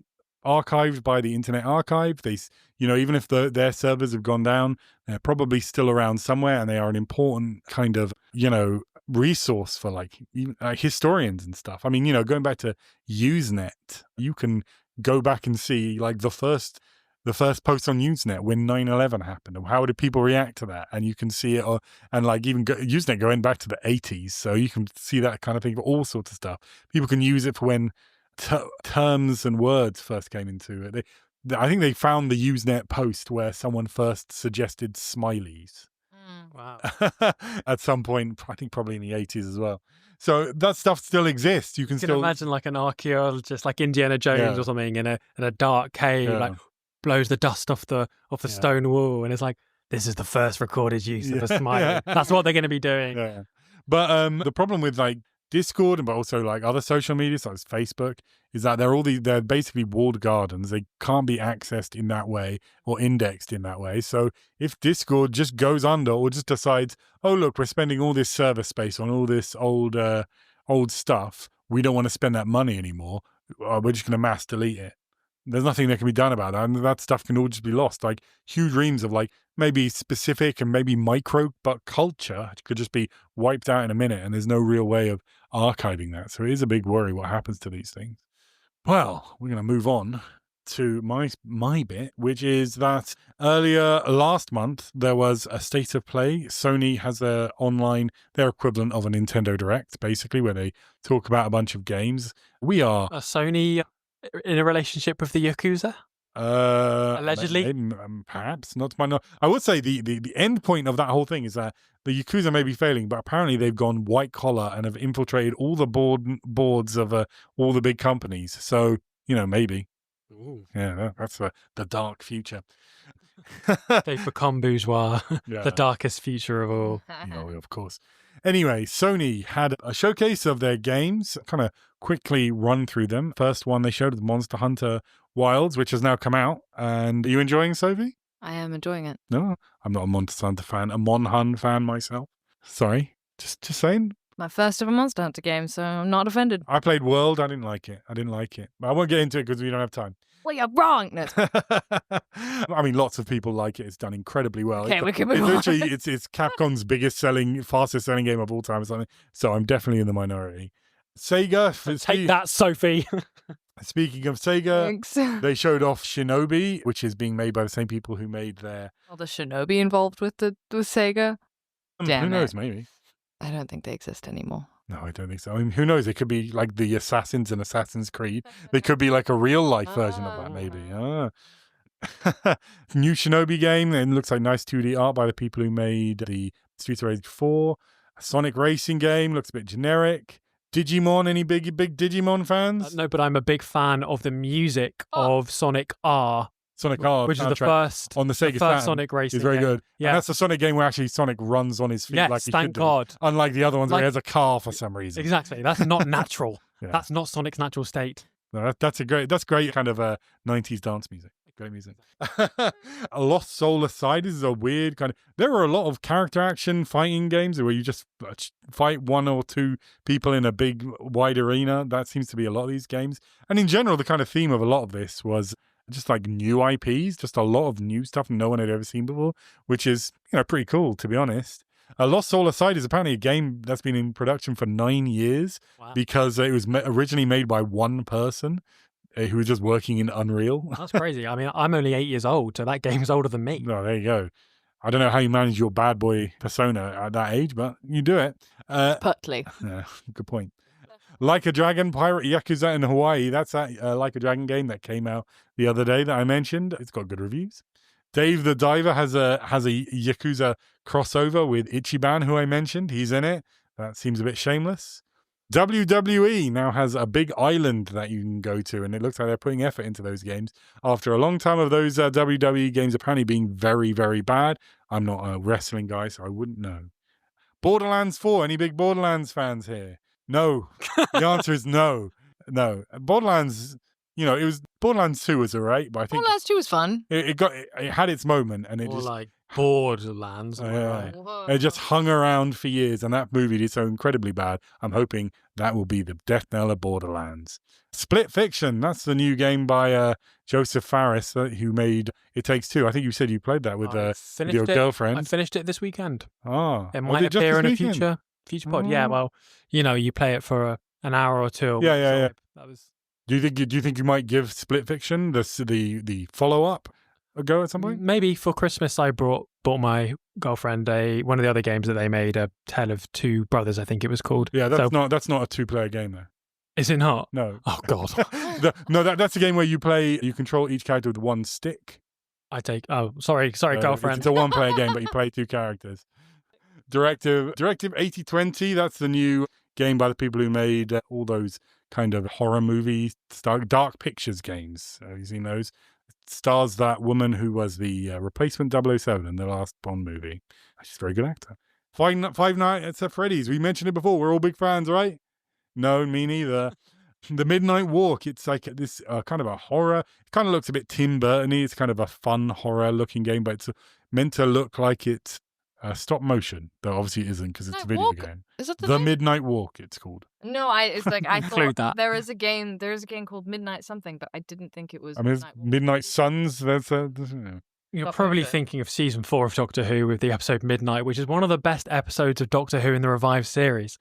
Speaker 1: archived by the Internet Archive. They, even if their servers have gone down, they're probably still around somewhere, and they are an important kind of, resource for like historians and stuff. I mean, going back to Usenet, you can go back and see like the first post on Usenet when 9/11 happened, and how did people react to that? And you can see it, and like even Usenet going back to the 80s, so you can see that kind of thing for all sorts of stuff. People can use it for when terms and words first came into it. I think they found the Usenet post where someone first suggested smileys.
Speaker 3: Wow.
Speaker 1: At some point, I think probably in the 80s as well. So that stuff still exists. You can still
Speaker 3: imagine like an archaeologist, like Indiana Jones or something, in a dark cave, like blows the dust off the stone wall, and it's like, this is the first recorded use of a smiley. That's what they're going to be doing.
Speaker 1: Yeah. But the problem with like Discord, but also like other social media, such as Facebook, is that they're basically walled gardens. They can't be accessed in that way or indexed in that way. So if Discord just goes under or just decides, oh look, we're spending all this server space on all this old stuff, we don't want to spend that money anymore, we're just going to mass delete it. There's nothing that can be done about that, and that stuff can all just be lost. Like huge reams of like maybe specific and maybe micro, but culture could just be wiped out in a minute, and there's no real way of archiving that. So it is a big worry what happens to these things. Well, we're going to move on to my bit, which is that earlier last month there was a state of play. Sony has their equivalent of a Nintendo Direct, basically, where they talk about a bunch of games. We are
Speaker 3: Sony in a relationship with the Yakuza? Allegedly?
Speaker 1: Perhaps. Not to my knowledge. I would say the end point of that whole thing is that the Yakuza may be failing, but apparently they've gone white collar and have infiltrated all the boards of all the big companies. So, maybe.
Speaker 3: Ooh.
Speaker 1: Yeah, that's the dark future.
Speaker 3: They've become bourgeois.
Speaker 1: Yeah.
Speaker 3: The darkest future of all.
Speaker 1: Of course. Anyway, Sony had a showcase of their games, kind of quickly run through them. First one they showed was Monster Hunter Wilds, which has now come out. And are you enjoying, Sofie?
Speaker 2: I am enjoying it.
Speaker 1: No, I'm not a Monster Hunter fan, a Mon Hun fan myself. Sorry, just saying.
Speaker 2: My first ever Monster Hunter game, so I'm not offended.
Speaker 1: I played World. I didn't like it. But I won't get into it because we don't have time.
Speaker 2: Well, you're wrong. No.
Speaker 1: I mean, lots of people like it. It's done incredibly well.
Speaker 2: Okay, we can move on.
Speaker 1: Literally, it's Capcom's fastest selling game of all time or something. So I'm definitely in the minority. Sega.
Speaker 3: Take that, Sofie.
Speaker 1: Speaking of Sega,
Speaker 2: Thanks.
Speaker 1: They showed off Shinobi, which is being made by the same people who made their...
Speaker 2: Well, the Shinobi involved with Sega? Damn
Speaker 1: who knows,
Speaker 2: it.
Speaker 1: maybe.
Speaker 2: I don't think they exist anymore.
Speaker 1: No, I don't think so. I mean, who knows? It could be like the Assassins in Assassin's Creed. They could be like a real-life version of that, maybe. New Shinobi game. It looks like nice 2D art by the people who made the Streets of Rage 4. A Sonic racing game. Looks a bit generic. Digimon. Any big Digimon fans?
Speaker 3: No, but I'm a big fan of the music of Sonic R.
Speaker 1: Sonic R,
Speaker 3: which is the first
Speaker 1: on the Sega
Speaker 3: first Sonic racing.
Speaker 1: Is very
Speaker 3: game.
Speaker 1: good.
Speaker 3: Yeah,
Speaker 1: and that's the Sonic game where actually Sonic runs on his feet.
Speaker 3: Yes,
Speaker 1: like he
Speaker 3: thank
Speaker 1: should do.
Speaker 3: God.
Speaker 1: Unlike the other ones where he has a car for some reason.
Speaker 3: Exactly. That's not natural.
Speaker 1: Yeah.
Speaker 3: That's not Sonic's natural state.
Speaker 1: No, that's great kind of 90s dance music. Great music. A Lost Soul Aside is a weird kind of... There are a lot of character action fighting games where you just fight one or two people in a big, wide arena. That seems to be a lot of these games. And in general, the kind of theme of a lot of this was just like new IPs, just a lot of new stuff no one had ever seen before, which is, pretty cool, to be honest. Lost Soul Aside is apparently a game that's been in production for 9 years.
Speaker 3: Wow.
Speaker 1: Because it was originally made by one person who was just working in Unreal.
Speaker 3: That's crazy. I mean, I'm only 8 years old, so that game's older than me.
Speaker 1: Oh, there you go. I don't know how you manage your bad boy persona at that age, but you do it.
Speaker 2: Puttley.
Speaker 1: Yeah, good point. Like a Dragon Pirate Yakuza in Hawaii. That's that Like a Dragon game that came out the other day that I mentioned. It's got good reviews. Dave the Diver has a Yakuza crossover with Ichiban, who I mentioned. He's in it. That seems a bit shameless. WWE now has a big island that you can go to, and it looks like they're putting effort into those games. After a long time of those WWE games apparently being very, very bad. I'm not a wrestling guy, so I wouldn't know. Borderlands 4. Any big Borderlands fans here? No. The answer is no. No. Borderlands, Borderlands 2 was alright, but I think
Speaker 2: Borderlands 2 was fun.
Speaker 1: it had its moment, and it
Speaker 3: Or
Speaker 1: just
Speaker 3: like Borderlands. Right.
Speaker 1: It just hung around for years, and that movie is so incredibly bad. I'm hoping that will be the death knell of Borderlands. Split Fiction, that's the new game by Joseph Fares, who made It Takes Two. I think you said you played that with your girlfriend.
Speaker 3: I finished it this weekend.
Speaker 1: Oh.
Speaker 3: It might appear in a future pod. Yeah, well, you play it for an hour or two.
Speaker 1: Yeah. That was... Do you think you might give Split Fiction the follow-up a go at some point?
Speaker 3: Maybe. For Christmas I bought my girlfriend one of the other games that they made, A Tale of Two Brothers, I think it was called.
Speaker 1: Yeah, that's not a two-player game though.
Speaker 3: Is it not?
Speaker 1: No.
Speaker 3: Oh God.
Speaker 1: That's a game where you control each character with one stick.
Speaker 3: Sorry, girlfriend.
Speaker 1: It's a one-player game, but you play two characters. Directive 8020, that's the new game by the people who made all those kind of horror movie Dark Pictures games. Have you seen those? It stars that woman who was the replacement 007 in the last Bond movie. She's a very good actor. Five Nights at Freddy's. We mentioned it before. We're all big fans, right? No, me neither. The Midnight Walk. It's like this kind of a horror. It kind of looks a bit Tim Burton-y. It's kind of a fun horror-looking game, but it's meant to look like it's stop motion, though obviously it isn't because it's a video game.
Speaker 2: Is that
Speaker 1: the Midnight Walk? It's called.
Speaker 2: No, it's like I thought
Speaker 3: that.
Speaker 2: there is a game called Midnight something, but I didn't think it was.
Speaker 1: I mean, Midnight Suns.
Speaker 3: You're probably thinking of season 4 of Doctor Who with the episode Midnight, which is one of the best episodes of Doctor Who in the revived series.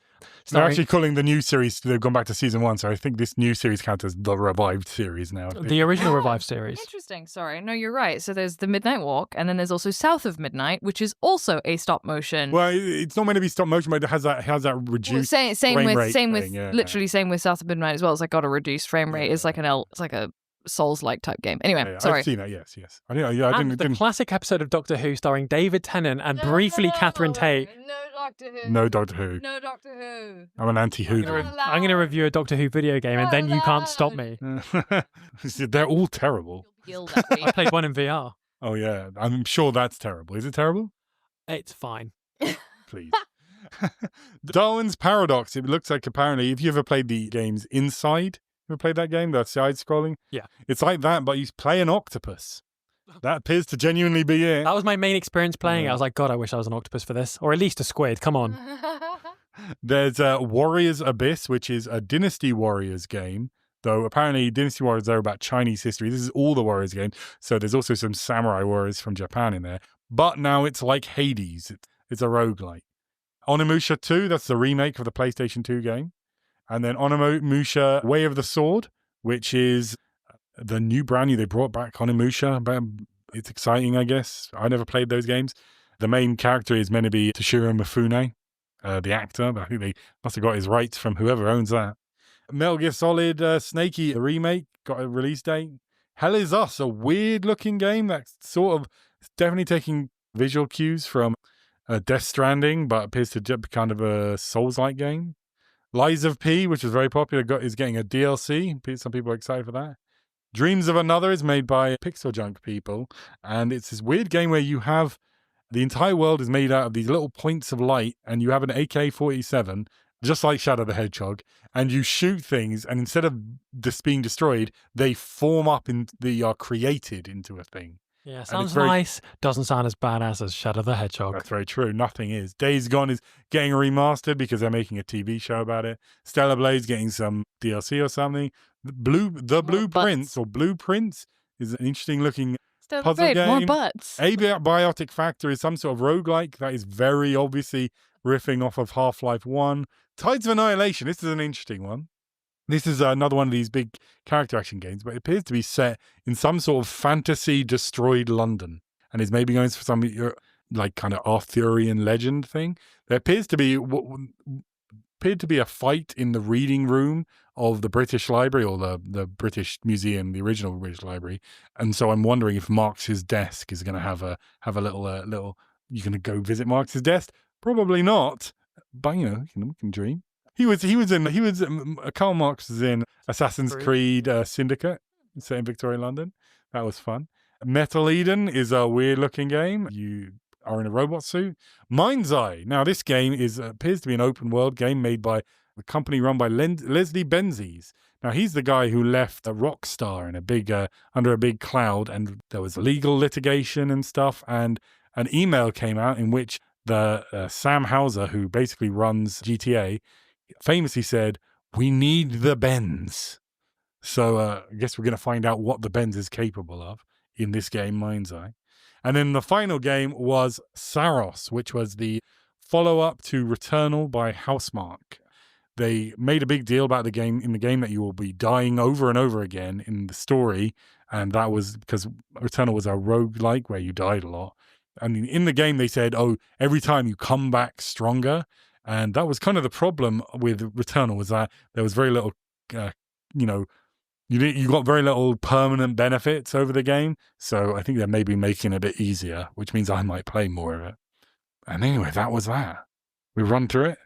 Speaker 1: They're actually calling the new series, they've gone back to season 1, so I think this new series counts as the revived series now.
Speaker 3: The original revived series.
Speaker 2: Interesting. Sorry. No, you're right. So there's the Midnight Walk, and then there's also South of Midnight, which is also a stop motion.
Speaker 1: Well, it's not meant to be stop motion, but it has that reduced
Speaker 2: same with
Speaker 1: thing,
Speaker 2: same with South of Midnight as well. It's like got a reduced frame rate. It's like it's like a Souls-like type game. Anyway, sorry.
Speaker 1: I've seen that, yes. I didn't.
Speaker 3: The classic episode of Doctor Who starring David Tennant and briefly Catherine Tate.
Speaker 1: No Doctor Who. I'm an anti-Who.
Speaker 3: I'm going to review a Doctor Who video game and then you can't stop me.
Speaker 1: They're all terrible.
Speaker 3: I played one in VR.
Speaker 1: Oh yeah, I'm sure that's terrible. Is it terrible?
Speaker 3: It's fine.
Speaker 1: Please. Darwin's Paradox. It looks like apparently, if you ever played the games Inside, ever played that game, the side-scrolling?
Speaker 3: Yeah.
Speaker 1: It's like that, but you play an octopus. That appears to genuinely be it.
Speaker 3: That was my main experience playing it. I was like, God, I wish I was an octopus for this. Or at least a squid. Come on.
Speaker 1: There's Warriors Abyss, which is a Dynasty Warriors game. Though apparently Dynasty Warriors are about Chinese history. This is all the Warriors games. So there's also some Samurai Warriors from Japan in there. But now it's like Hades. It's a roguelike. Onimusha 2, that's the remake of the PlayStation 2 game. And then Onimusha Way of the Sword, which is the brand new. They brought back Onimusha. It's exciting, I guess. I never played those games. The main character is meant to be Toshiro Mifune, the actor. But I think they must have got his rights from whoever owns that. Metal Gear Solid Snakey, the remake, got a release date. Hell Is Us, a weird-looking game that's sort of definitely taking visual cues from Death Stranding, but appears to be kind of a Souls-like game. Lies of P, which is very popular, is getting a DLC. Some people are excited for that. Dreams of Another is made by Pixel Junk people, and it's this weird game where you have the entire world is made out of these little points of light, and you have an AK-47, just like Shadow the Hedgehog, and you shoot things, and instead of just being destroyed, they form up and they are created into a thing.
Speaker 3: Yeah, sounds nice. Doesn't sound as badass as Shadow the Hedgehog.
Speaker 1: That's very true. Nothing is. Days Gone is getting remastered because they're making a TV show about it. Stellar Blade's getting some DLC or something. The Blueprints is an interesting looking puzzle game.
Speaker 2: More butts.
Speaker 1: Abiotic Factor is some sort of roguelike that is very obviously riffing off of Half-Life 1. Tides of Annihilation. This is an interesting one. This is another one of these big character action games, but it appears to be set in some sort of fantasy destroyed London, and is maybe going for some like kind of Arthurian legend thing. There appeared to be a fight in the reading room of the British Library or the British Museum, the original British Library, and so I'm wondering if Marx's desk is going to have a little. You're going to go visit Marx's desk? Probably not, but we can dream. Karl Marx was in Assassin's Creed Syndicate, set in Victorian London. That was fun. Metal Eden is a weird looking game. You are in a robot suit. Mind's Eye. Now this game appears to be an open world game made by the company run by Leslie Benzies. Now he's the guy who left a Rockstar in under a big cloud, and there was legal litigation and stuff, and an email came out in which the Sam Houser, who basically runs GTA, famously said, "We need the Benz." So I guess we're going to find out what the Benz is capable of in this game, Mind's Eye. And then the final game was Saros, which was the follow-up to Returnal by Housemarque. They made a big deal about the game that you will be dying over and over again in the story, and that was because Returnal was a roguelike where you died a lot. And in the game they said, every time you come back stronger, and that was kind of the problem with Returnal, was that there was very little, you got very little permanent benefits over the game. So I think they're maybe making it a bit easier, which means I might play more of it. And anyway, that was that. We run through it.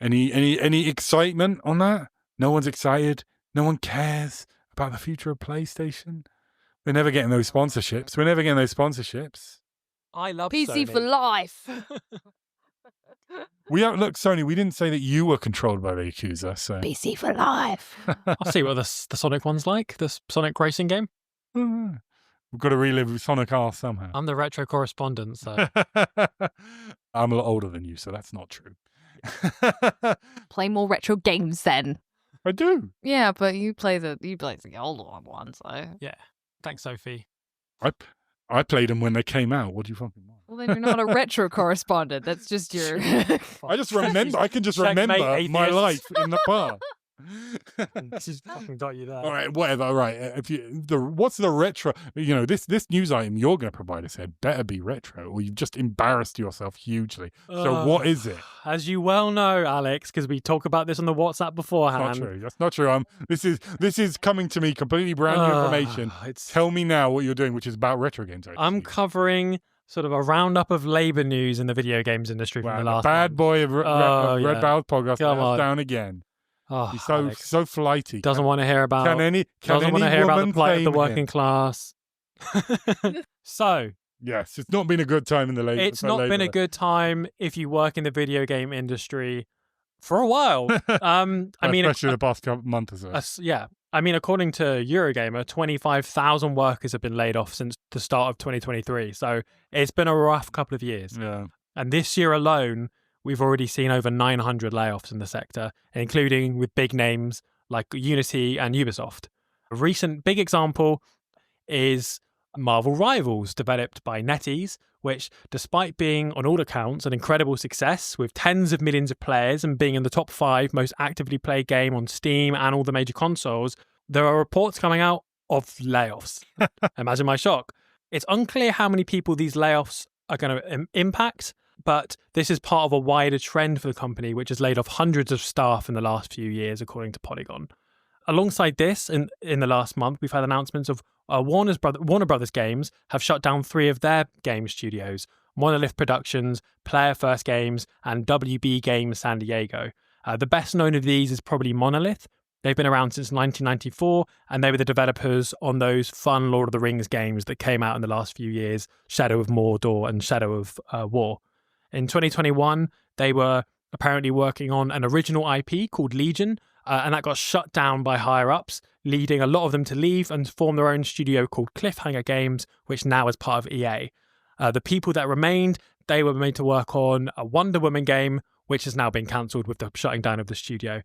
Speaker 1: Any excitement on that? No one's excited. No one cares about the future of PlayStation. We're never getting those sponsorships.
Speaker 3: I love
Speaker 2: PC
Speaker 3: Sony.
Speaker 2: for life.
Speaker 1: Look, Sony, we didn't say that you were controlled by the Yakuza, so...
Speaker 2: PC for life.
Speaker 3: I'll see what the Sonic one's like, the Sonic racing game.
Speaker 1: We've got to relive Sonic R somehow.
Speaker 3: I'm the retro correspondent, so...
Speaker 1: I'm a lot older than you, so that's not true.
Speaker 2: Play more retro games then.
Speaker 1: I do.
Speaker 2: Yeah, but you play the older one, so...
Speaker 3: Yeah. Thanks, Sofie.
Speaker 1: I played them when they came out. What do you fucking want?
Speaker 2: Well, then you're not a retro correspondent. That's just your...
Speaker 1: I can just remember my life in the past.
Speaker 3: She's fucking got you there.
Speaker 1: All right, whatever. All right, what's the retro? This news item you're going to provide us here better be retro, or you've just embarrassed yourself hugely. So what is it?
Speaker 3: As you well know, Alex, because we talk about this on the WhatsApp beforehand.
Speaker 1: That's not true. That's not true. This is coming to me completely brand new information. Tell me now what you're doing, which is about retro games.
Speaker 3: I'm covering sort of a roundup of labor news in the video games industry from the last.
Speaker 1: Bad
Speaker 3: month.
Speaker 1: boy of Red Ballad Podcast.
Speaker 3: Come on.
Speaker 1: Down again.
Speaker 3: Oh,
Speaker 1: He's so flighty.
Speaker 3: Doesn't want to hear about. Doesn't want to hear about the plight of the working class. So
Speaker 1: yes, it's not been a good time in the labor.
Speaker 3: It's not been a good time if you work in the video game industry for a while.
Speaker 1: Especially the past month or so.
Speaker 3: Yeah. I mean, according to Eurogamer, 25,000 workers have been laid off since the start of 2023. So it's been a rough couple of years.
Speaker 1: Yeah.
Speaker 3: And this year alone, we've already seen over 900 layoffs in the sector, including with big names like Unity and Ubisoft. A recent big example is Marvel Rivals, developed by NetEase, which, despite being, on all accounts, an incredible success with tens of millions of players and being in the top 5 most actively played game on Steam and all the major consoles, there are reports coming out of layoffs. Imagine my shock. It's unclear how many people these layoffs are going to impact, but this is part of a wider trend for the company, which has laid off hundreds of staff in the last few years, according to Polygon. Alongside this, in the last month, we've had announcements of Warner Brothers Games have shut down 3 of their game studios, Monolith Productions, Player First Games, and WB Games San Diego. The best known of these is probably Monolith. They've been around since 1994, and they were the developers on those fun Lord of the Rings games that came out in the last few years, Shadow of Mordor and Shadow of War. In 2021, they were apparently working on an original IP called Legion, and that got shut down by higher-ups, leading a lot of them to leave and form their own studio called Cliffhanger Games, which now is part of EA. The people that remained, they were made to work on a Wonder Woman game, which has now been cancelled with the shutting down of the studio.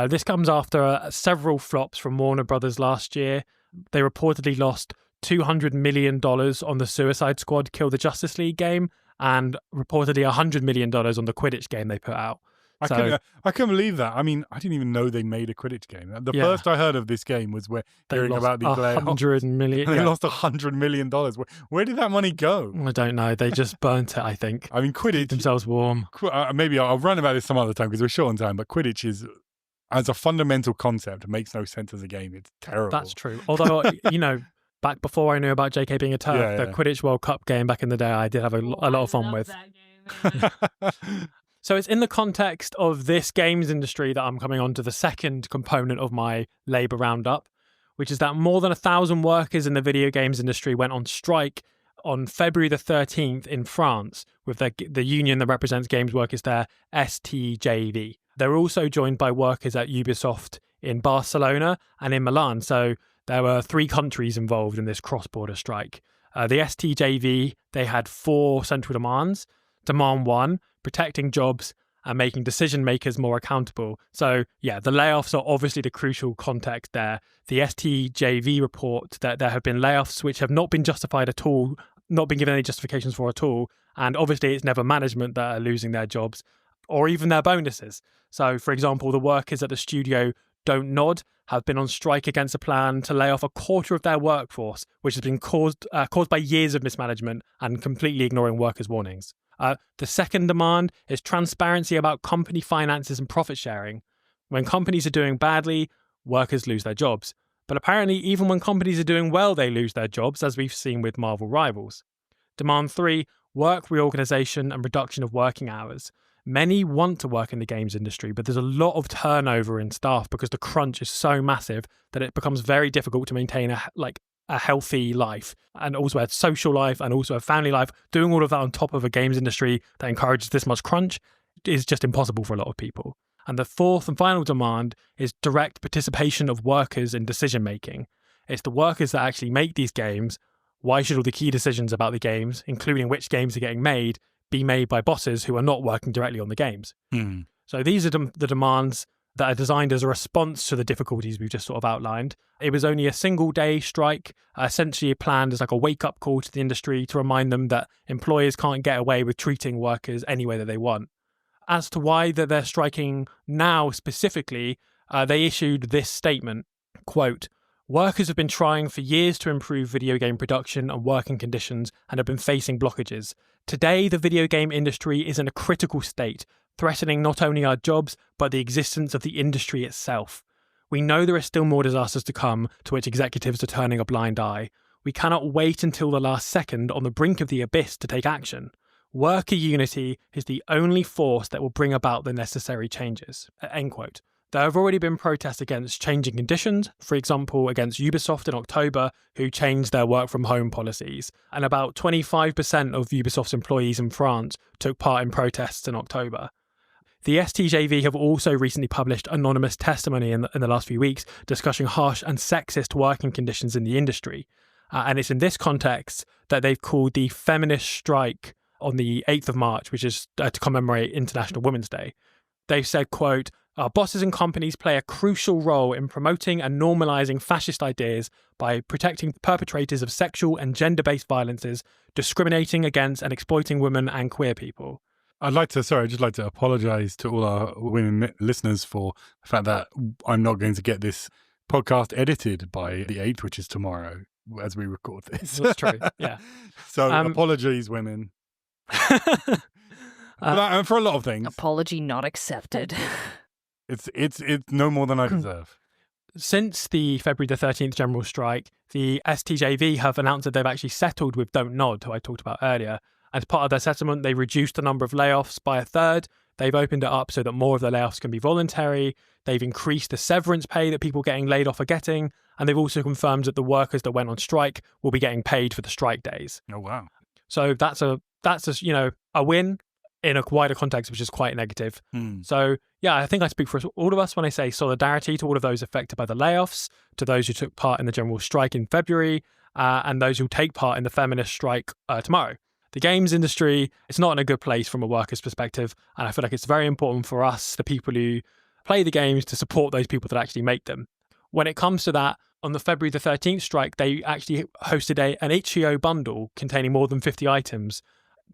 Speaker 3: This comes after several flops from Warner Brothers last year. They reportedly lost $200 million on the Suicide Squad Kill the Justice League game, and reportedly $100 million on the Quidditch game they put out.
Speaker 1: I can't believe that. I mean, I didn't even know they made a Quidditch game. The first I heard of this game was hearing about these layoffs.
Speaker 3: $100 million.
Speaker 1: They lost $100 million. Where did that money go?
Speaker 3: I don't know. They just burnt it, I think.
Speaker 1: I mean, Quidditch...
Speaker 3: Keep themselves warm.
Speaker 1: Maybe I'll run about this some other time because we're short on time, but Quidditch is, as a fundamental concept, makes no sense as a game. It's terrible.
Speaker 3: That's true. Although, back before I knew about JK being a turf, the Quidditch World Cup game back in the day, I did have a lot of fun with. So it's in the context of this games industry that I'm coming on to the second component of my labour roundup, which is that more than 1,000 workers in the video games industry went on strike on February the 13th in France with the union that represents games workers there, STJV. They were also joined by workers at Ubisoft in Barcelona and in Milan. So there were 3 countries involved in this cross-border strike. The STJV, they had 4 central demands. Demand 1, protecting jobs and making decision makers more accountable. So yeah, the layoffs are obviously the crucial context there. The STJV report that there have been layoffs which have not been justified at all, not been given any justifications for at all. And obviously it's never management that are losing their jobs or even their bonuses. So for example, the workers at the studio Don't Nod have been on strike against a plan to lay off a quarter of their workforce, which has been caused by years of mismanagement and completely ignoring workers' warnings. The second demand is transparency about company finances and profit sharing. When companies are doing badly, workers lose their jobs. But apparently, even when companies are doing well, they lose their jobs, as we've seen with Marvel Rivals. Demand 3, work reorganization and reduction of working hours. Many want to work in the games industry, but there's a lot of turnover in staff because the crunch is so massive that it becomes very difficult to maintain a healthy life and also a social life and also a family life. Doing all of that on top of a games industry that encourages this much crunch is just impossible for a lot of people. And the fourth and final demand is direct participation of workers in decision making. It's the workers that actually make these games. Why should all the key decisions about the games, including which games are getting made, be made by bosses who are not working directly on the games? So these are the demands that are designed as a response to the difficulties we've just sort of outlined. It was only a single-day strike, essentially planned as like a wake-up call to the industry to remind them that employers can't get away with treating workers any way that they want. As to why they're striking now specifically, they issued this statement, quote, "Workers have been trying for years to improve video game production and working conditions and have been facing blockages. Today, the video game industry is in a critical state, threatening not only our jobs, but the existence of the industry itself. We know there are still more disasters to come to which executives are turning a blind eye. We cannot wait until the last second on the brink of the abyss to take action. Worker unity is the only force that will bring about the necessary changes." End quote. There have already been protests against changing conditions, for example, against Ubisoft in October, who changed their work from home policies. And about 25% of Ubisoft's employees in France took part in protests in October. The STJV have also recently published anonymous testimony in the last few weeks discussing harsh and sexist working conditions in the industry. And it's in this context that they've called the feminist strike on the 8th of March, which is to commemorate International Women's Day. They've said, quote, "Our bosses and companies play a crucial role in promoting and normalizing fascist ideas by protecting perpetrators of sexual and gender-based violences, discriminating against and exploiting women and queer people."
Speaker 1: I'd just like to apologize to all our women listeners for the fact that I'm not going to get this podcast edited by the 8th, which is tomorrow, as we record this.
Speaker 3: That's true, yeah.
Speaker 1: So apologies, women. And for a lot of things.
Speaker 2: Apology not accepted.
Speaker 1: It's no more than I deserve.
Speaker 3: Since the February the 13th general strike, the STJV have announced that they've actually settled with Don't Nod, who I talked about earlier. As part of their settlement, they reduced the number of layoffs by a third. They've opened it up so that more of the layoffs can be voluntary. They've increased the severance pay that people getting laid off are getting. And they've also confirmed that the workers that went on strike will be getting paid for the strike days.
Speaker 1: Oh, wow.
Speaker 3: So that's a win in a wider context, which is quite negative. So, yeah, I think I speak for all of us when I say solidarity to all of those affected by the layoffs, to those who took part in the general strike in February, and those who take part in the feminist strike tomorrow. The games industry is not in a good place from a worker's perspective, and I feel like it's very important for us, the people who play the games, to support those people that actually make them. When it comes to that, on the February the 13th strike, they actually hosted an itch.io bundle containing more than 50 items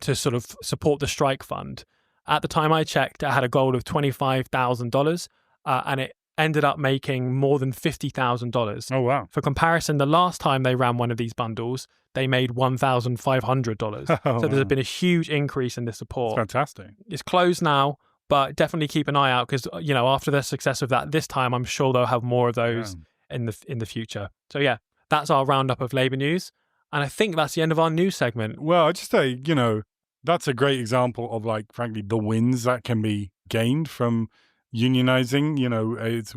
Speaker 3: to sort of support the strike fund. At the time I checked, it had a goal of $25,000, and it ended up making more than $50,000.
Speaker 1: Oh, wow.
Speaker 3: For comparison, the last time they ran one of these bundles, they made $1,500. So there's been a huge increase in the support.
Speaker 1: That's fantastic.
Speaker 3: It's closed now, but definitely keep an eye out because, after their success of that this time, I'm sure they'll have more of those in the future. So, yeah, that's our roundup of labour news. And I think that's the end of our news segment.
Speaker 1: Well, I'd just say, that's a great example of, frankly, the wins that can be gained from unionizing. It's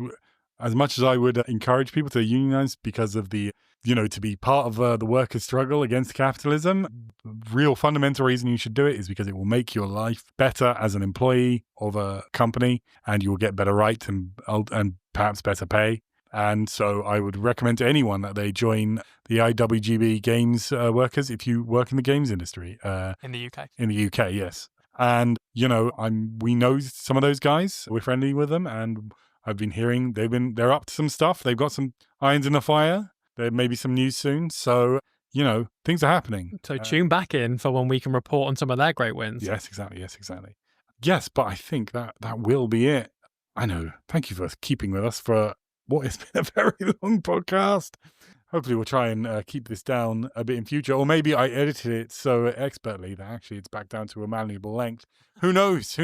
Speaker 1: as much as I would encourage people to unionize because of the, to be part of the workers' struggle against capitalism, real fundamental reason you should do it is because it will make your life better as an employee of a company and you will get better rights and perhaps better pay. And so I would recommend to anyone that they join the IWGB Games workers if you work in the games industry.
Speaker 3: In the UK.
Speaker 1: In the UK, yes. And, we know some of those guys. We're friendly with them. And I've been hearing they're up to some stuff. They've got some irons in the fire. There may be some news soon. So, things are happening.
Speaker 3: So tune back in for when we can report on some of their great wins.
Speaker 1: Yes, exactly. Yes, but I think that will be it. I know. Thank you for keeping with us for what has been a very long podcast. Hopefully we'll try and keep this down a bit in future. Or maybe I edited it so expertly that actually it's back down to a manageable length. Who knows?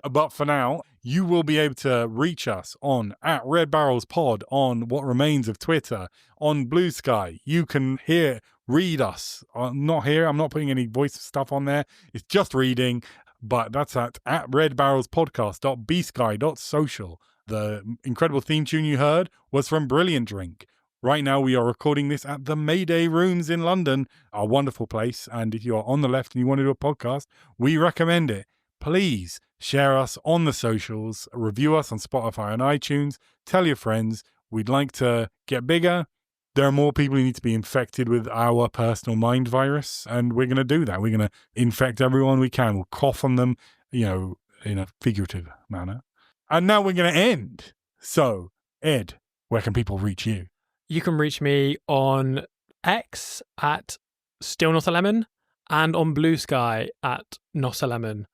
Speaker 1: But for now, you will be able to reach us on @RedBarrelsPod on what remains of Twitter, on Blue Sky. You can read us. I'm not putting any voice stuff on there. It's just reading. But that's at redbarrelspodcast.bsky.social. The incredible theme tune you heard was from Brilliant Drink. Right now, we are recording this at the Mayday Rooms in London, a wonderful place. And if you are on the left and you want to do a podcast, we recommend it. Please share us on the socials, review us on Spotify and iTunes, tell your friends. We'd like to get bigger. There are more people who need to be infected with our personal mind virus, and we're going to do that. We're going to infect everyone we can. We'll cough on them, in a figurative manner. And now we're going to end. So, Ed, where can people reach you?
Speaker 3: You can reach me on X at @StillNotALemon and on Blue Sky at @NotALemon.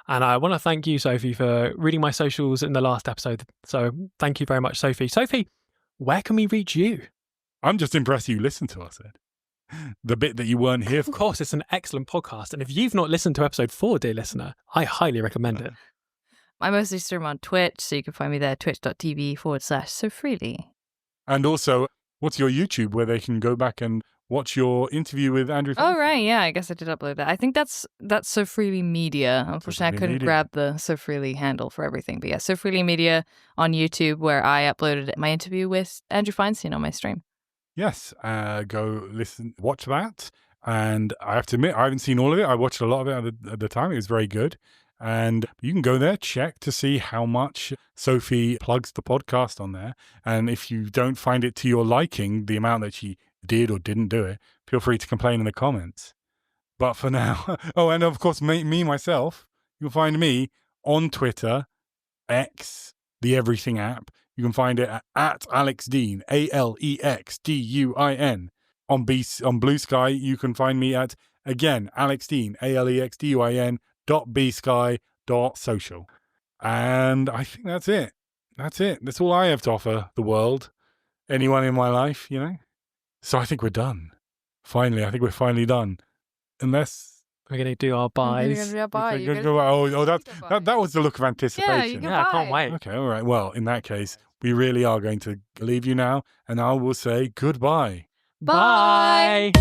Speaker 3: And I want to thank you, Sofie, for reading my socials in the last episode. So thank you very much, Sofie. Sofie, where can we reach you?
Speaker 1: I'm just impressed you listened to us, Ed. The bit that you weren't here for.
Speaker 3: Of course, it's an excellent podcast. And if you've not listened to episode 4, dear listener, I highly recommend it.
Speaker 2: I mostly stream on Twitch, so you can find me there, twitch.tv/SoFreely.
Speaker 1: And also, what's your YouTube where they can go back and watch your interview with Andrew?
Speaker 2: Oh, right. Yeah, I guess I did upload that. I think that's So Freely Media. Unfortunately, I couldn't grab the So Freely handle for everything. But yeah, So Freely Media on YouTube, where I uploaded my interview with Andrew Feinstein on my stream.
Speaker 1: Yes, go watch that. And I have to admit, I haven't seen all of it. I watched a lot of it at the time. It was very good. And you can go there, check to see how much Sofie plugs the podcast on there. And if you don't find it to your liking, the amount that she did or didn't do it, feel free to complain in the comments. But for now, and of course, myself, you'll find me on Twitter, X, the Everything app. You can find it at Alex Dean, ALEXDUIN. On Blue Sky, you can find me at, again, Alex Dean, ALEXDUIN.bsky.social. And I think that's it. That's all I have to offer the world. Anyone in my life, So I think we're done. Finally, I think we're finally done. Unless...
Speaker 3: We're going to do our buys.
Speaker 2: That
Speaker 1: was the look of anticipation.
Speaker 3: Yeah, I can't wait.
Speaker 1: Okay, all right. Well, in that case, we really are going to leave you now, and I will say goodbye.
Speaker 2: Bye.